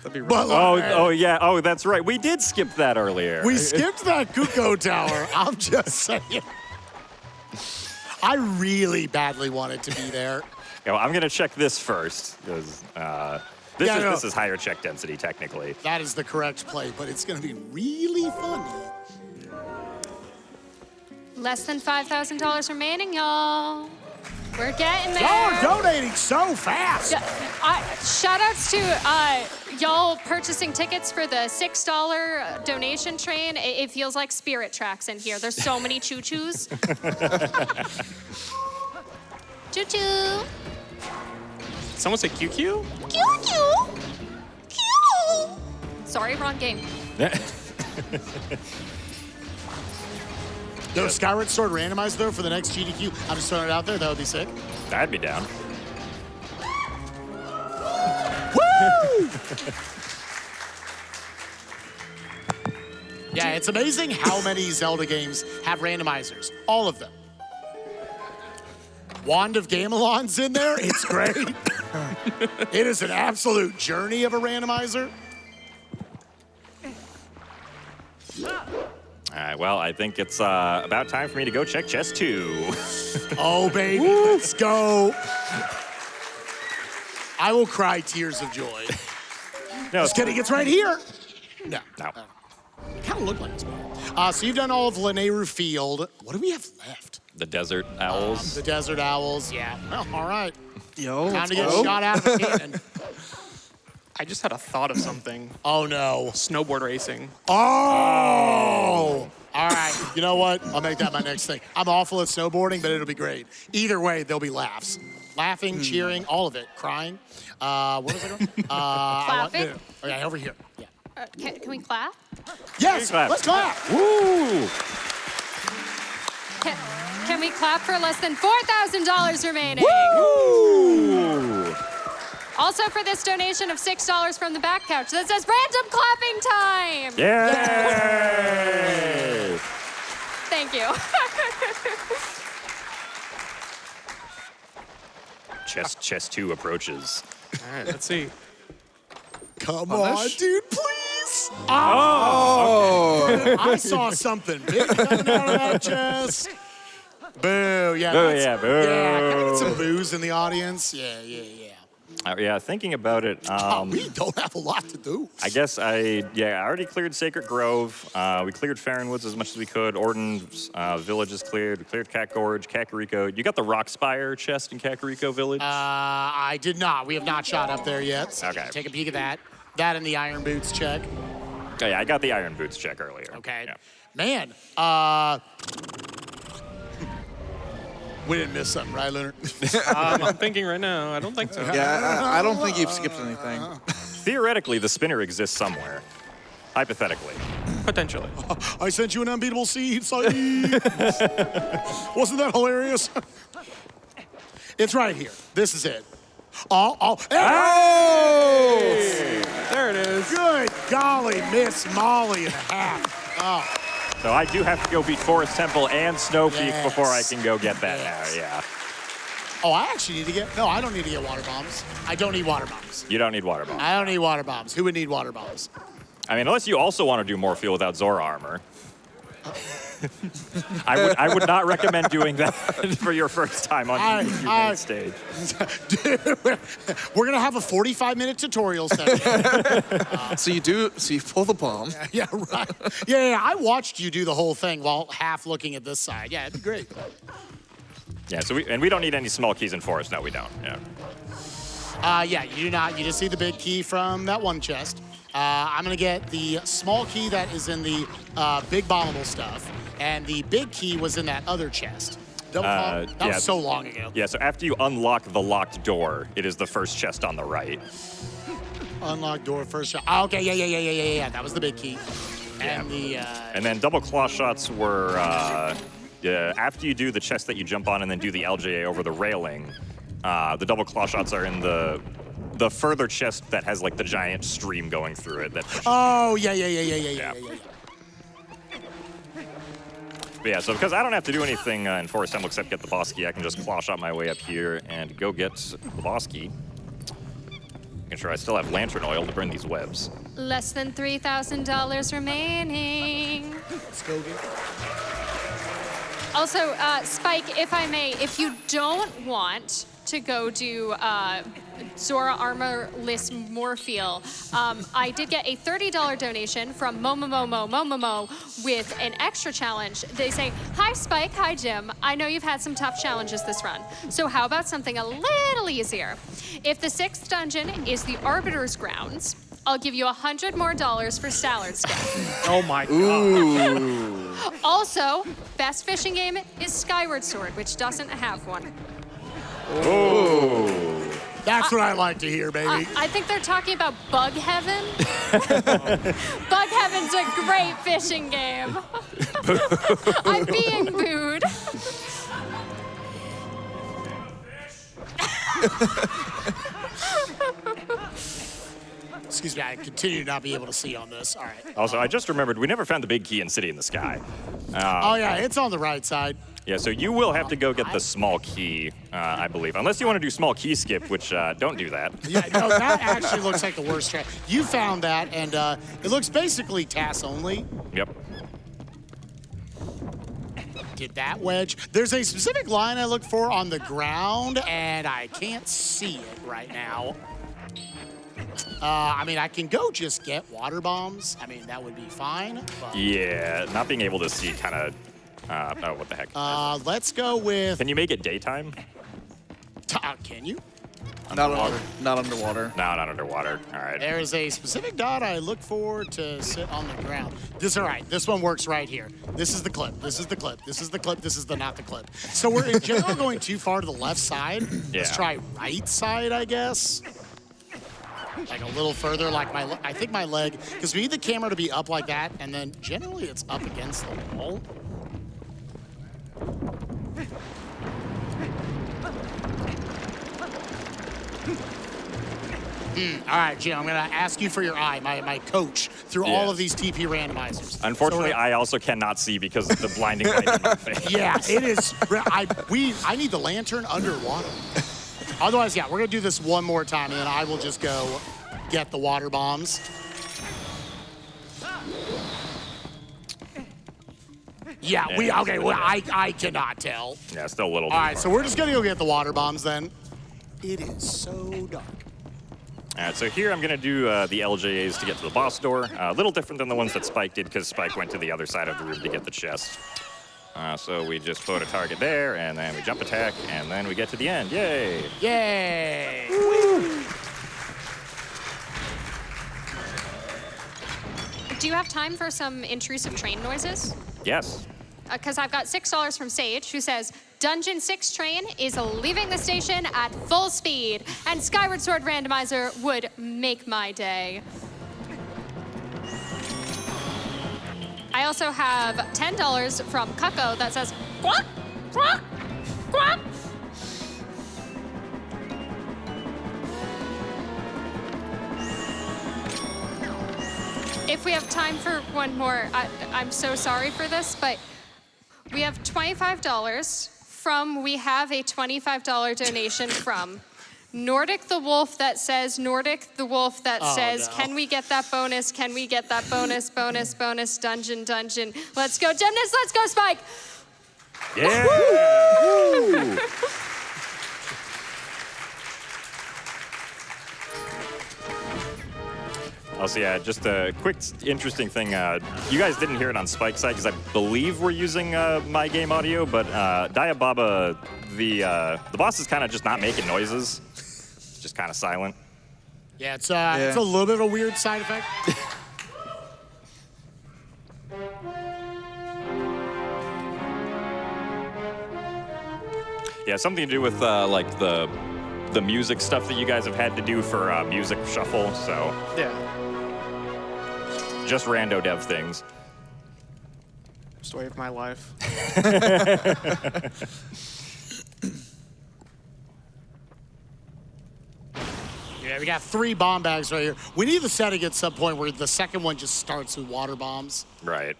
That'd be But rough. like, Oh, yeah. Oh, that's right. We did skip that earlier. we skipped that Kuko tower. I'm just saying. I really badly wanted to be there. Yeah, well, I'm going to check this first, because this is higher check density, technically. That is the correct play, but it's going to be really funny. Less than $5,000 remaining, y'all. We're getting there. Y'all are donating so fast. Shout outs to y'all purchasing tickets for the $6 donation train. It feels like Spirit Tracks in here. There's so many choo-choos. Choo-choo. Someone say QQ? Choo-choo. Choo. Sorry, wrong game. No, Skyward Sword randomized, though, for the next GDQ. I'm just throwing it out there. That would be sick. I'd be down. Woo! Yeah, it's amazing how many Zelda games have randomizers. All of them. Wand of Gamelon's in there. It's great. It is an absolute journey of a randomizer. All right, well, I think it's about time for me to go check chest 2. Oh, baby, let's go. I will cry tears of joy. No, Just kidding, it's right here. No. No. Kind of look like it's so you've done all of Lanayru Field. What do we have left? The Desert Owls. The Desert Owls. Yeah. Well, all right. Yo, Time to get let's go. shot out of a cannon. I just had a thought of something. Oh, no. Snowboard racing. Oh! You know what? I'll make that my next thing. I'm awful at snowboarding, but it'll be great. Either way, there'll be laughs. Laughing, cheering, all of it. Crying. Where was I going? Clapping? Oh, yeah, over here. Yeah. Can we clap? Yes, Clap. let's clap. Woo! Can we clap for less than $4,000 remaining? Woo! Also for this donation of $6 from the back couch that says random clapping time. Yay! Thank you. Chest 2 approaches. All right, let's see. Come Punish? on, dude, please. Oh! I saw something big coming out of that chest. Boo, yeah. Boo, that's- yeah, boo. Yeah, can I get some boos in the audience? Yeah. Yeah, thinking about it, We don't have a lot to do. I guess I already cleared Sacred Grove. We cleared Farron Woods as much as we could. Orton's Village is cleared. We cleared Cat Gorge, Kakariko. You got the Rock Spire chest in Kakariko Village? I did not. We have not shot up there yet. So Okay. take a peek at that. That and the Iron Boots check. Oh, yeah, I got the Iron Boots check earlier. Okay. Yeah. Man, we didn't miss something, right, Leonard? I'm thinking right now. I don't think so. Yeah, I don't think you've skipped anything. Theoretically, the spinner exists somewhere. Hypothetically. Potentially. I sent you an unbeatable seed, Saeed. Wasn't that hilarious? It's right here. This is it. Hey! There it is. Good golly, Miss Molly and a half. Oh, So I do have to go beat Forest Temple and Snow Peak Yes. before I can go get that Yes. now, yeah. oh, I actually need to get. No, I don't need to get water bombs. I don't need water bombs. You don't need water bombs. I don't need water bombs. Who would need water bombs? I mean, unless you also want to do more fuel without Zora armor. I would not recommend doing that for your first time on your main stage. Dude, we're gonna have a 45-minute tutorial session. So you pull the bomb. Yeah, right. Yeah, I watched you do the whole thing while half looking at this side. Yeah, it'd be great. Yeah, so we don't need any small keys in Forest. No, we don't. Yeah. Yeah, you do not. You just see the big key from that one chest. I'm gonna get the small key that is in the big bombable stuff, and the big key was in that other chest. That yeah. was so long ago. Yeah, so after you unlock the locked door, it is the first chest on the right. Unlock door first shot. Oh, okay, yeah. That was the big key. And the And then double claw shots were after you do the chest that you jump on and then do the LJA over the railing. The double claw shots are in the further chest that has like the giant stream going through it. That pushes yeah. But yeah, so because I don't have to do anything in Forest Temple except get the boss key, I can just claw shot my way up here and go get the boss key. Making sure I still have lantern oil to burn these webs. Less than $3,000 remaining. Let's go get. Also, Spike, if I may, if you don't want to go do Zora Armorless Morpheal, I did get a $30 donation from Momomo with an extra challenge. They say, hi Spike, hi Jim. I know you've had some tough challenges this run, so how about something a little easier? If the 6th dungeon is the Arbiter's Grounds, I'll give you $100 more for Stallard Skin. Oh my god. Also, best fishing game is Skyward Sword, which doesn't have one. Oh. That's what I like to hear, baby. I think they're talking about Bug Heaven. Bug Heaven's a great fishing game. I'm being booed. Excuse me, I continue to not be able to see on this. All right. Also, I just remembered we never found the big key in City in the Sky. Oh, yeah, it's on the right side. Yeah, so you will have to go get the small key, I believe. Unless you want to do small key skip, which don't do that. Yeah, no, that actually looks like the worst track. You found that, and it looks basically TAS only. Yep. Did that wedge. There's a specific line I look for on the ground, and I can't see it right now. I mean, I can go just get water bombs. I mean, that would be fine. But, Yeah, not being able to see kind of, oh, what the heck. let's go with. Can you make it daytime? Can you? Not underwater. No, not underwater. All right. There is a specific dot I look for to sit on the ground. All right. This one works right here. This is the clip. This is the clip. This is the clip. This is the not the clip. So we're in general going too far to the left side. Yeah. Let's try right side, I guess. Like a little further, like I think my leg, because we need the camera to be up like that, and then generally it's up against the wall. All right, Jim, I'm going to ask you for your eye, my coach, through all of these TP randomizers. Unfortunately, I also cannot see because of the blinding light in my face. Yeah, it is. I need the lantern underwater. Otherwise, yeah, we're going to do this one more time, and then I will just go get the water bombs. Yeah, okay, well, I cannot tell. Yeah, still a little. All right, so we're just going to go get the water bombs then. It is so dark. All right, so here I'm going to do the LJAs to get to the boss door. A little different than the ones that Spike did because Spike went to the other side of the room to get the chest. So we just put a target there, and then we jump attack, and then we get to the end. Yay! Yay! Woo. Do you have time for some intrusive train noises? Yes. Because I've got $6 from Sage, who says, Dungeon 6 train is leaving the station at full speed, and Skyward Sword Randomizer would make my day. I also have $10 from Cucko that says, quack, quack, quack. If we have time for one more, I'm so sorry for this, but we have $25 from, we have a $25 donation from Nordic the Wolf that says, Nordic the Wolf that says, no. Can we get that bonus? Can we get that bonus, bonus, bonus, dungeon, dungeon? Let's go, Gymnast, let's go, Spike! Yeah! Woo! Also, yeah, just a quick, interesting thing. You guys didn't hear it on Spike's side because I believe we're using my game audio, but Diababa, the boss is kind of just not making noises. It's just kind of silent. Yeah, it's a little bit of a weird side effect. Yeah, something to do with like the music stuff that you guys have had to do for music shuffle. So Yeah. just rando dev things. Story of my life. Yeah, we got 3 bomb bags right here. We need the setting at some point where the second one just starts with water bombs. Right.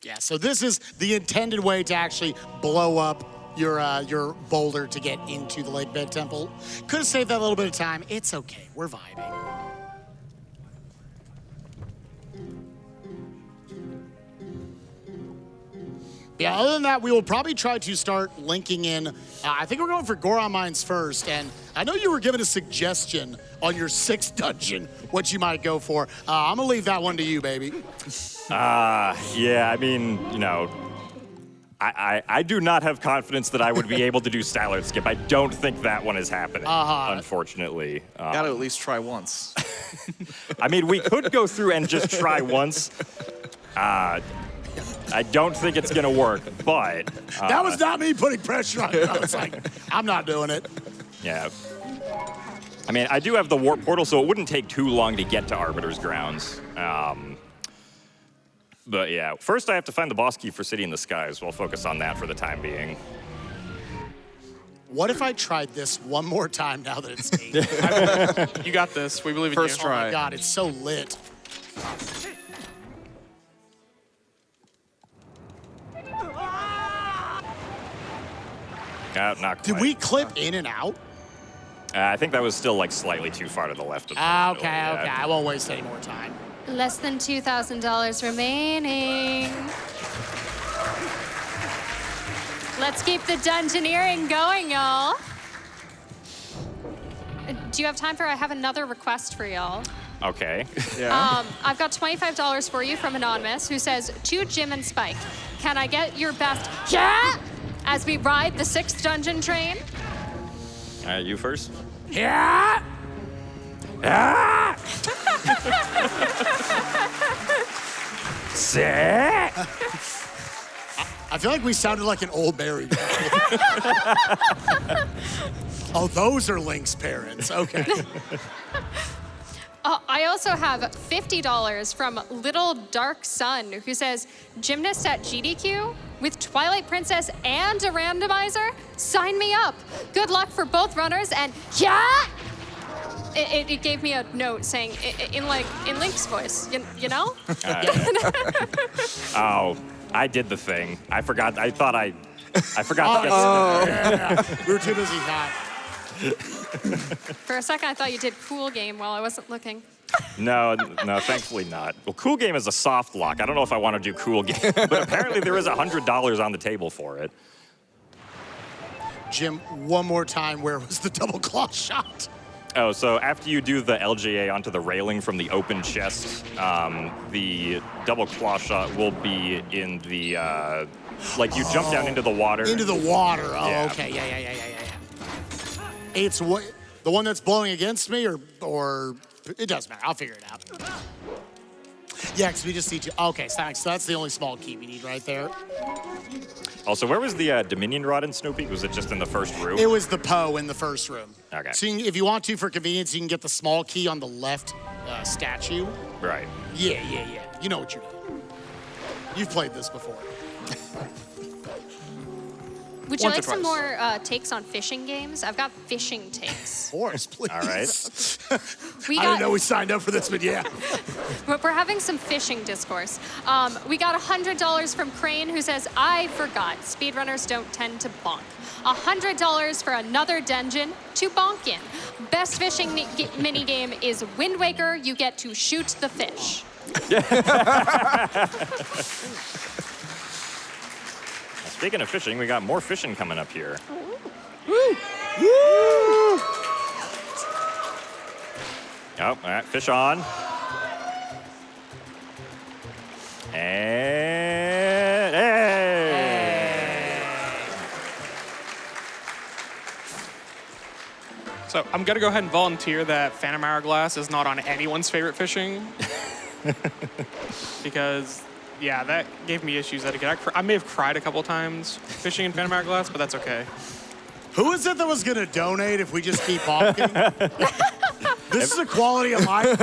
Yeah, so this is the intended way to actually blow up your boulder to get into the Lake Bed Temple. Could have saved that little bit of time. It's okay, we're vibing. Yeah, other than that, we will probably try to start linking in. I think we're going for Goron Mines first, and I know you were given a suggestion on your 6th dungeon, what you might go for. I'm gonna leave that one to you, baby. Yeah, I mean, you know, I do not have confidence that I would be able to do Stallard Skip. I don't think that one is happening, unfortunately. Gotta at least try once. I mean, we could go through and just try once. I don't think it's gonna work, but... that was not me putting pressure on you. I was like, I'm not doing it. Yeah. I mean, I do have the warp portal, so it wouldn't take too long to get to Arbiter's Grounds. But yeah, first I have to find the boss key for City in the Skies. We'll focus on that for the time being. What if I tried this one more time now that it's 8? You got this. We believe in First you. try. Oh my God, it's so lit. Not quite. Did we clip in and out? I think that was still like slightly too far to the left of the Okay, middle, yeah. okay. I won't waste any more time. Less than $2,000 remaining. Let's keep the dungeoneering going, y'all. Do you have time for, I have another request for y'all. Okay. Yeah. I've got $25 for you from Anonymous, who says, to Jim and Spike, can I get your best yeah as we ride the 6th dungeon train? All right, you first. Yeah. Ah! Sick. I feel like we sounded like an old married couple. Oh, those are Link's parents. Okay. I also have $50 from Little Dark Sun, who says, gymnast@GDQ with Twilight Princess and a randomizer? Sign me up. Good luck for both runners and yeah! It gave me a note saying, in Link's voice, you know? Oh, I did the thing. I forgot. I forgot to get Yeah. We were too busy hot. For a second, I thought you did Cool Game while I wasn't looking. No, thankfully not. Well, Cool Game is a soft lock. I don't know if I want to do Cool Game, but apparently there is $100 on the table for it. Jim, one more time, where was the double claw shot? Oh, so after you do the LGA onto the railing from the open chest, the double claw shot will be in the, like you jump down into the water. Into the water. Oh, Yeah. okay. Yeah. It's what the one that's blowing against me, or it doesn't matter. I'll figure it out. Yeah, because we just need to. Okay, so that's the only small key we need right there. Also, where was the Dominion Rod in Snow Peak? Was it just in the first room? It was the Poe in the first room. Okay. So if you want to, for convenience, you can get the small key on the left statue. Right. Yeah. You know what you're doing. You've played this before. Would you Once or like some twice. more takes on fishing games? I've got fishing takes. Of course, please. All right. We I got, didn't know we signed up for this, but yeah. we're having some fishing discourse. We got $100 from Crane, who says, I forgot, speedrunners don't tend to bonk. $100 for another dungeon to bonk in. Best fishing mini game is Wind Waker. You get to shoot the fish. Speaking of fishing, we got more fishing coming up here. Woo! Oh, all right, fish on. And hey! So I'm gonna go ahead and volunteer that Phantom Hourglass is not on anyone's favorite fishing. Because, yeah, that gave me issues that I may have cried a couple times fishing in Phantom Hourglass, but that's okay. Who is it that was going to donate if we just keep bonking? This is a quality of life.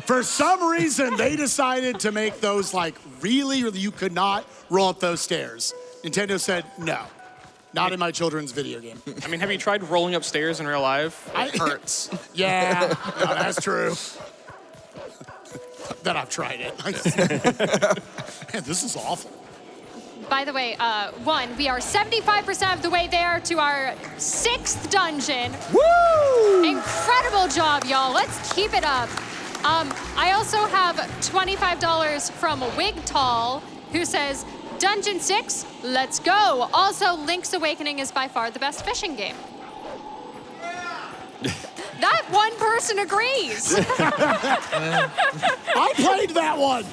For some reason, they decided to make those like really, you could not roll up those stairs. Nintendo said, no, not in my children's video game. I mean, have you tried rolling upstairs in real life? It hurts. Yeah, no, that's true. That I've tried it. Man, this is awful. By the way, we are 75% of the way there to our 6th dungeon. Woo! Incredible job, y'all. Let's keep it up. I also have $25 from Wigtall, who says, Dungeon 6, let's go. Also, Link's Awakening is by far the best fishing game. That one person agrees. I played that one.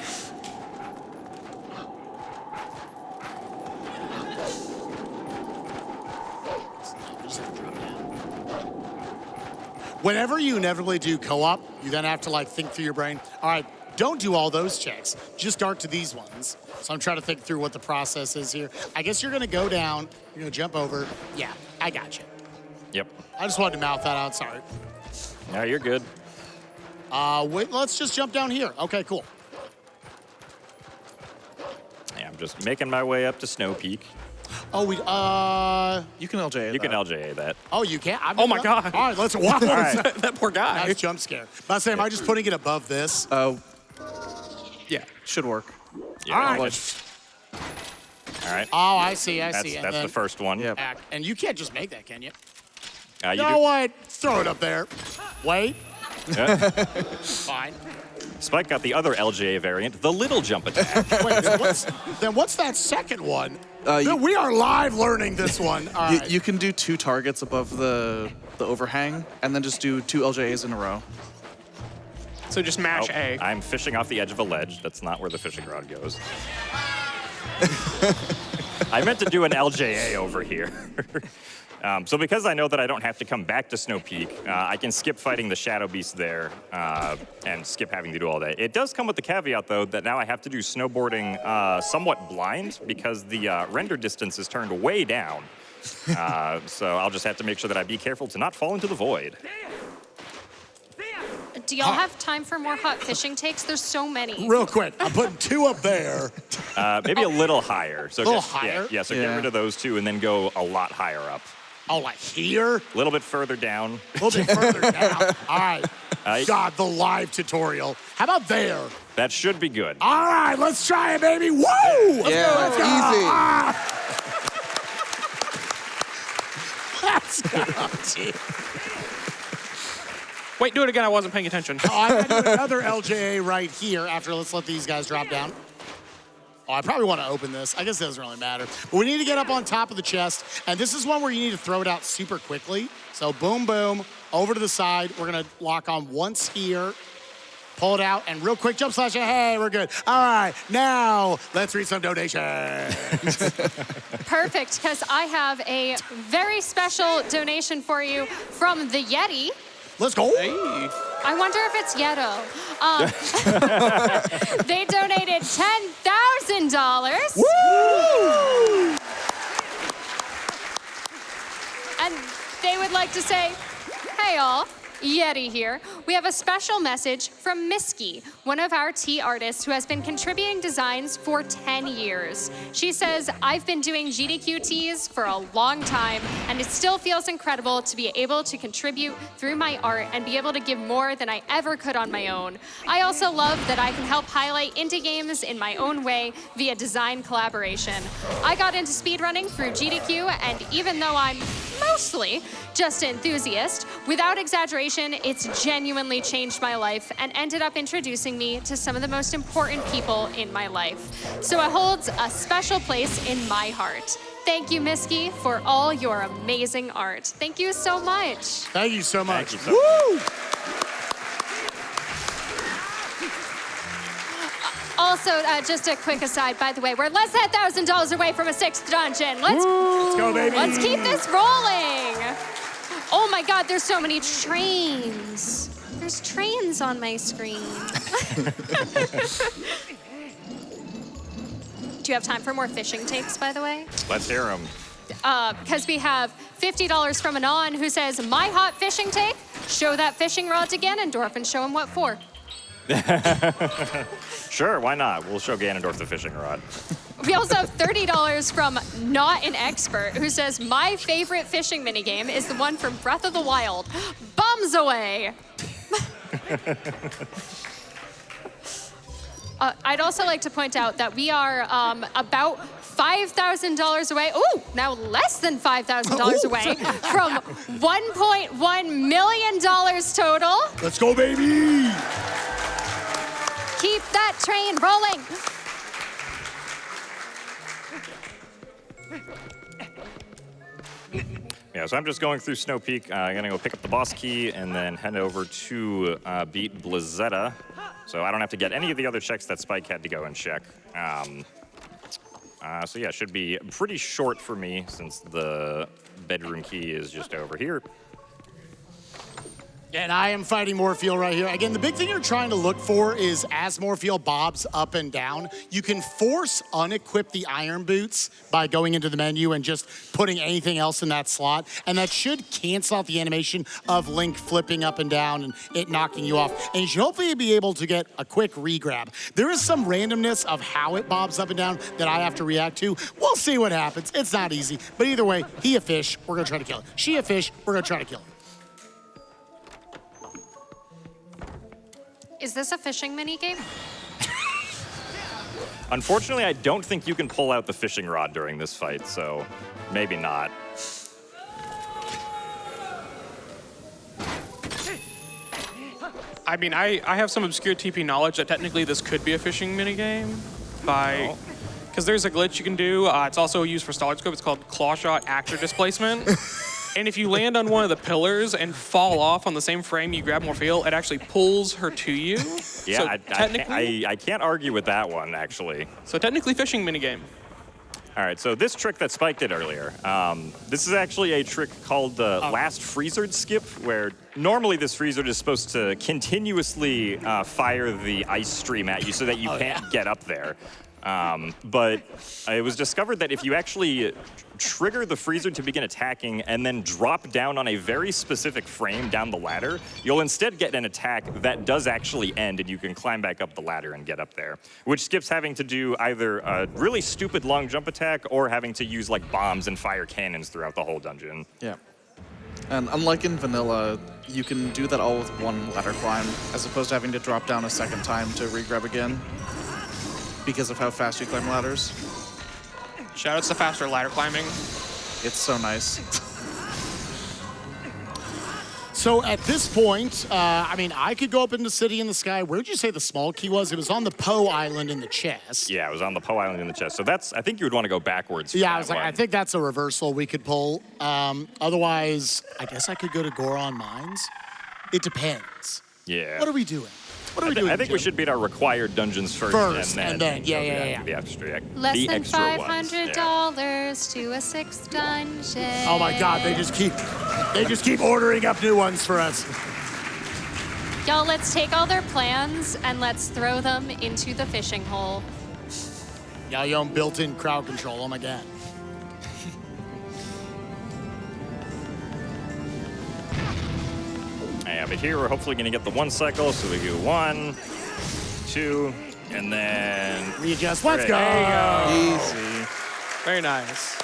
Whenever you inevitably do co-op, you then have to like think through your brain. All right, don't do all those checks. Just start to these ones. So I'm trying to think through what the process is here. I guess you're gonna go down, you're gonna jump over. Yeah, I got you. Yep. I just wanted to mouth that out, sorry. No, you're good. Wait, let's just jump down here. Okay, cool. Yeah, I'm just making my way up to Snow Peak. Oh, You can LJ. You can LJA that. oh, you can't? Oh my God. All right, let's, wow. right. That poor guy. Nice jump scare. But I say, am I just putting it above this? Yeah. Should work. Yeah. All right. All right. Oh, I see. And That's then the first one. Yeah. back. And you can't just make that, can you? You You know what? Throw it up there. Wait. Yeah. Fine. Spike got the other LGA variant, the little jump attack. Wait, so what's that second one? You- We are live learning this one. All right. You can do 2 targets above the overhang, and then just do 2 LJAs in a row. So just mash Oh, A. I'm fishing off the edge of a ledge. That's not where the fishing rod goes. I meant to do an LJA over here. So because I know that I don't have to come back to Snow Peak, I can skip fighting the Shadow Beast there and skip having to do all that. It does come with the caveat, though, that now I have to do snowboarding somewhat blind because the render distance is turned way down. So I'll just have to make sure that I be careful to not fall into the void. Do y'all have time for more hot fishing takes? There's so many. Real quick, I'm putting 2 up there. Maybe a little higher. So a little higher? Yeah, so get rid of those 2 and then go a lot higher up. Oh, like here? A little bit further down. A little bit further down. All right. God, the live tutorial. How about there? That should be good. All right, let's try it, baby. Woo! Let's go. Easy. Let's go, dude. Wait, do it again. I wasn't paying attention. Oh, I'm gonna do another LJA right here after. Let's let these guys drop down. Oh, I probably want to open this. I guess it doesn't really matter. But we need to get up on top of the chest. And this is one where you need to throw it out super quickly. So boom, boom, over to the side. We're going to lock on once here. Pull it out, and real quick jump slash. Hey, we're good. All right, now let's read some donations. Perfect, because I have a very special donation for you from the Yeti. Let's go. Hey. I wonder if it's Yeto. They donated $10,000. Woo! And they would like to say, hey all, Yeti here. We have a special message from Misky, one of our tea artists who has been contributing designs for 10 years. She says, I've been doing GDQ teas for a long time, and it still feels incredible to be able to contribute through my art and be able to give more than I ever could on my own. I also love that I can help highlight indie games in my own way via design collaboration. I got into speedrunning through GDQ, and even though I'm mostly just an enthusiast, without exaggeration, it's genuinely changed my life and ended up introducing me to some of the most important people in my life. So it holds a special place in my heart. Thank you, Misky, for all your amazing art. Thank you so much. Thank you so much. Thank you so much. Woo! Also, just a quick aside, by the way, we're less than $1,000 away from a 6th dungeon. Let's go, baby. Let's keep this rolling. Oh my God, there's so many trains. There's trains on my screen. Do you have time for more fishing takes, by the way? Let's hear them. Because we have $50 from Anon who says, my hot fishing take, show that fishing rod to Ganondorf and show him what for. Sure, why not? We'll show Ganondorf the fishing rod. We also have $30 from Not an Expert who says, my favorite fishing minigame is the one from Breath of the Wild, Bombs Away. I'd also like to point out that we are about $5,000 away. Ooh, now less than $5,000 away from $1.1 million total. Let's go, baby. Keep that train rolling. Yeah, so I'm just going through Snow Peak. I'm gonna go pick up the boss key and then head over to beat Blizzetta. So I don't have to get any of the other checks that Spike had to go and check. So yeah, it should be pretty short for me since the bedroom key is just over here. And I am fighting Morpheal right here. Again, the big thing you're trying to look for is as Morpheal bobs up and down, you can force unequip the iron boots by going into the menu and just putting anything else in that slot. And that should cancel out the animation of Link flipping up and down and it knocking you off. And you should hopefully be able to get a quick regrab. There is some randomness of how it bobs up and down that I have to react to. We'll see what happens. It's not easy. But either way, he a fish, we're gonna try to kill it. She a fish, we're gonna try to kill it. Is this a fishing minigame? Unfortunately, I don't think you can pull out the fishing rod during this fight, so maybe not. I mean, I have some obscure TP knowledge that technically this could be a fishing minigame by... Because there's a glitch you can do. It's also used for Starlight Scope. It's called Claw Shot Actor Displacement. And if you land on one of the pillars and fall off on the same frame you grab Morpheal, it actually pulls her to you. Yeah, So I can't argue with that one, actually. So technically fishing minigame. All right, so this trick that Spike did earlier, this is actually a trick called the last freezered skip, where normally this freezer is supposed to continuously fire the ice stream at you so that you can't get up there. But it was discovered that if you actually trigger the freezer to begin attacking and then drop down on a very specific frame down the ladder, you'll instead get an attack that does actually end and you can climb back up the ladder and get up there, which skips having to do either a really stupid long jump attack or having to use like bombs and fire cannons throughout the whole dungeon. Yeah. And unlike in vanilla, you can do that all with one ladder climb, as opposed to having to drop down a second time to re-grab again, because of how fast you climb ladders. Shoutouts to faster ladder climbing. It's so nice. So at this point, I mean, I could go up into City in the Sky. Where'd you say the small key was? It was on the Poe Island in the chest. Yeah, it was on the Poe Island in the chest. So that's, I think you would want to go backwards. Yeah, I was like, I think that's a reversal we could pull. Otherwise, I guess I could go to Goron Mines. It depends. Yeah. What are we doing? What are we doing? I think we should beat our required dungeons first and then yeah. the extra, Less the than extra ones. $500 to a 6th dungeon. Oh my God, they just keep ordering up new ones for us. Y'all, let's take all their plans and let's throw them into the fishing hole. Y'all, you own built-in crowd control. Oh my God. Yeah, but here we're hopefully going to get the one cycle, so we do 1, 2, and then Readjust. Let's go. There you go. Easy. Very nice.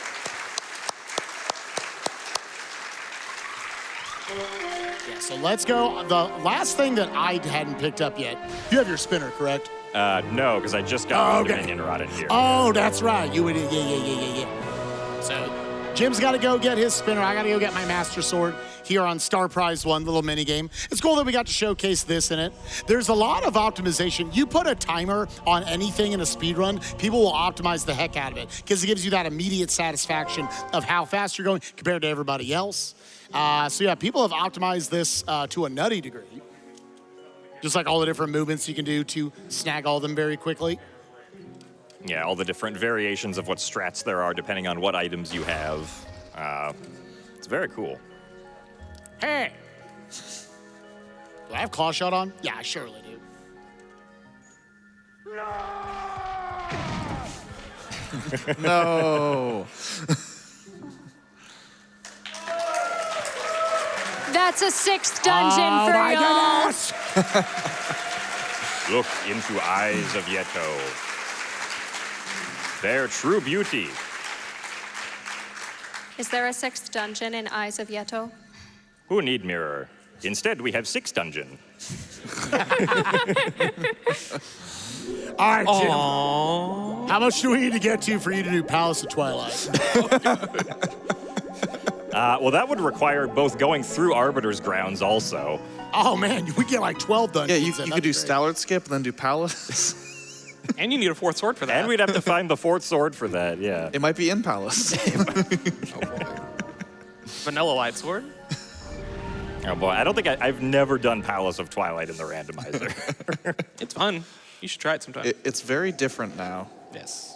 Yeah, so let's go. The last thing that I hadn't picked up yet, you have your spinner, correct? no, because I just got the okay. Dominion rod in here. Oh, that's right. You would, yeah. So Jim's got to go get his spinner. I got to go get my Master Sword here on Star Prize 1, little mini game. It's cool that we got to showcase this in it. There's a lot of optimization. You put a timer on anything in a speed run, people will optimize the heck out of it because it gives you that immediate satisfaction of how fast you're going compared to everybody else. So yeah, people have optimized this to a nutty degree. Just like all the different movements you can do to snag all of them very quickly. Yeah, all the different variations of what strats there are depending on what items you have. It's very cool. Hey! Do I have claw shot on? Yeah, I surely do. No. That's a 6th dungeon Oh for my y'all. goodness! Look into eyes of Yeto. Their true beauty. Is there a 6th dungeon in Eyes of Yeto? Who need mirror? Instead, we have 6 dungeon. All right, Jim. How much do we need to get to for you to do Palace of Twilight? Well, that would require both going through Arbiter's grounds also. Oh man, we get like 12 Yeah, dungeons. you could do Stallard skip and then do Palace. And you need a 4th sword for that. And we'd have to find the 4th sword for that, yeah. It might be in Palace. Vanilla light sword. Oh boy, I don't think I've never done Palace of Twilight in the randomizer. It's fun. You should try it sometime. It's very different now. Yes.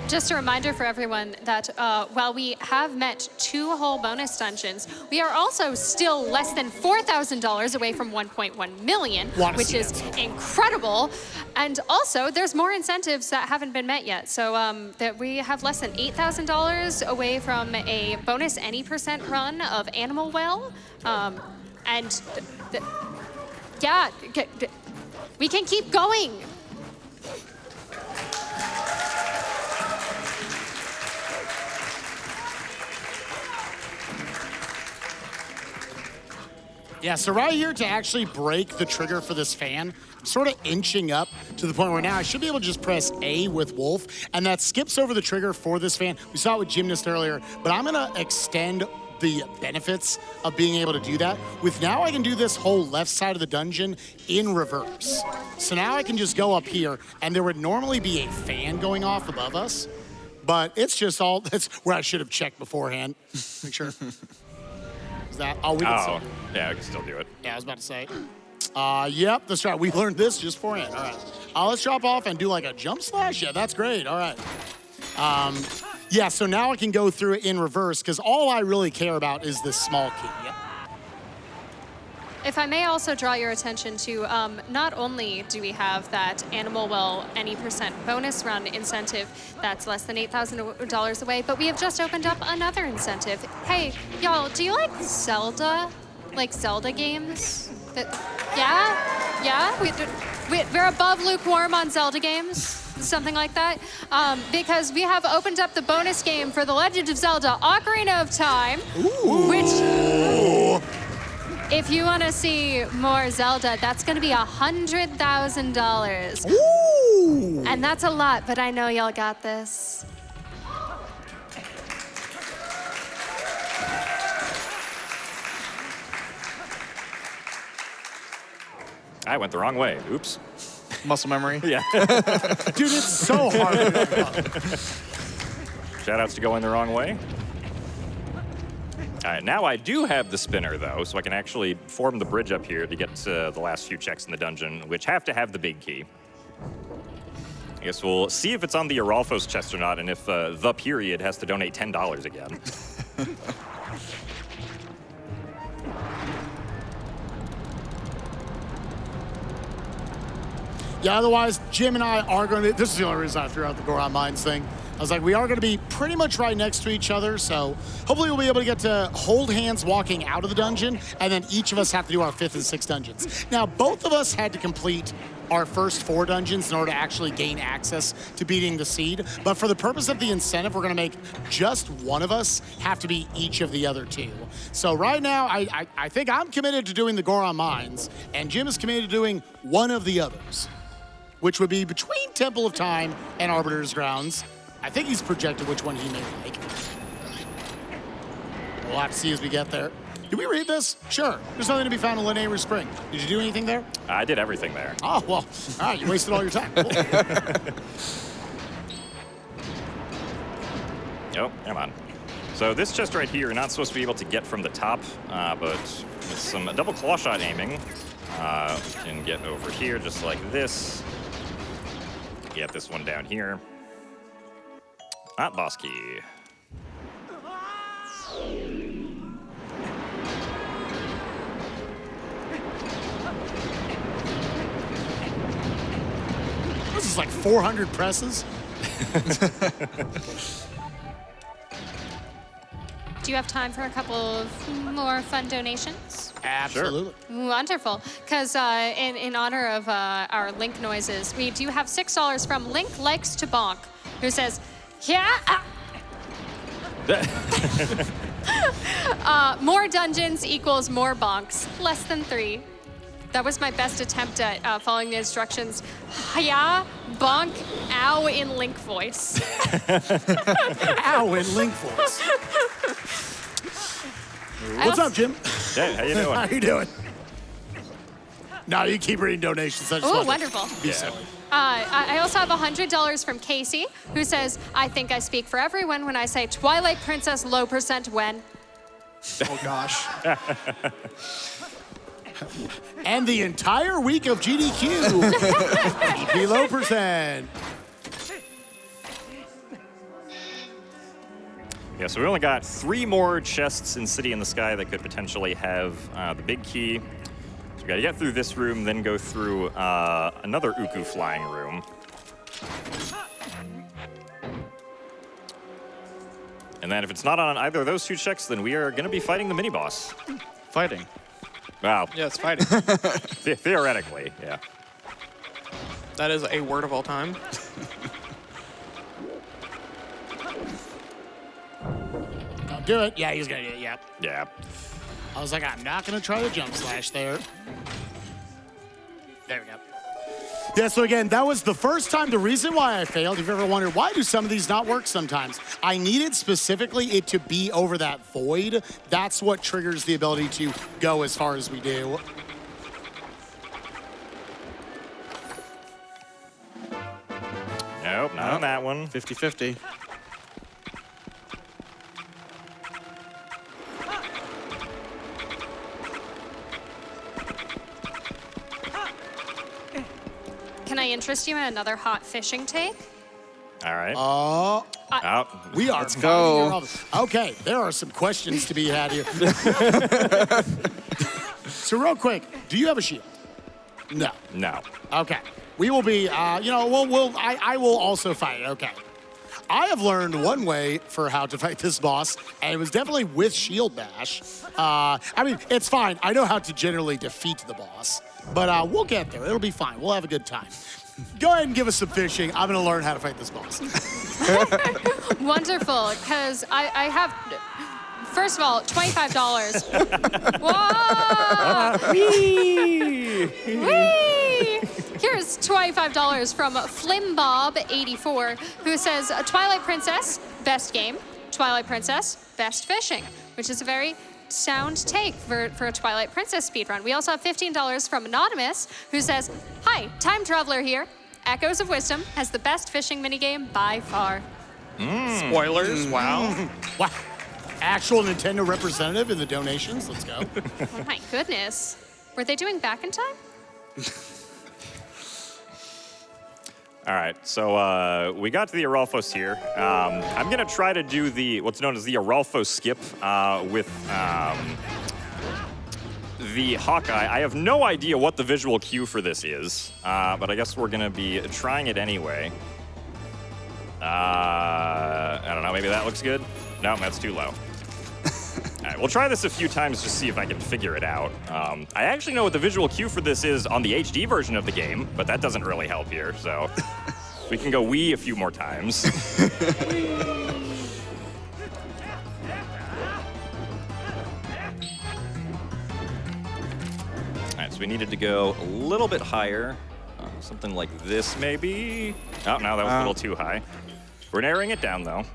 Just a reminder for everyone that while we have met 2 whole bonus dungeons, we are also still less than $4,000 away from 1.1 million, which is incredible. And also, there's more incentives that haven't been met yet. So that we have less than $8,000 away from a bonus any % run of Animal Well. Yeah, we can keep going. Yeah, so right here to actually break the trigger for this fan, I'm sort of inching up to the point where now I should be able to just press A with Wolf, and that skips over the trigger for this fan. We saw it with Gymnast earlier, but I'm gonna extend the benefits of being able to do that with now I can do this whole left side of the dungeon in reverse. So now I can just go up here, and there would normally be a fan going off above us, but it's just all, that's where I should have checked beforehand. Make sure. That, we can still do it. Yeah, we can still do it. Yeah, I was about to say. Yep, that's right. We learned this just beforehand. All right. let's drop off and do like a jump slash. Yeah, that's great. All right. Yeah, so now I can go through it in reverse because all I really care about is this small key. Yep. If I may also draw your attention to, not only do we have that Animal Well any percent bonus run incentive that's less than $8,000 away, but we have just opened up another incentive. Hey, y'all, do you like Zelda? Like Zelda games? Yeah? We're above lukewarm on Zelda games? Something like that? Because we have opened up the bonus game for The Legend of Zelda Ocarina of Time, which... If you want to see more Zelda, that's going to be $100,000. Ooh! And that's a lot, but I know y'all got this. I went the wrong way. Oops. Muscle memory. Yeah. Dude, it's so hard. Shoutouts to going the wrong way. All right, now I do have the spinner, though, so I can actually form the bridge up here to get to the last few checks in the dungeon, which have to have the big key. I guess we'll see if it's on the Aralfos chest or not, and if the period has to donate $10 again. Yeah, otherwise, Jim and I are going to... This is the only reason I threw out the Goron Mines thing. I was like, we are going to be pretty much right next to each other, so hopefully we'll be able to get to hold hands walking out of the dungeon, and then each of us have to do our 5th and 6th dungeons. Now, both of us had to complete our first 4 dungeons in order to actually gain access to beating the seed, but for the purpose of the incentive, we're going to make just one of us have to be each of the other 2. So right now, I think I'm committed to doing the Goron Mines, and Jim is committed to doing one of the others, which would be between Temple of Time and Arbiter's Grounds. I think he's projected which one he may like. We'll have to see as we get there. Did we read this? Sure. There's nothing to be found in Lanayru Spring. Did you do anything there? I did everything there. Oh, well, all right, you wasted all your time. Cool. Oh, come on. So this chest right here, you're not supposed to be able to get from the top, but with some double claw shot aiming, we can get over here just like this. Get this one down here. Hot boss key. This is like 400 presses. Do you have time for a couple of more fun donations? Absolutely. Wonderful. Because in honor of our Link noises, we do have $6 from Link Likes to Bonk, who says, yeah. More dungeons equals more bonks. Less than 3. That was my best attempt at following the instructions. Yeah, bonk, ow in Link voice. Ow in Link voice. What's up, Jim? Hey, how you doing? How you doing? No, you keep reading donations. Oh, wonderful. Be silly. I also have $100 from Casey, who says, I think I speak for everyone when I say Twilight Princess low percent when. Oh, gosh. And the entire week of GDQ. EP low percent. Yeah, so we only got 3 more chests in City in the Sky that could potentially have the big key. So we gotta get through this room, then go through another Uku flying room. And then if it's not on either of those 2 checks, then we are gonna be fighting the mini-boss. Fighting. Wow. Yeah, it's fighting. Theoretically, yeah. That is a word of all time. Don't do it. Yeah, he's gonna do it. Yep. Yeah. I was like, I'm not gonna try to jump slash there. There we go. Yeah, so again, that was the first time. The reason why I failed, if you've ever wondered, why do some of these not work sometimes? I needed specifically it to be over that void. That's what triggers the ability to go as far as we do. Nope, not on that one. 50-50. Can I interest you in another hot fishing take? All right. We are. Let's go. Okay, there are some questions to be had here. So real quick, do you have a shield? No. No. Okay. We will be, I will also fight, okay. I have learned one way for how to fight this boss, and it was definitely with Shield Bash. I mean, it's fine. I know how to generally defeat the boss, but we'll get there. It'll be fine. We'll have a good time. Go ahead and give us some fishing. I'm going to learn how to fight this boss. Wonderful, because I have, first of all, $25. Whoa! Whee! Here's $25 from Flimbob84, who says, Twilight Princess, best game. Twilight Princess, best fishing, which is a very sound take for a Twilight Princess speedrun. We also have $15 from Anonymous, who says, hi, Time Traveler here. Echoes of Wisdom has the best fishing minigame by far. Spoilers, wow. Wow. Actual Nintendo representative in the donations. Let's go. Oh my goodness. Were they doing back in time? All right, so we got to the Aralfos here. I'm gonna try to do what's known as the Aralfos skip with the Hawkeye. I have no idea what the visual cue for this is, but I guess we're gonna be trying it anyway. I don't know, maybe that looks good? No, that's too low. All right, we'll try this a few times just to see if I can figure it out. I actually know what the visual cue for this is on the HD version of the game, but that doesn't really help here, so we can go wee a few more times. All right, so we needed to go a little bit higher, something like this maybe. Oh, no, that was a little too high. We're narrowing it down though.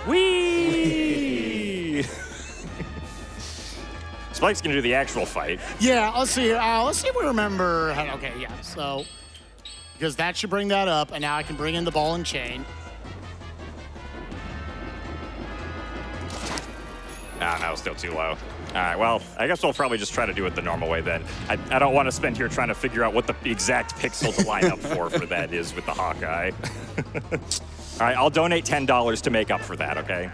Whee! Spike's gonna do the actual fight. Yeah, let's see here. Let's see if we remember. Okay, yeah, so, because that should bring that up, and now I can bring in the ball and chain. Ah, that was still too low. All right, well, I guess we'll probably just try to do it the normal way then. I don't want to spend here trying to figure out what the exact pixel to line up for that is with the Hawkeye. All right, I'll donate $10 to make up for that, okay?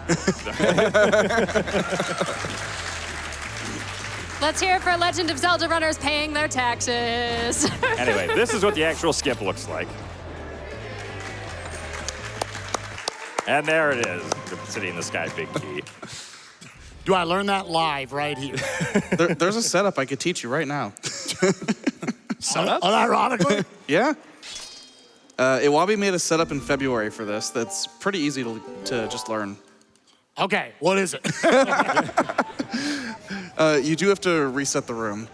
Let's hear it for Legend of Zelda runners paying their taxes. Anyway, this is what the actual skip looks like. And there it is, the City in the Sky Big Key. Do I learn that live right here? There's a setup I could teach you right now. Setup? Unironically? Yeah. Iwabi made a setup in February for this that's pretty easy to just learn. Okay, what is it? You do have to reset the room.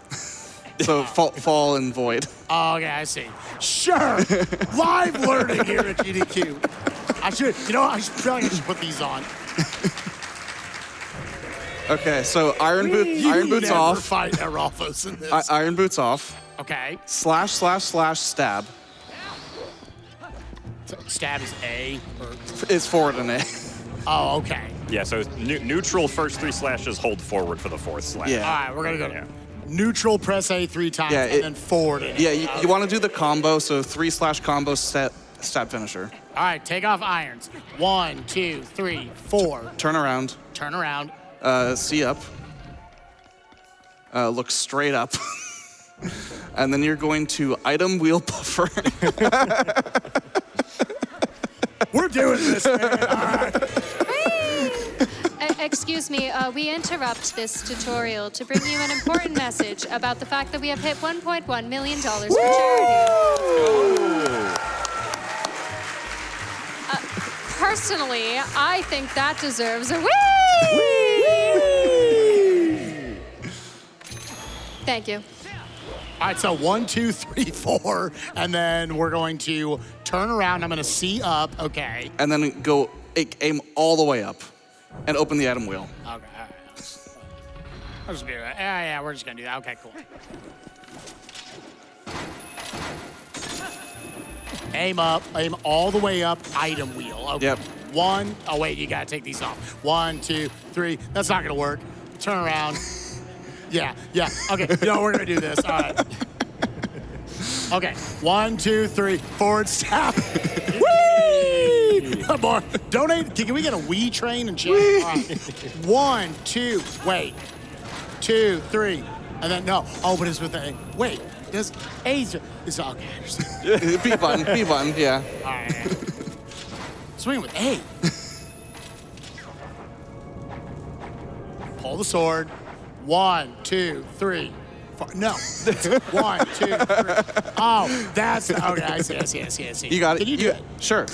So fall and void. Oh, okay, I see. Sure. Live learning here at GDQ. I feel like I should put these on. Okay, so iron boots off. Fight Aralfos in this. Iron boots off. Okay. / stab. Stab is A. It's forward and A. Oh, okay. Yeah, so neutral first 3 slashes, hold forward for the 4th slash. Yeah. All right, we're gonna go. Yeah. Neutral, press A 3 times, and then forward. Yeah, you want to do the combo, so 3 / combo stab finisher. All right, take off irons. 1, 2, 3, 4. Turn around. Turn around. See up. Look straight up. And then you're going to item wheel buffer. We're doing this, man. All right. Excuse me, we interrupt this tutorial to bring you an important message about the fact that we have hit $1.1 million for charity. Personally, I think that deserves a whee! Thank you. All right, so 1, 2, 3, 4, and then we're going to turn around. I'm going to see up. Okay. And then go aim all the way up and open the item wheel. Okay. All right. I'll just do that. Yeah, we're just going to do that. Okay, cool. Aim up. Aim all the way up. Item wheel. Okay. Yep. 1. Oh, wait, you got to take these off. 1, 2, 3. That's not going to work. Turn around. Yeah. Okay. We're going to do this. All right. Okay, 1, 2, 3, forward step. Whee! More. Donate. Can we get a Wii train and chat? All right. 1, 2, wait. 2, 3, and then no. Oh, but it's with the A. Wait, this A's. It's okay. B button, yeah. All right. Swing with A. Pull the sword. 1, 2, 3. 4. No. 1, 2, 3. Oh, that's okay. I see. You got it. Can you do it? Sure.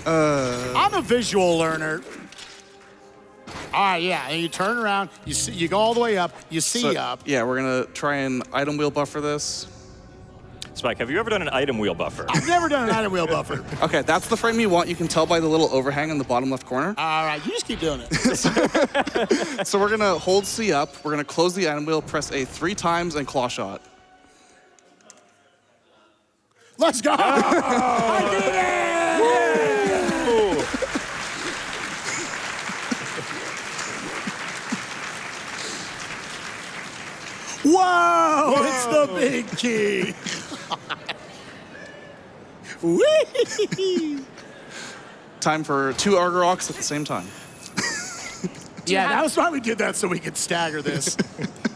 I'm a visual learner. All right, yeah. And you turn around. You see. You go all the way up. You see up. Yeah, we're gonna try and item wheel buffer this. Spike, have you ever done an item wheel buffer? I've never done an item wheel buffer. Okay, that's the frame you want. You can tell by the little overhang in the bottom left corner. All right, you just keep doing it. So we're gonna hold C up. We're gonna close the item wheel, press A 3 times, and claw shot. Let's go! I did it! Whoa! It's the big key. Whee! Time for 2 Argoroks at the same time. Yeah, that was why we did that, so we could stagger this.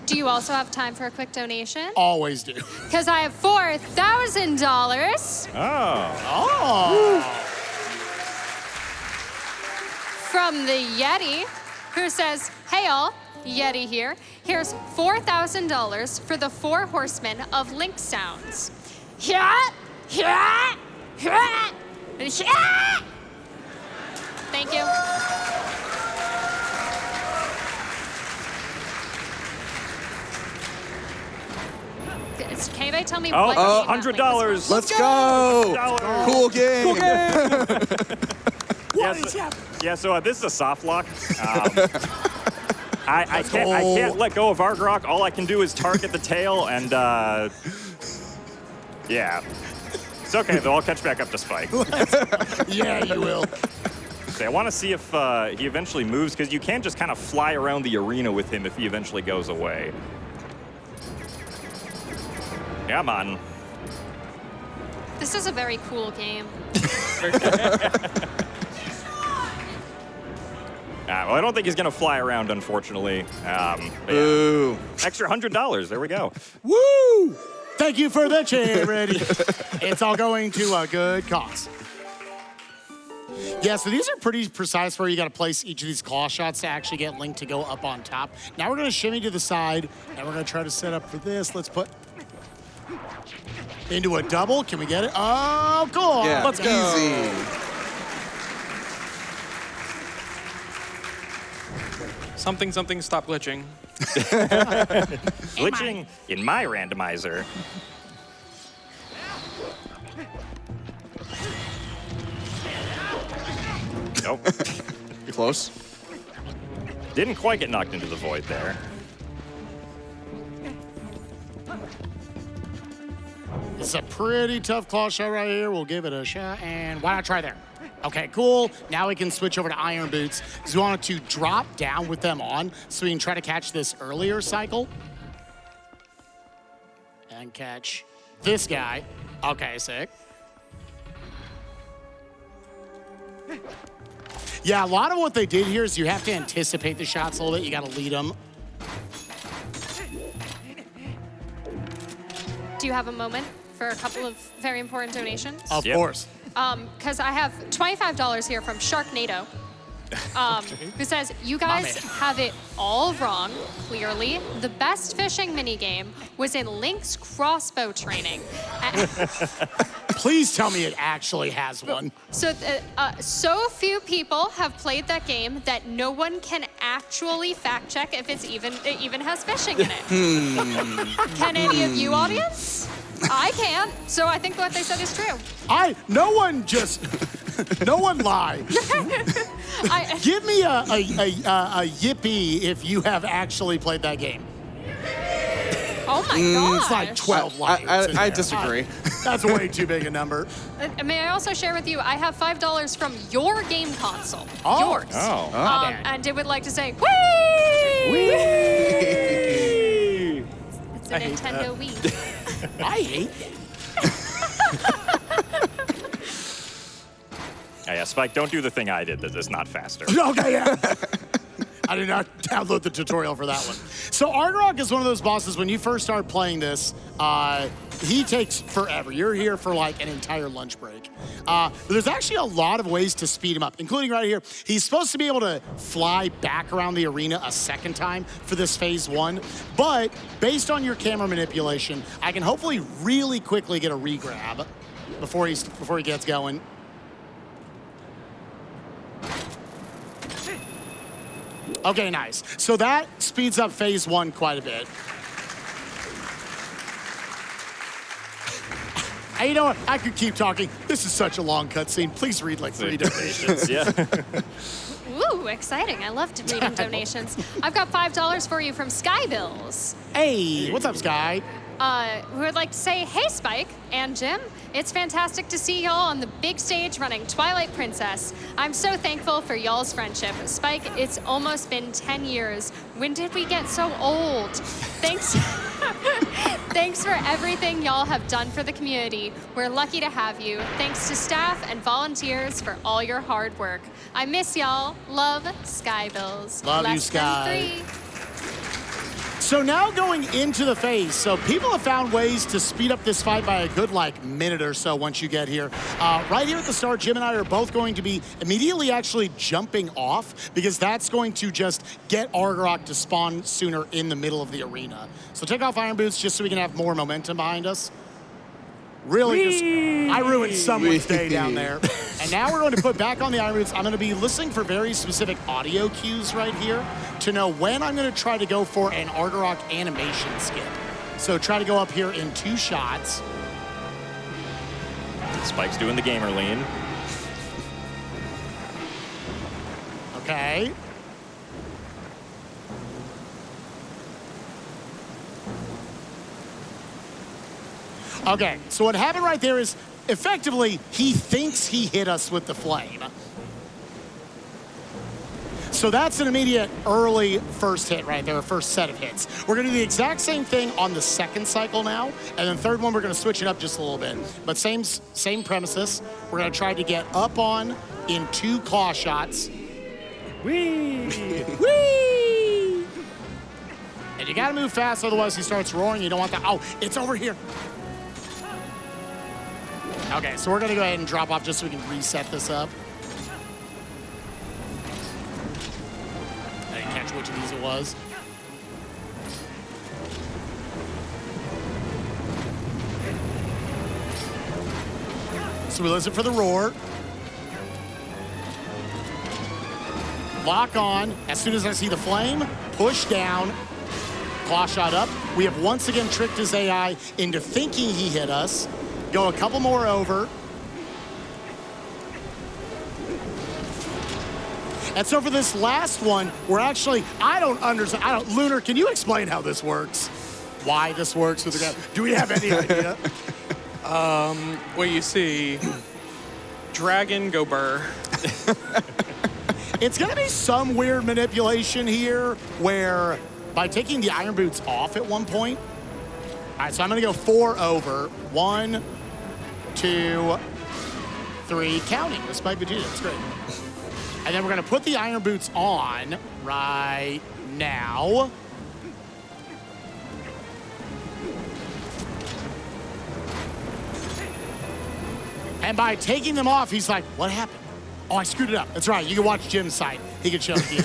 Do you also have time for a quick donation? Always do. Because I have $4,000 Oh. from the Yeti, who says, "Hey all, Yeti here. Here's $4,000 for the 4 horsemen of Link sounds. Thank you." Can anybody tell me what game that Link $100. was from? Let's go! $100. Cool game! So this is a soft lock. I can't let go of Argorok. All I can do is target the tail, and yeah. It's okay, though. I'll catch back up to Spike. Yeah, you will. I want to see if he eventually moves, because you can just kind of fly around the arena with him if he eventually goes away. Come on. This is a very cool game. Well, I don't think he's going to fly around, unfortunately. Ooh. Extra $100. There we go. Woo! Thank you for the charity. It's all going to a good cause. Yeah, so these are pretty precise where you got to place each of these claw shots to actually get Link to go up on top. Now we're going to shimmy to the side, and we're going to try to set up for this. Let's put into a double. Can we get it? Oh, cool. Yeah, Let's go. easy. Something, stop glitching. Glitching in my randomizer. Nope. Close. Didn't quite get knocked into the void there. It's a pretty tough claw shot right here. We'll give it a shot, and why not try there? Okay, cool. Now we can switch over to Iron Boots, because we wanted to drop down with them on, so we can try to catch this earlier cycle. And catch this guy. Okay, sick. Yeah, a lot of what they did here is you have to anticipate the shots a little bit. You got to lead them. Do you have a moment for a couple of very important donations? Of course. Because I have $25 here from Sharknado, who says, "You guys have it all wrong, clearly. The best fishing minigame was in Link's crossbow training." Please tell me it actually has one. So few people have played that game that no one can actually fact check if it even has fishing in it. Can any of you, audience? I can. So I think what they said is true. No one lied. Give me a yippee if you have actually played that game. Oh my god. It's like 12 lives. I disagree. That's way too big a number. May I also share with you, I have $5 from your game console. Oh. Yours. Oh. bad. And it would like to say, whee! the Nintendo Wii. I hate that. Yeah, Spike, don't do the thing I did that is not faster. Okay, yeah. I did not download the tutorial for that one. So Argarok is one of those bosses, when you first start playing this, he takes forever. You're here for like an entire lunch break. But there's actually a lot of ways to speed him up, including right here. He's supposed to be able to fly back around the arena a second time for this phase 1. But based on your camera manipulation, I can hopefully really quickly get a regrab before he gets going. Okay, nice. So that speeds up phase 1 quite a bit. And you know what? I could keep talking. This is such a long cutscene. Please read like 3 donations. Yeah. Ooh, exciting. I love reading donations. I've got $5 for you from Skybills. Hey, what's up, Sky? Who would like to say, hey, Spike and Jim. It's fantastic to see y'all on the big stage running Twilight Princess. I'm so thankful for y'all's friendship. Spike, it's almost been 10 years. When did we get so old? Thanks. Thanks for everything y'all have done for the community. We're lucky to have you. Thanks to staff and volunteers for all your hard work. I miss y'all. Love, Skybills. Love you, Sky. So now going into the phase, so people have found ways to speed up this fight by a good minute or so once you get here. Right here at the start, Jim and I are both going to be immediately actually jumping off because that's going to just get Argarok to spawn sooner in the middle of the arena. So take off Iron Boots just so we can have more momentum behind us. Really, I ruined someone's day down there. And now we're going to put back on the Iron Boots. I'm going to be listening for very specific audio cues right here to know when I'm going to try to go for an Argarok animation skip. So try to go up here in 2 shots. Spike's doing the gamer lean. Okay. Okay, so what happened right there is, effectively, he thinks he hit us with the flame. So that's an immediate early first hit right there, first set of hits. We're gonna do the exact same thing on the second cycle now, and then third one, we're gonna switch it up just a little bit. But same premises. We're gonna try to get up on in 2 claw shots. Whee! Whee! And you gotta move fast, otherwise he starts roaring. You don't want that. Oh, it's over here. Okay, so we're gonna go ahead and drop off just so we can reset this up. I didn't catch which of these it was. So we listen for the roar. Lock on. As soon as I see the flame, push down, claw shot up. We have once again tricked his AI into thinking he hit us. Go a couple more over. And so for this last one, we're actually, I don't understand. Lunar, can you explain how this works? Why this works with the guy? Do we have any idea? Well, you see, dragon go burr. It's gonna be some weird manipulation here where by taking the Iron Boots off at one point. All right, so I'm gonna go 4 over. 1, 2, 3, counting with spikevegeta. That's great. And then we're gonna put the Iron Boots on right now. And by taking them off, he's like, what happened? Oh, I screwed it up. That's right, you can watch Jim's side. He can show it to you.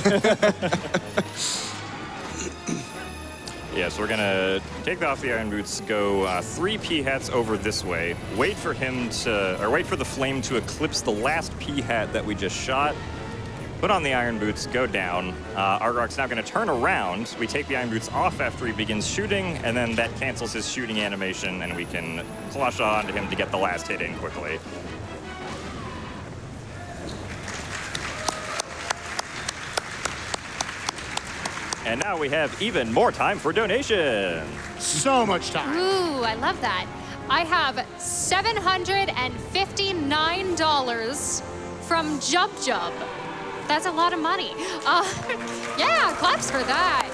Yeah, so we're gonna take off the Iron Boots, go 3 P-hats over this way, wait for the flame to eclipse the last P-hat that we just shot, put on the Iron Boots, go down. Argarok's now gonna turn around. We take the Iron Boots off after he begins shooting, and then that cancels his shooting animation, and we can flush onto him to get the last hit in quickly. And now we have even more time for donations. So much time. Ooh, I love that. I have $759 from Jub Jub. That's a lot of money. Yeah, claps for that.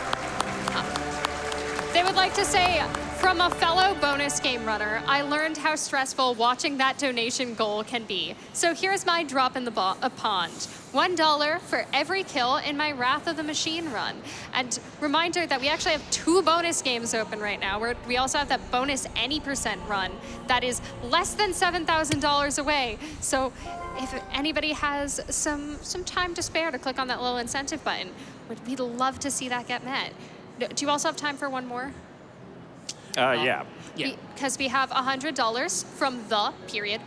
They would like to say, from a fellow bonus game runner, I learned how stressful watching that donation goal can be. So here's my drop in the pond. $1 for every kill in my Wrath of the Machine run. And reminder that we actually have 2 bonus games open right now. We also have that bonus any % run that is less than $7,000 away. So if anybody has some time to spare to click on that little incentive button, we'd love to see that get met. Do you also have time for one more? Yeah. Because we have $100 from the period,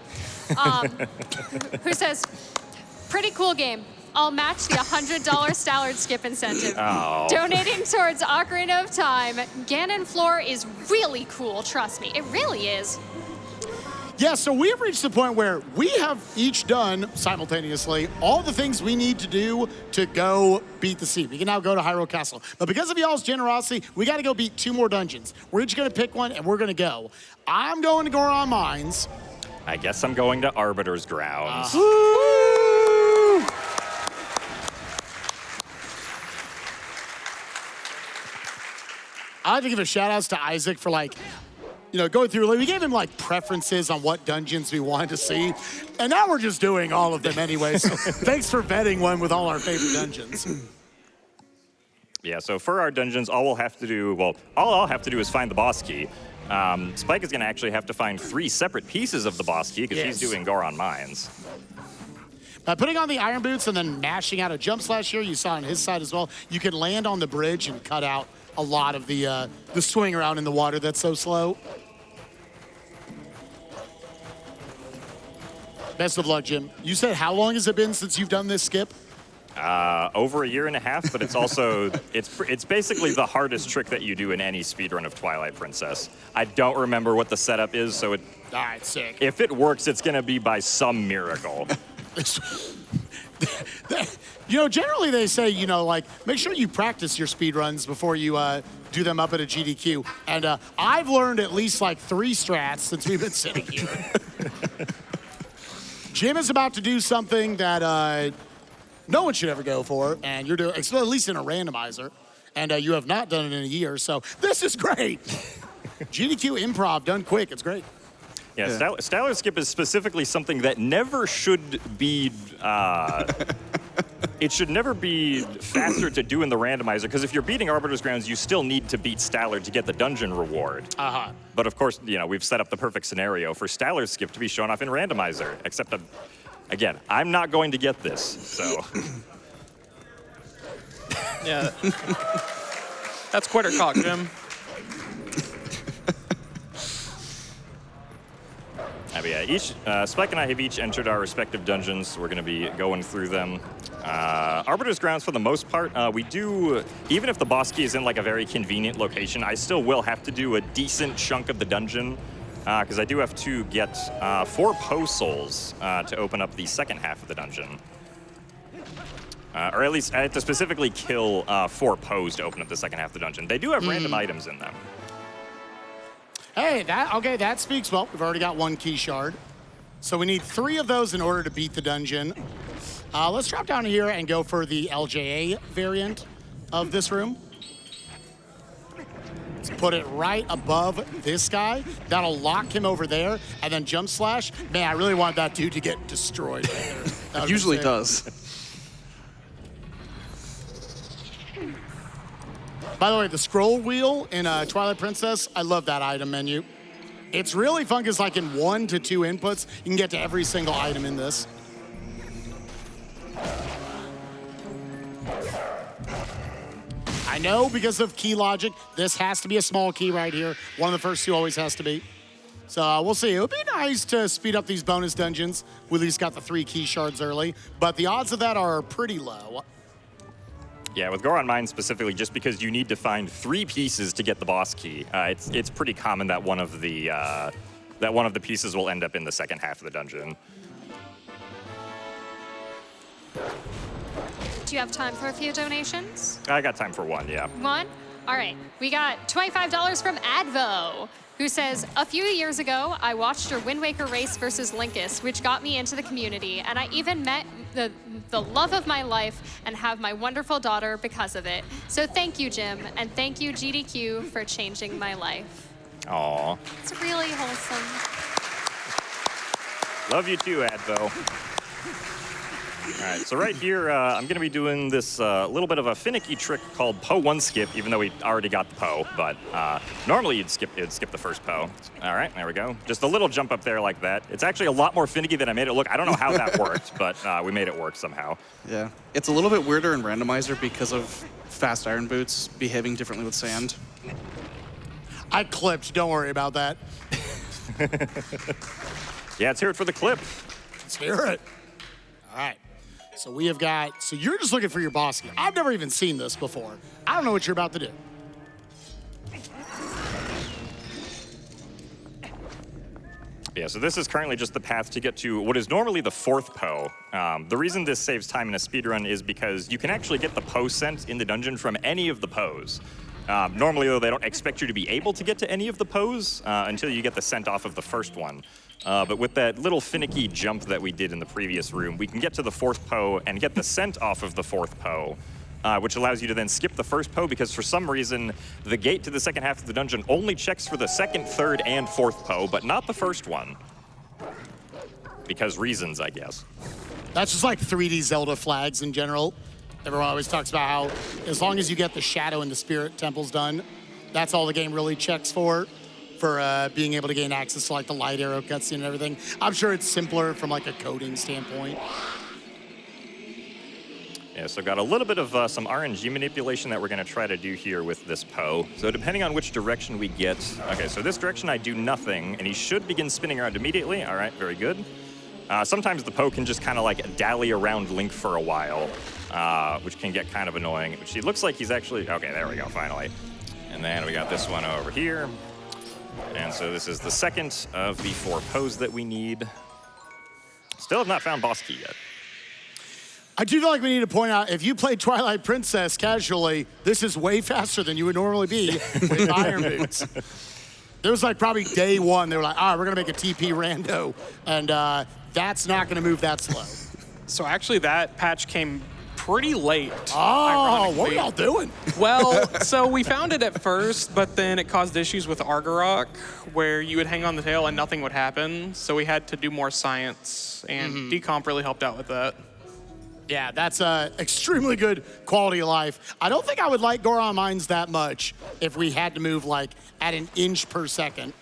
who says, pretty cool game. I'll match the $100 Stallard skip incentive. Oh. Donating towards Ocarina of Time. Ganon Floor is really cool, trust me. It really is. Yeah, so we have reached the point where we have each done simultaneously all the things we need to do to go beat the sea. We can now go to Hyrule Castle. But because of y'all's generosity, we got to go beat 2 more dungeons. We're each going to pick one, and we're going to go. I'm going to Goron Mines. I guess I'm going to Arbiter's Grounds. I have to give a shout outs to Isaac for going through, we gave him preferences on what dungeons we wanted to see. And now we're just doing all of them anyway. So thanks for vetting one with all our favorite dungeons. Yeah, so for our dungeons, all I'll have to do is find the boss key. Spike is going to actually have to find 3 separate pieces of the boss key because he's doing Goron Mines. By putting on the iron boots and then mashing out a jump slash here, you saw on his side as well, you can land on the bridge and cut out a lot of the swing around in the water that's so slow. Best of luck, Jim. You said how long has it been since you've done this skip? Over 1.5 years, but it's also, it's basically the hardest trick that you do in any speedrun of Twilight Princess. I don't remember what the setup is, so All right, sick. if it works, it's going to be by some miracle. Generally they say, make sure you practice your speed runs before you do them up at a GDQ. And I've learned at least 3 strats since we've been sitting here. Jim is about to do something that no one should ever go for, and you're doing, at least in a randomizer, and you have not done it in a year, so this is great. GDQ improv done quick, it's great. Yeah, Styler skip is specifically something that never should be, it should never be faster to do in the randomizer, because if you're beating Arbiter's Grounds, you still need to beat Styler to get the dungeon reward. But of course, we've set up the perfect scenario for Styler's skip to be shown off in randomizer, except, again, I'm not going to get this, so. Yeah. That's quitter cock, Jim. Spike and I have each entered our respective dungeons. We're going to be going through them. Arbiter's Grounds, for the most part, we do, even if the boss key is in a very convenient location, I still will have to do a decent chunk of the dungeon, because I do have to get 4 Poe souls to open up the second half of the dungeon. Or at least I have to specifically kill 4 Poes to open up the second half of the dungeon. They do have random items in them. Hey, that speaks well. We've already got 1 key shard. So we need 3 of those in order to beat the dungeon. Let's drop down here and go for the LJA variant of this room. Let's put it right above this guy. That'll lock him over there, and then jump slash. Man, I really want that dude to get destroyed right there. It usually does. By the way, the scroll wheel in Twilight Princess, I love that item menu. It's really fun because in 1 to 2 inputs, you can get to every single item in this. I know because of key logic, this has to be a small key right here. One of the first 2 always has to be. So we'll see. It would be nice to speed up these bonus dungeons. We at least got the 3 key shards early, but the odds of that are pretty low. Yeah, with Goron Mines specifically, just because you need to find 3 pieces to get the boss key, it's pretty common that one of the pieces will end up in the second half of the dungeon. Do you have time for a few donations? I got time for 1, yeah. 1? All right. We got $25 from Advo, who says, a few years ago, I watched your Wind Waker race versus Linkus, which got me into the community, and I even met the love of my life and have my wonderful daughter because of it. So thank you, Jim, and thank you, GDQ, for changing my life. Aw. It's really wholesome. Love you too, Advo. All right, so right here, I'm going to be doing this little bit of a finicky trick called Poe 1 skip, even though we already got the Poe, but normally it'd skip the first Poe. All right, there we go. Just a little jump up there like that. It's actually a lot more finicky than I made it look. I don't know how that worked, but we made it work somehow. Yeah, it's a little bit weirder in randomizer because of fast iron boots behaving differently with sand. I clipped, don't worry about that. Yeah, let's hear it for the clip. Let's hear it. All right. So we have got, so you're just looking for your boss key. I've never even seen this before. I don't know what you're about to do. Yeah, so this is currently just the path to get to what is normally the 4th Poe. The reason this saves time in a speedrun is because you can actually get the Poe scent in the dungeon from any of the Poes. Normally, though, they don't expect you to be able to get to any of the Poes until you get the scent off of the first one. But with that little finicky jump that we did in the previous room, we can get to the 4th Poe and get the scent off of the 4th Poe, which allows you to then skip the first Poe because for some reason, the gate to the second half of the dungeon only checks for the 2nd, 3rd, and 4th Poe, but not the first one. Because reasons, I guess. That's just like 3D Zelda flags in general. Everyone always talks about how as long as you get the Shadow and the Spirit temples done, that's all the game really checks for being able to gain access to like the light arrow cutscene and everything. I'm sure it's simpler from like a coding standpoint. Yeah, so got a little bit of some RNG manipulation that we're going to try to do here with this Poe. So depending on which direction we get, okay, so this direction I do nothing, and he should begin spinning around immediately. All right, very good. Sometimes the Poe can just kind of like dally around Link for a while, which can get kind of annoying. Which he looks like he's actually, okay, there we go, finally. And then we got this one over here. And so this is the second of the 4 Poes that we need. Still have not found boss key yet. I do feel like we need to point out, if you play Twilight Princess casually, this is way faster than you would normally be with iron boots. There was like probably day 1, they were like, all right, we're gonna make a TP rando, and that's not gonna move that slow. So actually that patch came pretty late. Oh, what are y'all doing? Well, so we found it at first, but then it caused issues with Argarok, where you would hang on the tail and nothing would happen. So we had to do more science, and Decomp really helped out with that. Yeah, that's extremely good quality of life. I don't think I would like Goron Mines that much if we had to move like at an inch per second.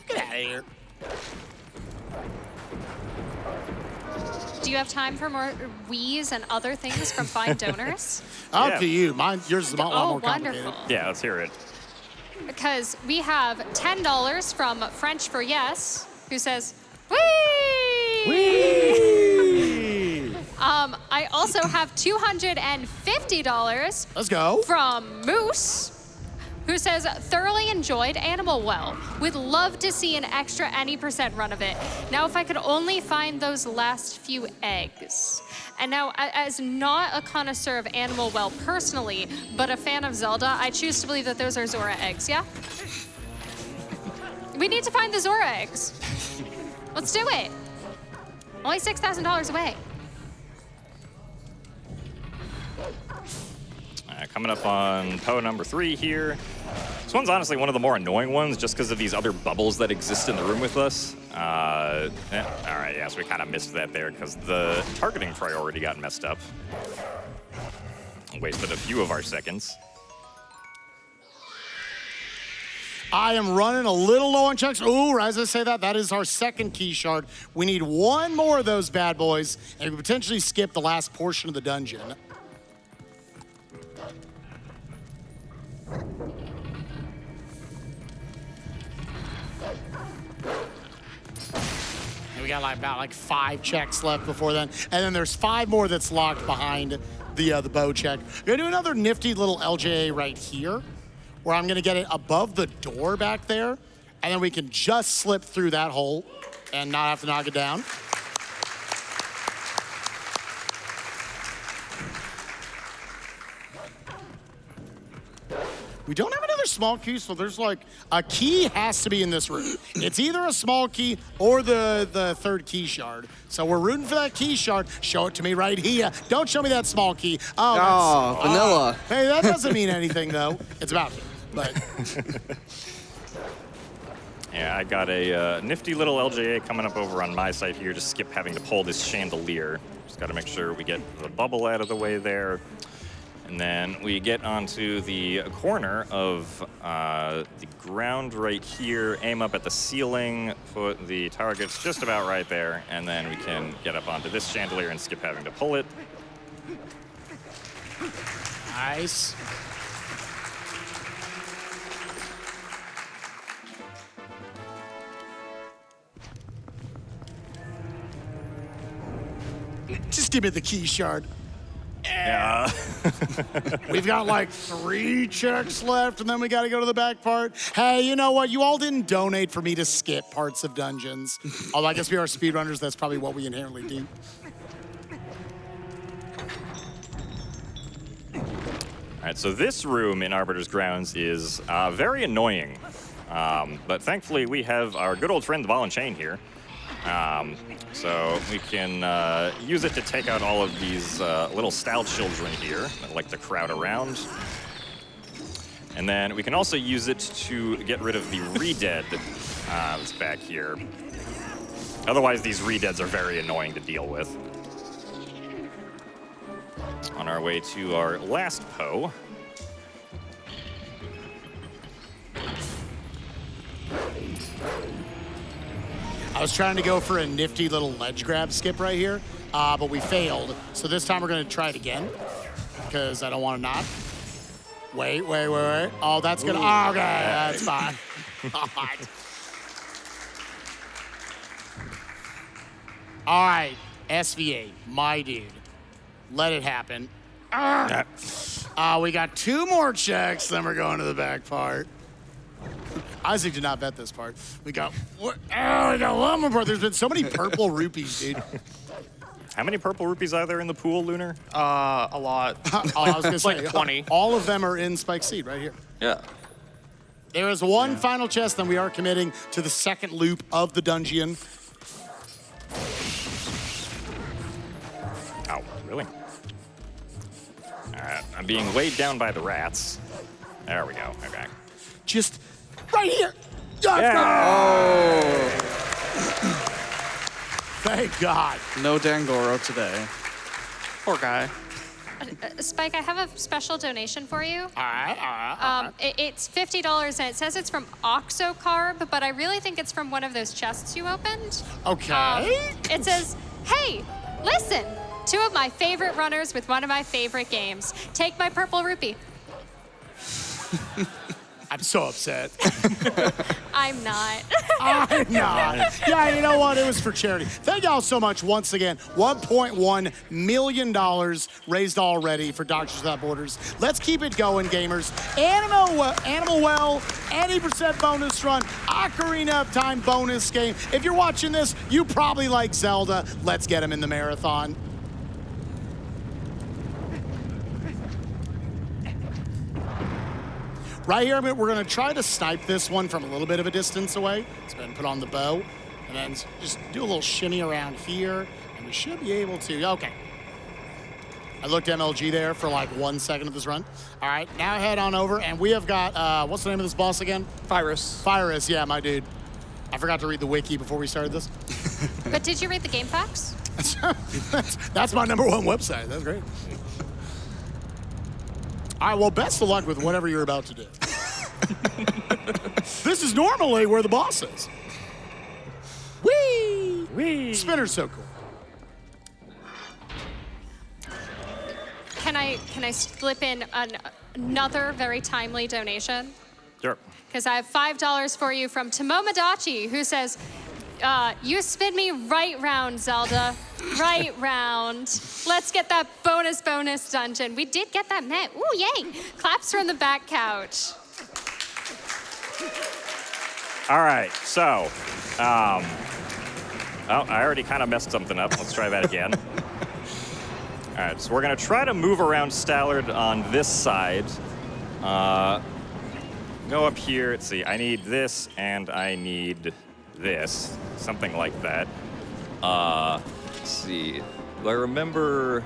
Get out of here. Do you have time for more wheeze and other things from fine donors? Up Yeah. to you. Yours is a lot more wonderful. complicated. Yeah, let's hear it. Because we have $10 from French for Yes, who says, whee! I also have $250 Let's go. from Moose, who says, thoroughly enjoyed Animal Well. Would love to see an extra any % run of it. Now, if I could only find those last few eggs. And now, as not a connoisseur of Animal Well personally, but a fan of Zelda, I choose to believe that those are Zora eggs, yeah? We need to find the Zora eggs. Let's do it. Only $6,000 away. Coming up on Poe number 3 here. This one's honestly one of the more annoying ones just because of these other bubbles that exist in the room with us. All right, yeah, so we kind of missed that there because the targeting priority got messed up. Wasted a few of our seconds. I am running a little low on checks. Ooh, as I say that, that is our second key shard. We need one more of those bad boys, and we potentially skip the last portion of the dungeon. And we got like about 5 checks left before then. And then there's 5 more that's locked behind the bow check. We're gonna do another nifty little LJA right here, where I'm gonna get it above the door back there, and then we can just slip through that hole and not have to knock it down. We don't have another small key, so there's like a key has to be in this room. It's either a small key or the third key shard. So we're rooting for that key shard. Show it to me right here. Don't show me that small key. Oh, vanilla. Hey, that doesn't mean anything though. It's about to, but. Yeah, I got a nifty little LJA coming up over on my side here to skip having to pull this chandelier. Just got to make sure we get the bubble out of the way there. And then we get onto the corner of the ground right here, aim up at the ceiling, put the targets just about right there, and then we can get up onto this chandelier and skip having to pull it. Nice. Just give me the key shard. Yeah. We've got like 3 checks left, and then we got to go to the back part. Hey, you know what? You all didn't donate for me to skip parts of dungeons. Although I guess we are speedrunners, that's probably what we inherently do. All right, so this room in Arbiter's Grounds is very annoying. But thankfully, we have our good old friend, the Ball and Chain here. So we can use it to take out all of these little style children here that like to crowd around. And then we can also use it to get rid of the re-dead that's back here. Otherwise, these re-deads are very annoying to deal with. On our way to our last Poe. I was trying to go for a nifty little ledge grab skip right here, but we failed. So this time we're going to try it again, because I don't want to not. Wait. Oh, that's going to... Oh, okay, that's fine. All right, SVA, my dude. Let it happen. We got 2 more checks, then we're going to the back part. Isaac did not bet this part. We got one more part. There's been so many purple rupees, dude. How many purple rupees are there in the pool, Lunar? A lot. I was gonna say like 20. All of them are in Spike Seed right here. Yeah. There is one final chest, then we are committing to the second loop of the dungeon. Oh, really? All right, I'm being weighed down by the rats. There we go. Okay. Just right here. Yeah. Thank God. No Dangoro today. Poor guy. Spike, I have a special donation for you. All right. It's $50, and it says it's from Oxocarb, but I really think it's from one of those chests you opened. Okay. It says, hey, listen, 2 of my favorite runners with one of my favorite games. Take my purple rupee. I'm so upset. I'm not. I'm not. Yeah, you know what? It was for charity. Thank y'all so much once again. $1.1 million raised already for Doctors Without Borders. Let's keep it going, gamers. Animal Well, 80% bonus run, Ocarina of Time bonus game. If you're watching this, you probably like Zelda. Let's get him in the marathon. Right here, we're gonna try to snipe this one from a little bit of a distance away. Let's go ahead and put on the bow, and then just do a little shimmy around here, and we should be able to, okay. I looked MLG there for like 1 second of this run. All right, now head on over, and we have got, what's the name of this boss again? Virus, yeah, my dude. I forgot to read the wiki before we started this. But did you read the game facts? That's my #1 website, that's great. All right, well, best of luck with whatever you're about to do. This is normally where the boss is. Whee! Whee! Spinner's so cool. Can I slip in another very timely donation? Sure. Because I have $5 for you from Tomomadachi, who says, you spin me right round, Zelda. Right round. Let's get that bonus dungeon. We did get that met. Ooh, yay. Claps from the back couch. All right, so, oh, I already kind of messed something up. Let's try that again. All right, so we're gonna try to move around Stallard on this side. go up here. Let's see. I need this, and I need this. Something like that. Let's see. Do I remember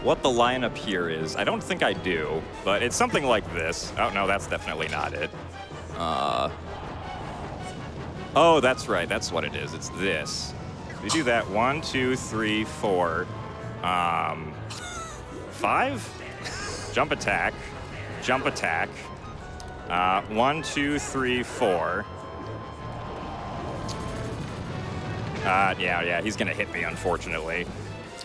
what the lineup here is? I don't think I do, but it's something like this. Oh, no, that's definitely not it. Oh, that's right. That's what it is. It's this. We do that. 1, 2, 3, 4. 5? Jump attack. Jump attack. 1, 2, 3, 4. Yeah, he's gonna hit me, unfortunately.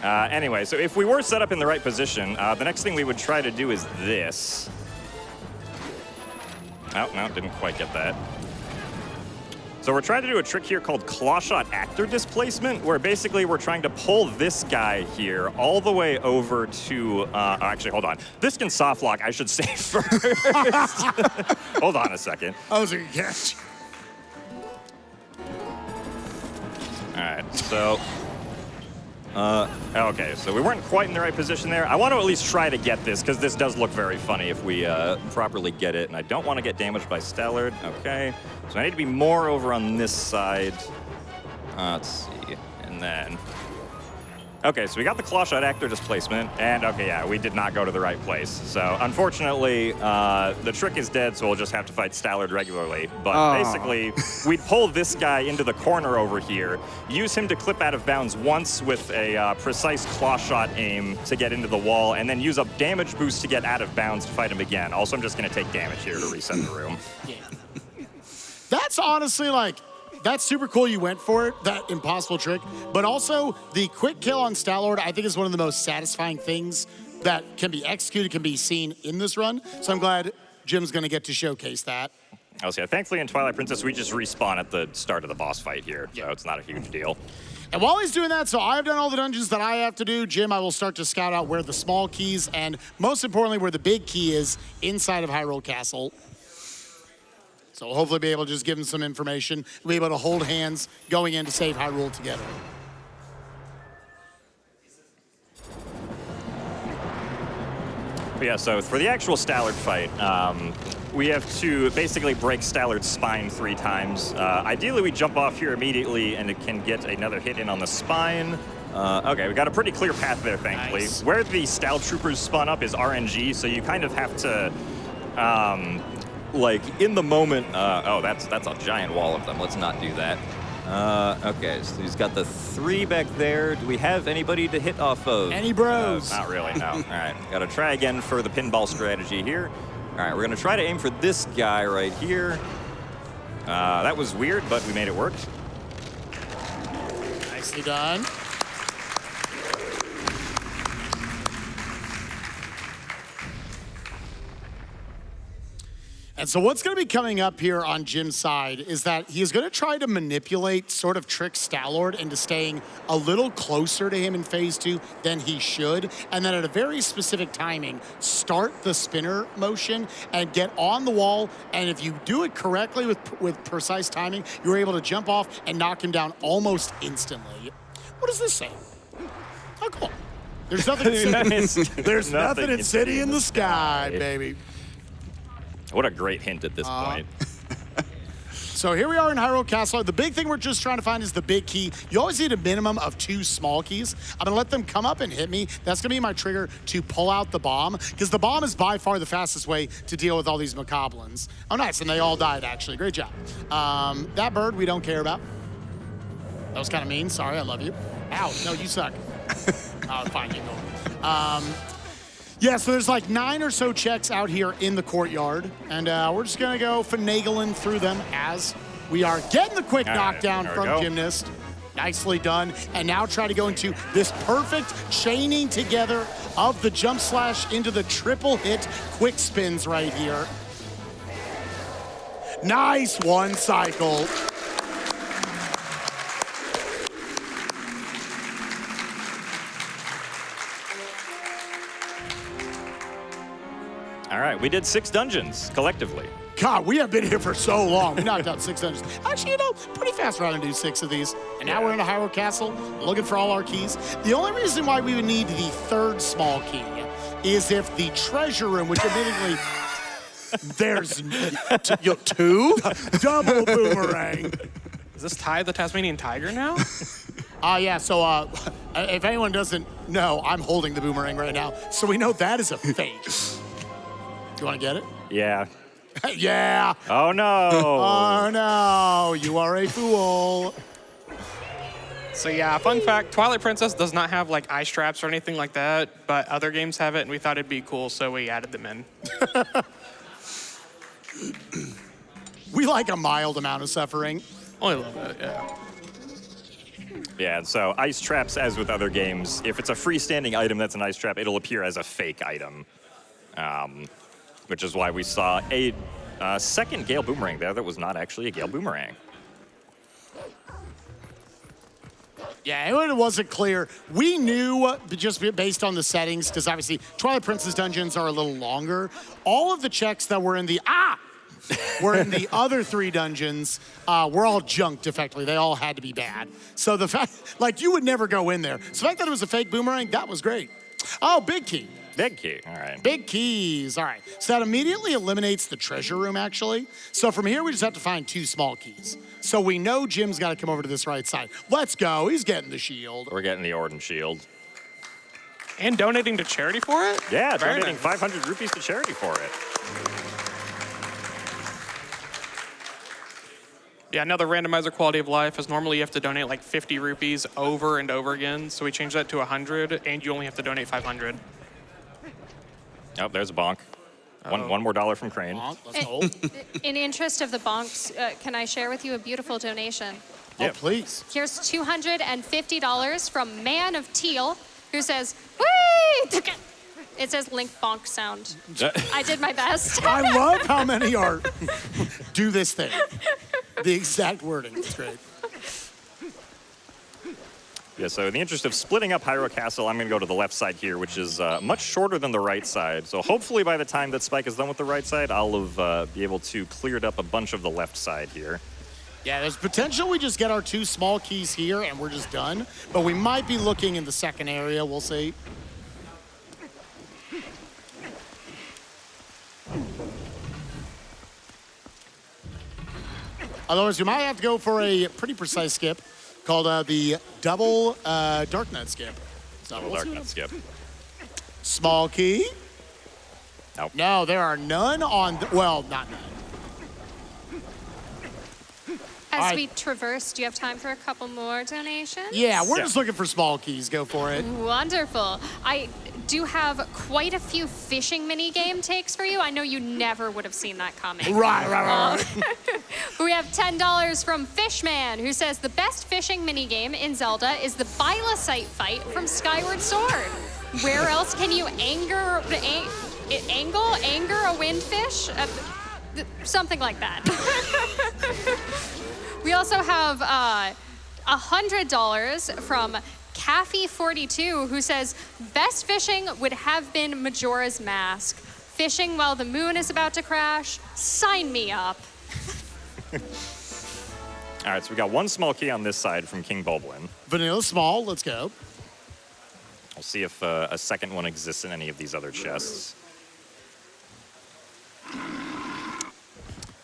Anyway, so if we were set up in the right position, the next thing we would try to do is this. Oh, no, didn't quite get that. So we're trying to do a trick here called claw shot actor displacement, where basically we're trying to pull this guy here all the way over to, actually, hold on. This can soft lock, I should say first. Hold on a second. That was a good catch. All right, so, okay, so we weren't quite in the right position there. I want to at least try to get this, because this does look very funny if we properly get it, and I don't want to get damaged by Stallard. Okay, so I need to be more over on this side. Let's see, and then... Okay, so we got the claw shot actor displacement, and okay, yeah, we did not go to the right place. So unfortunately, the trick is dead, so we'll just have to fight Stallard regularly. But basically, we'd pull this guy into the corner over here, use him to clip out of bounds once with a precise claw shot aim to get into the wall, and then use a damage boost to get out of bounds to fight him again. Also, I'm just gonna take damage here to reset the room. Yeah. That's honestly like, that's super cool you went for it, that impossible trick. But also, the quick kill on Stallard, I think is one of the most satisfying things that can be executed, can be seen in this run. So I'm glad Jim's gonna get to showcase that. I was, yeah, thankfully in Twilight Princess, we just respawn at the start of the boss fight here, so it's not a huge deal. And while he's doing that, so I've done all the dungeons that I have to do. Jim, I will start to scout out where the small keys and most importantly, where the big key is inside of Hyrule Castle. So we'll hopefully be able to just give him some information. We'll be able to hold hands going in to save Hyrule together. But yeah, so for the actual Stallard fight, we have to basically break Stallard's spine 3 times. Ideally, we jump off here immediately and it can get another hit in on the spine. Okay, we got a pretty clear path there, thankfully. Nice. Where the Stal Troopers spun up is RNG, so you kind of have to, like, in the moment, oh, that's a giant wall of them. Let's not do that. Okay, so he's got the 3 back there. Do we have anybody to hit off of? Any bros? Not really, no. All right, gotta try again for the pinball strategy here. All right, we're gonna try to aim for this guy right here. That was weird, but we made it work. Nicely done. And so what's going to be coming up here on Jim's side is that he is going to try to manipulate, sort of trick Stallard into staying a little closer to him in phase 2 than he should. And then at a very specific timing, start the spinner motion and get on the wall. And if you do it correctly with precise timing, you're able to jump off and knock him down almost instantly. What does this say? Oh, cool. There's nothing in city. There's nothing in city in the sky, baby. What a great hint at this point. So here we are in Hyrule Castle. The big thing we're just trying to find is the big key. You always need a minimum of 2 small keys. I'm gonna let them come up and hit me. That's gonna be my trigger to pull out the bomb, because the bomb is by far the fastest way to deal with all these macablins. Oh, nice, and they all died, actually. Great job. That bird we don't care about. That was kind of mean. Sorry, I love you. Ow, no, you suck. Oh, fine, you go. Yeah, so there's like 9 or so checks out here in the courtyard, and we're just gonna go finagling through them as we are getting the quick knockdown from Gymnast. Nicely done, and now try to go into this perfect chaining together of the jump slash into the triple hit quick spins right here. Nice one cycle. All right, we did 6 dungeons collectively. God, we have been here for so long. We knocked out 6 dungeons. Actually, you know, pretty fast rather than do 6 of these. And now we're in a Hyrule Castle, looking for all our keys. The only reason why we would need the 3rd small key is if the treasure room, which admittedly There's Two? double boomerang. Is this Ty the Tasmanian Tiger now? Yeah, so if anyone doesn't know, I'm holding the boomerang right now. So we know that is a fake. Do you want to get it? Yeah. Yeah. Oh no. Oh no, you are a fool. So yeah, fun fact, Twilight Princess does not have like eye straps or anything like that, but other games have it, and we thought it'd be cool, so we added them in. We like a mild amount of suffering. Only a little bit, yeah. Yeah, so ice traps, as with other games, if it's a freestanding item that's an ice trap, it'll appear as a fake item. Which is why we saw a second Gale Boomerang there that was not actually a Gale Boomerang. Yeah, it wasn't clear. We knew, just based on the settings, because obviously Twilight Princess dungeons are a little longer. All of the checks that were in the other 3 dungeons were all junked effectively. They all had to be bad. So the fact, like, you would never go in there. So the fact that it was a fake boomerang, that was great. Oh, big key. Big key, all right. Big keys, all right. So that immediately eliminates the treasure room, actually. So from here, we just have to find 2 small keys. So we know Jim's got to come over to this right side. Let's go, he's getting the shield. We're getting the Orden Shield. And donating to charity for it? Yeah, Very donating nice. 500 rupees to charity for it. Yeah, another randomizer quality of life is normally you have to donate like 50 rupees over and over again. So we changed that to 100, and you only have to donate 500. Oh, there's a bonk. One more dollar from Crane. Let's go. In interest of the bonks, can I share with you a beautiful donation? Oh, please. Here's $250 from Man of Teal, who says, "Whee!" It says Link bonk sound. I did my best. I love how many are do this thing. The exact wording, it's great. Yeah, so in the interest of splitting up Hyrule Castle, I'm going to go to the left side here, which is much shorter than the right side. So hopefully by the time that Spike is done with the right side, I'll have be able to cleared up a bunch of the left side here. Yeah, there's potential we just get our 2 small keys here and we're just done. But we might be looking in the second area, we'll see. Otherwise, we might have to go for a pretty precise skip called the double Dark Knight skip. So Double we'll see Dark what Knight skip. Small key? Nope. No, there are none on, well, not none. As Alright. we traverse, do you have time for a couple more donations? Yeah, we're Yeah. just looking for small keys. Go for it. Wonderful. I do have quite a few fishing mini game takes for you. I know you never would have seen that coming. Right. We have $10 from Fishman, who says the best fishing mini game in Zelda is the Bylosite fight from Skyward Sword. Where else can you anger a windfish? Something like that. We also have $100 from Caffey42, who says best fishing would have been Majora's Mask. Fishing while the moon is about to crash. Sign me up. All right, so we got 1 small key on this side from King Bulblin. Vanilla small, let's go. We'll see if a second one exists in any of these other chests.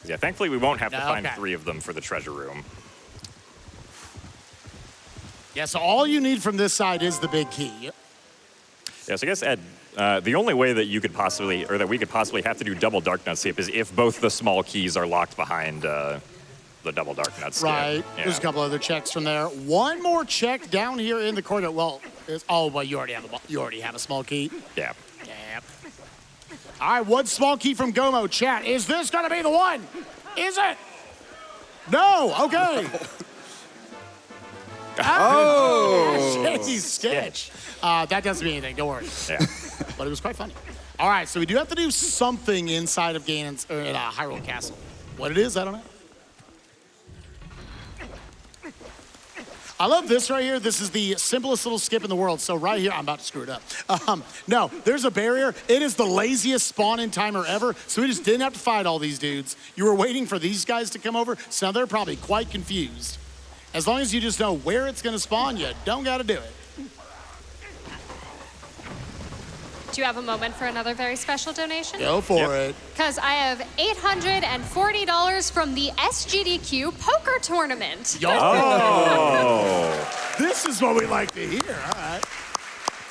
Yeah, thankfully we won't have to find Okay. 3 of them for the treasure room. Yeah, so all you need from this side is the big key. Yeah, so I guess, Ed, the only way that you could possibly, or that we could possibly have to do double Dark Nut skip is if both the small keys are locked behind the double Dark Nut skip. Right. Yeah. There's a couple other checks from there. One more check down here in the corner. Well, well, you already have a small key. Yeah. Yep. All right, 1 small key from Gomo. Chat, is this gonna be the one? Is it? No. Okay. Sketch. That doesn't mean anything. Don't worry. Yeah. But it was quite funny. All right, so we do have to do something inside of Hyrule Castle. What it is, I don't know. I love this right here. This is the simplest little skip in the world. So right here, I'm about to screw it up. No, there's a barrier. It is the laziest spawn-in timer ever. So we just didn't have to fight all these dudes. You were waiting for these guys to come over. So now they're probably quite confused. As long as you just know where it's going to spawn, you don't got to do it. Do do you have a moment for another very special donation? Go for it. Because I have $840 from the SGDQ poker tournament. Yo! Oh. This is what we like to hear. All right.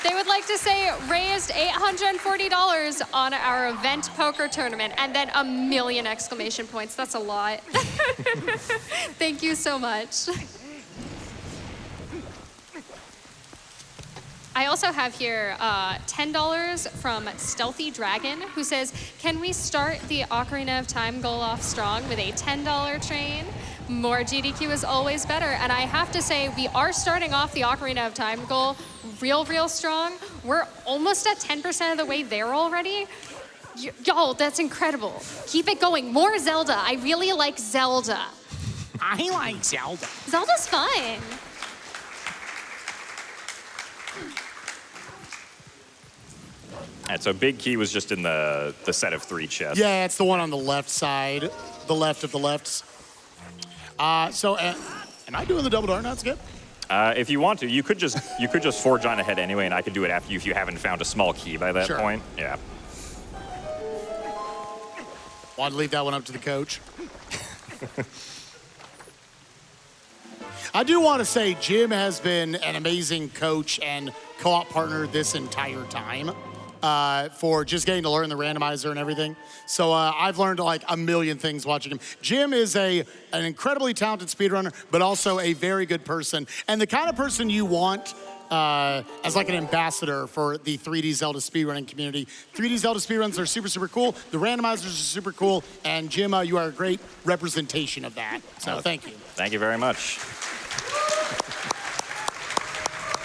They would like to say raised $840 on our event poker tournament, and then a million exclamation points. That's a lot. Thank you so much. I also have here $10 from Stealthy Dragon, who says, can we start the Ocarina of Time goal off strong with a $10 train? More GDQ is always better. And I have to say, we are starting off the Ocarina of Time goal real strong. We're almost at 10% of the way there already. Y'all, that's incredible. Keep it going. More Zelda. I really like Zelda. I like Zelda. Zelda's fun. And so big key was just in the set of 3 chests. Yeah, it's the one on the left side, the left of the lefts. Am I doing the double dart now, Skip? If you want to, you could just forge on ahead anyway, and I can do it after you if you haven't found a small key by that Sure. point. Yeah. Want to leave that one up to the coach? I do want to say Jim has been an amazing coach and co-op partner this entire time for just getting to learn the randomizer and everything. So I've learned like a million things watching him. Jim is an incredibly talented speedrunner, but also a very good person. And the kind of person you want as like an ambassador for the 3D Zelda speedrunning community. 3D Zelda speedruns are super cool. The randomizers are super cool. And Jim, you are a great representation of that. So thank you. Thank you very much.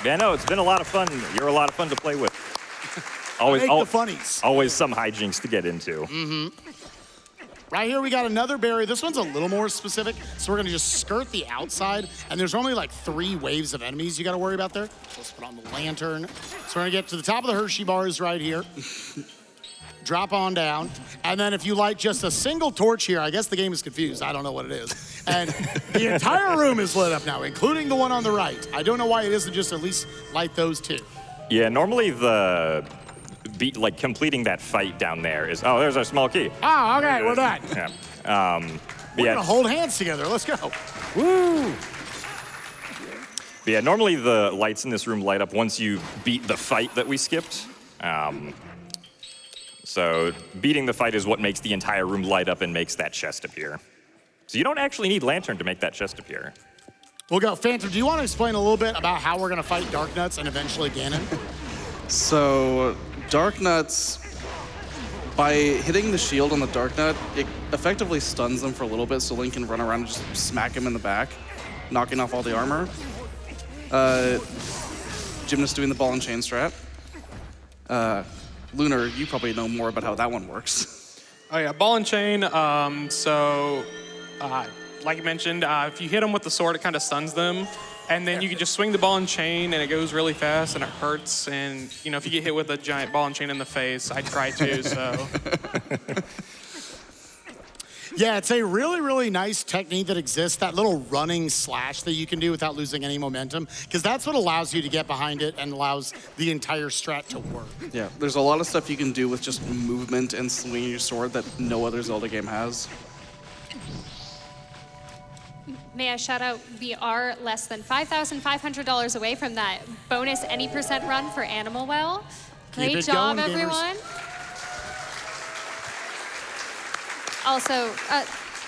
Yeah, no, it's been a lot of fun. You're a lot of fun to play with. Always, Make the funnies. Always some hijinks to get into. Mm-hmm. Right here, we got another berry. This one's a little more specific, so we're gonna just skirt the outside, and there's only like 3 waves of enemies you gotta worry about there. So let's put on the lantern. So we're gonna get to the top of the Hershey bars right here. Drop on down, and then if you light just a single torch here, I guess the game is confused. I don't know what it is. And the entire room is lit up now, including the one on the right. I don't know why it isn't just at least light those 2. Yeah, normally completing that fight down there is, oh, there's our small key. Oh, okay, we're done. Yeah. We're gonna hold hands together. Let's go. Woo! But yeah, normally the lights in this room light up once you beat the fight that we skipped. So beating the fight is what makes the entire room light up and makes that chest appear. So you don't actually need Lantern to make that chest appear. We'll go. Phantom, do you want to explain a little bit about how we're gonna fight Dark Nuts and eventually Ganon? So Dark Nuts, by hitting the shield on the Dark Nut, it effectively stuns them for a little bit so Link can run around and just smack him in the back, knocking off all the armor. Gymnast doing the ball and chain strat. Lunar, you probably know more about how that one works. Oh yeah, ball and chain. Like you mentioned, if you hit them with the sword, it kind of stuns them. And then you can just swing the ball and chain, and it goes really fast, and it hurts. And, you know, if you get hit with a giant ball and chain in the face, I try to, so. Yeah, it's a really nice technique that exists, that little running slash that you can do without losing any momentum, because that's what allows you to get behind it and allows the entire strat to work. Yeah, there's a lot of stuff you can do with just movement and swinging your sword that no other Zelda game has. May I shout out, we are less than $5,500 away from that bonus any % run for Animal Well. Great it job, going, gamers. everyone. Also,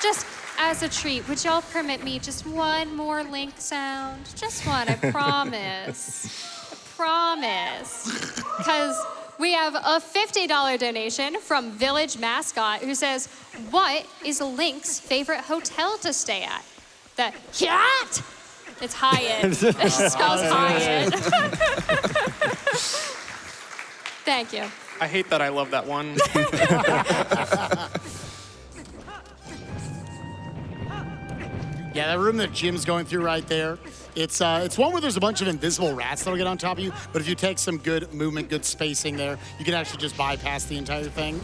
just as a treat, would y'all permit me just one more Link sound? Just one, I promise. I promise. Because we have a $50 donation from Village Mascot who says, what is Link's favorite hotel to stay at? The Hyatt! It's Hyatt. It spells Hyatt. Thank you. I hate that I love that one. Yeah, that room that Jim's going through right there, it's one where there's a bunch of invisible rats that'll get on top of you, but if you take some good movement, good spacing there, you can actually just bypass the entire thing.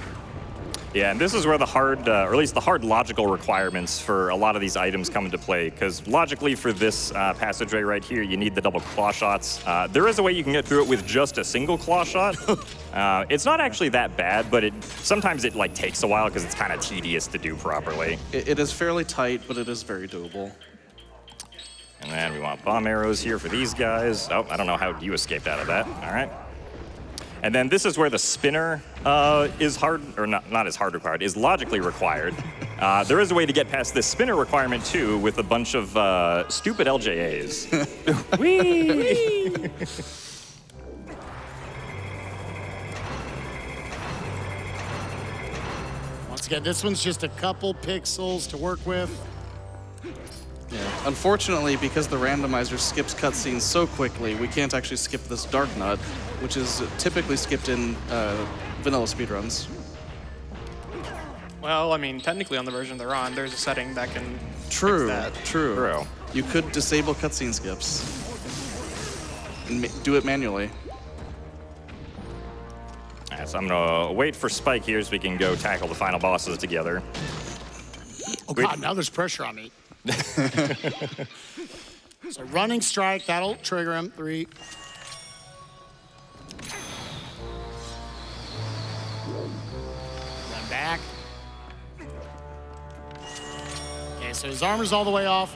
Yeah, and this is where the hard, or at least the hard logical requirements for a lot of these items come into play, because logically for this passageway right here, you need the double claw shots. There is a way you can get through it with just a single claw shot. It's not actually that bad, but sometimes it like takes a while because it's kind of tedious to do properly. It is fairly tight, but it is very doable. And then we want bomb arrows here for these guys. Oh, I don't know how you escaped out of that. All right. And then this is where the spinner is hard, or not as hard required, is logically required. There is a way to get past this spinner requirement too with a bunch of stupid LJAs. Whee! Once again, this one's just a couple pixels to work with. Yeah. Unfortunately, because the randomizer skips cutscenes so quickly, we can't actually skip this Dark Nut, which is typically skipped in vanilla speedruns. Well, I mean, technically on the version they're on, there's a setting that can True, fix that. true. You could disable cutscene skips and do it manually. All right, so I'm gonna wait for Spike here so we can go tackle the final bosses together. Oh God, now there's pressure on me. So running strike, that'll trigger him. 3. Run back. Okay, so his armor's all the way off.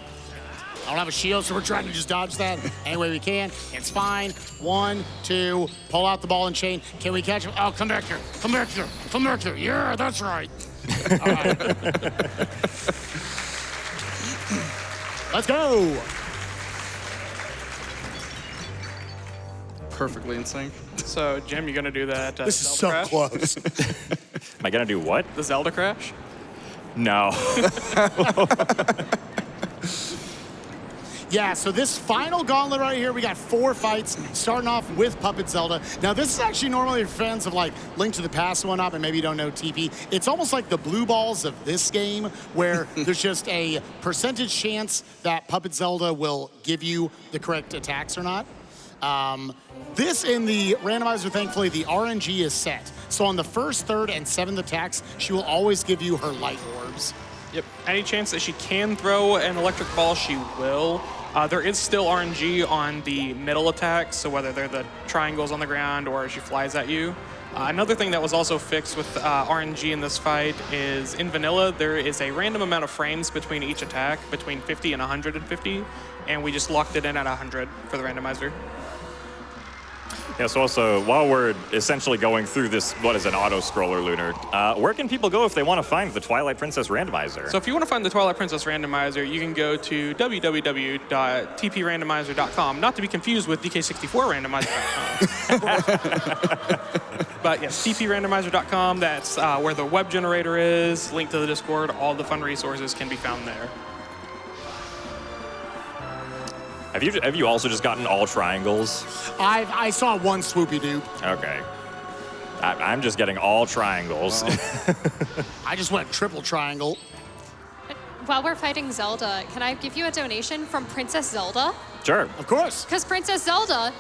I don't have a shield, so we're trying to just dodge that any way we can. It's fine. 1, 2, pull out the ball and chain. Can we catch him? Oh, come back here. Come back here. Come back here. Yeah, that's right. All right. Let's go. Perfectly in sync. So, Jim, you gonna do that This is Zelda so crash? close. Am I gonna do what? The Zelda crash? No. Yeah, so this final gauntlet right here, we got 4 fights, starting off with Puppet Zelda. Now, this is actually normally for fans of like Link to the Past and whatnot, and maybe you don't know TP. It's almost like the blue balls of this game, where there's just a percentage chance that Puppet Zelda will give you the correct attacks or not. This in the randomizer, thankfully, the RNG is set. So on the first, third, and 7th attacks, she will always give you her light orbs. Yep. Any chance that she can throw an electric ball, she will. There is still RNG on the middle attacks, so whether they're the triangles on the ground or she flies at you. Another thing that was also fixed with RNG in this fight is in vanilla, there is a random amount of frames between each attack, between 50 and 150, and we just locked it in at 100 for the randomizer. Yeah, so also, while we're essentially going through this, what is an auto-scroller, Lunar, where can people go if they want to find the Twilight Princess randomizer? So if you want to find the Twilight Princess randomizer, you can go to www.tprandomizer.com, not to be confused with DK64randomizer.com. But yes, tprandomizer.com, that's where the web generator is, link to the Discord, all the fun resources can be found there. Have you also just gotten all triangles? I saw one swoopy dude. Okay. I'm just getting all triangles. I just went triple triangle. While we're fighting Zelda, can I give you a donation from Princess Zelda? Sure. Of course. Because Princess Zelda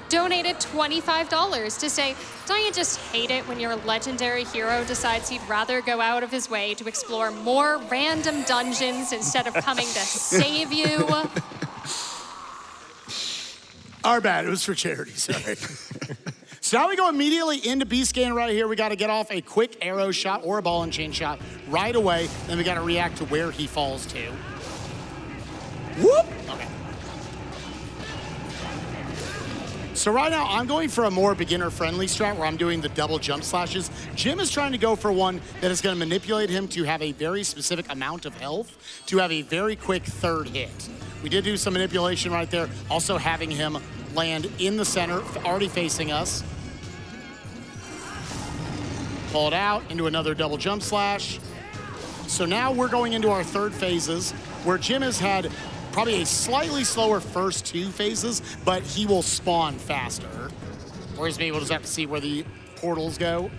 donated $25 to say, don't you just hate it when your legendary hero decides he'd rather go out of his way to explore more random dungeons instead of coming to save you? Our bad, it was for charity, sorry. So now we go immediately into B-Scan right here. We gotta get off a quick arrow shot or a ball and chain shot right away. Then we gotta react to where he falls to. Whoop! Okay. So right now, I'm going for a more beginner-friendly strat where I'm doing the double jump slashes. Jim is trying to go for one that is gonna manipulate him to have a very specific amount of health to have a very quick third hit. We did do some manipulation right there, also having him land in the center, already facing us. Pull it out into another double jump slash. So now we're going into our third phases, where Jim has had probably a slightly slower first 2 phases, but he will spawn faster. Whereas maybe we'll just have to see where the portals go.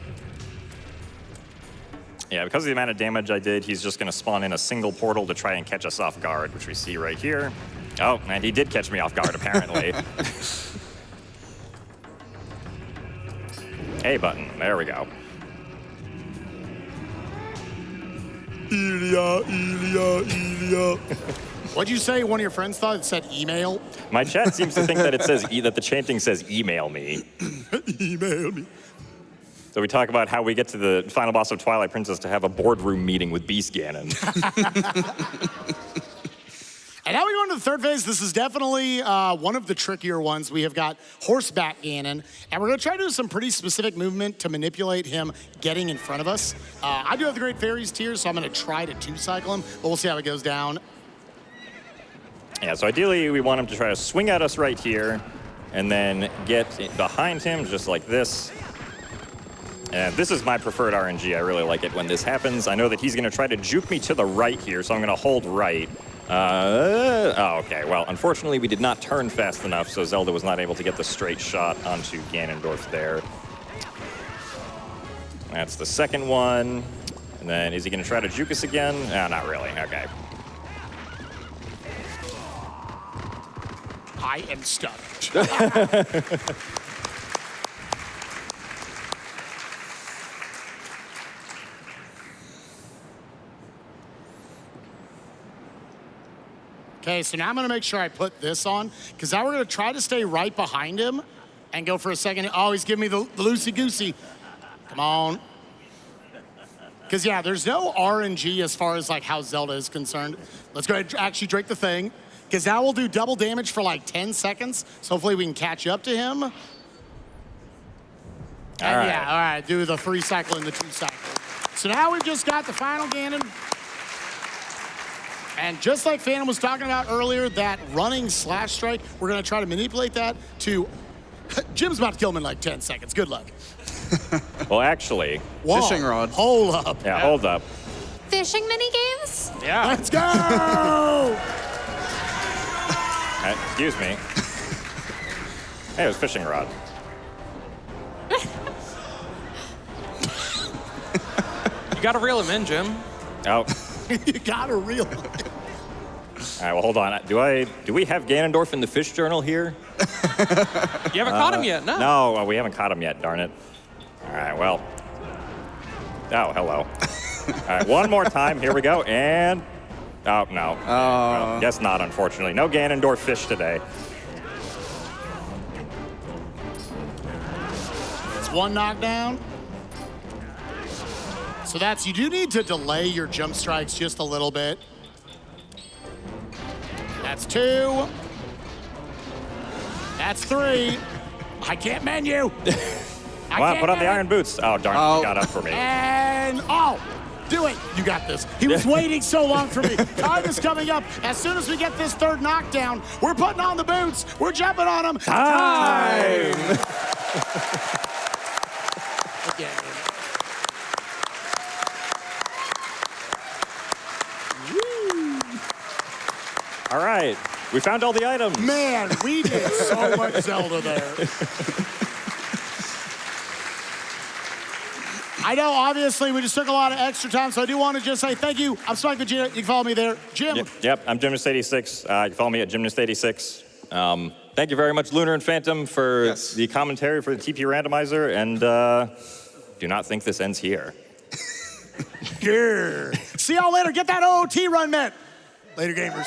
Yeah, because of the amount of damage I did, he's just going to spawn in a single portal to try and catch us off guard, which we see right here. Oh, and he did catch me off guard, apparently. A button. There we go. Ilya. What'd you say one of your friends thought it said email? My chat seems to think that it says that the chanting says email me. Email me. So we talk about how we get to the final boss of Twilight Princess to have a boardroom meeting with Beast Ganon. And now we go into the third phase. This is definitely one of the trickier ones. We have got horseback Ganon, and we're gonna try to do some pretty specific movement to manipulate him getting in front of us. I do have the Great Fairies tier, so I'm gonna try to two-cycle him, but we'll see how it goes down. Yeah, so ideally we want him to try to swing at us right here, and then get behind him just like this. And this is my preferred RNG. I really like it when this happens. I know that he's gonna try to juke me to the right here, so I'm gonna hold right. Oh, okay. Well, unfortunately, we did not turn fast enough, so Zelda was not able to get the straight shot onto Ganondorf there. That's the second one. And then, is he going to try to juke us again? No, not really. Okay. I am stuck. Okay, so now I'm gonna make sure I put this on, because now we're gonna try to stay right behind him and go for a second. Oh, he's giving me the loosey-goosey. Come on. Because yeah, there's no RNG as far as like how Zelda is concerned. Let's go ahead and actually drink the thing, because now we'll do double damage for like 10 seconds, so hopefully we can catch up to him. Yeah, all right, do the 3 cycle and the 2 cycle. So now we've just got the final Ganon. And just like Phantom was talking about earlier, that running slash strike, we're gonna try to manipulate that to, Jim's about to kill him in like 10 seconds, good luck. Well, actually. Whoa, fishing rod. Hold up. Yeah, hold up. Fishing mini games? Yeah. Let's go! Excuse me. Hey, it was fishing rod. You gotta reel him in, Jim. Oh. You gotta reel. All right, well, hold on. Do we have Ganondorf in the fish journal here? You haven't caught him yet, no? No, we haven't caught him yet, darn it. All right, well. Oh, hello. All right, one more time. Here we go. And, oh, no. Well, guess not, unfortunately. No Ganondorf fish today. It's one knockdown. So you do need to delay your jump strikes just a little bit. That's 2. That's 3. I can't menu. Come on, put on the iron boots. Oh, darn it, you got up for me. And, do it. You got this. He was waiting so long for me. Time is coming up. As soon as we get this third knockdown, we're putting on the boots. We're jumping on them. Time! Again. All right, we found all the items. Man, we did so much Zelda there. I know, obviously, we just took a lot of extra time, so I do want to just say thank you. I'm spikevegeta. You can follow me there. Jim. Yep, I'm gymnast86. You can follow me at gymnast86. Thank you very much, Lunar and Phantom, for the commentary for the TP randomizer, and do not think this ends here. See y'all later. Get that OOT run, man. Later, gamers.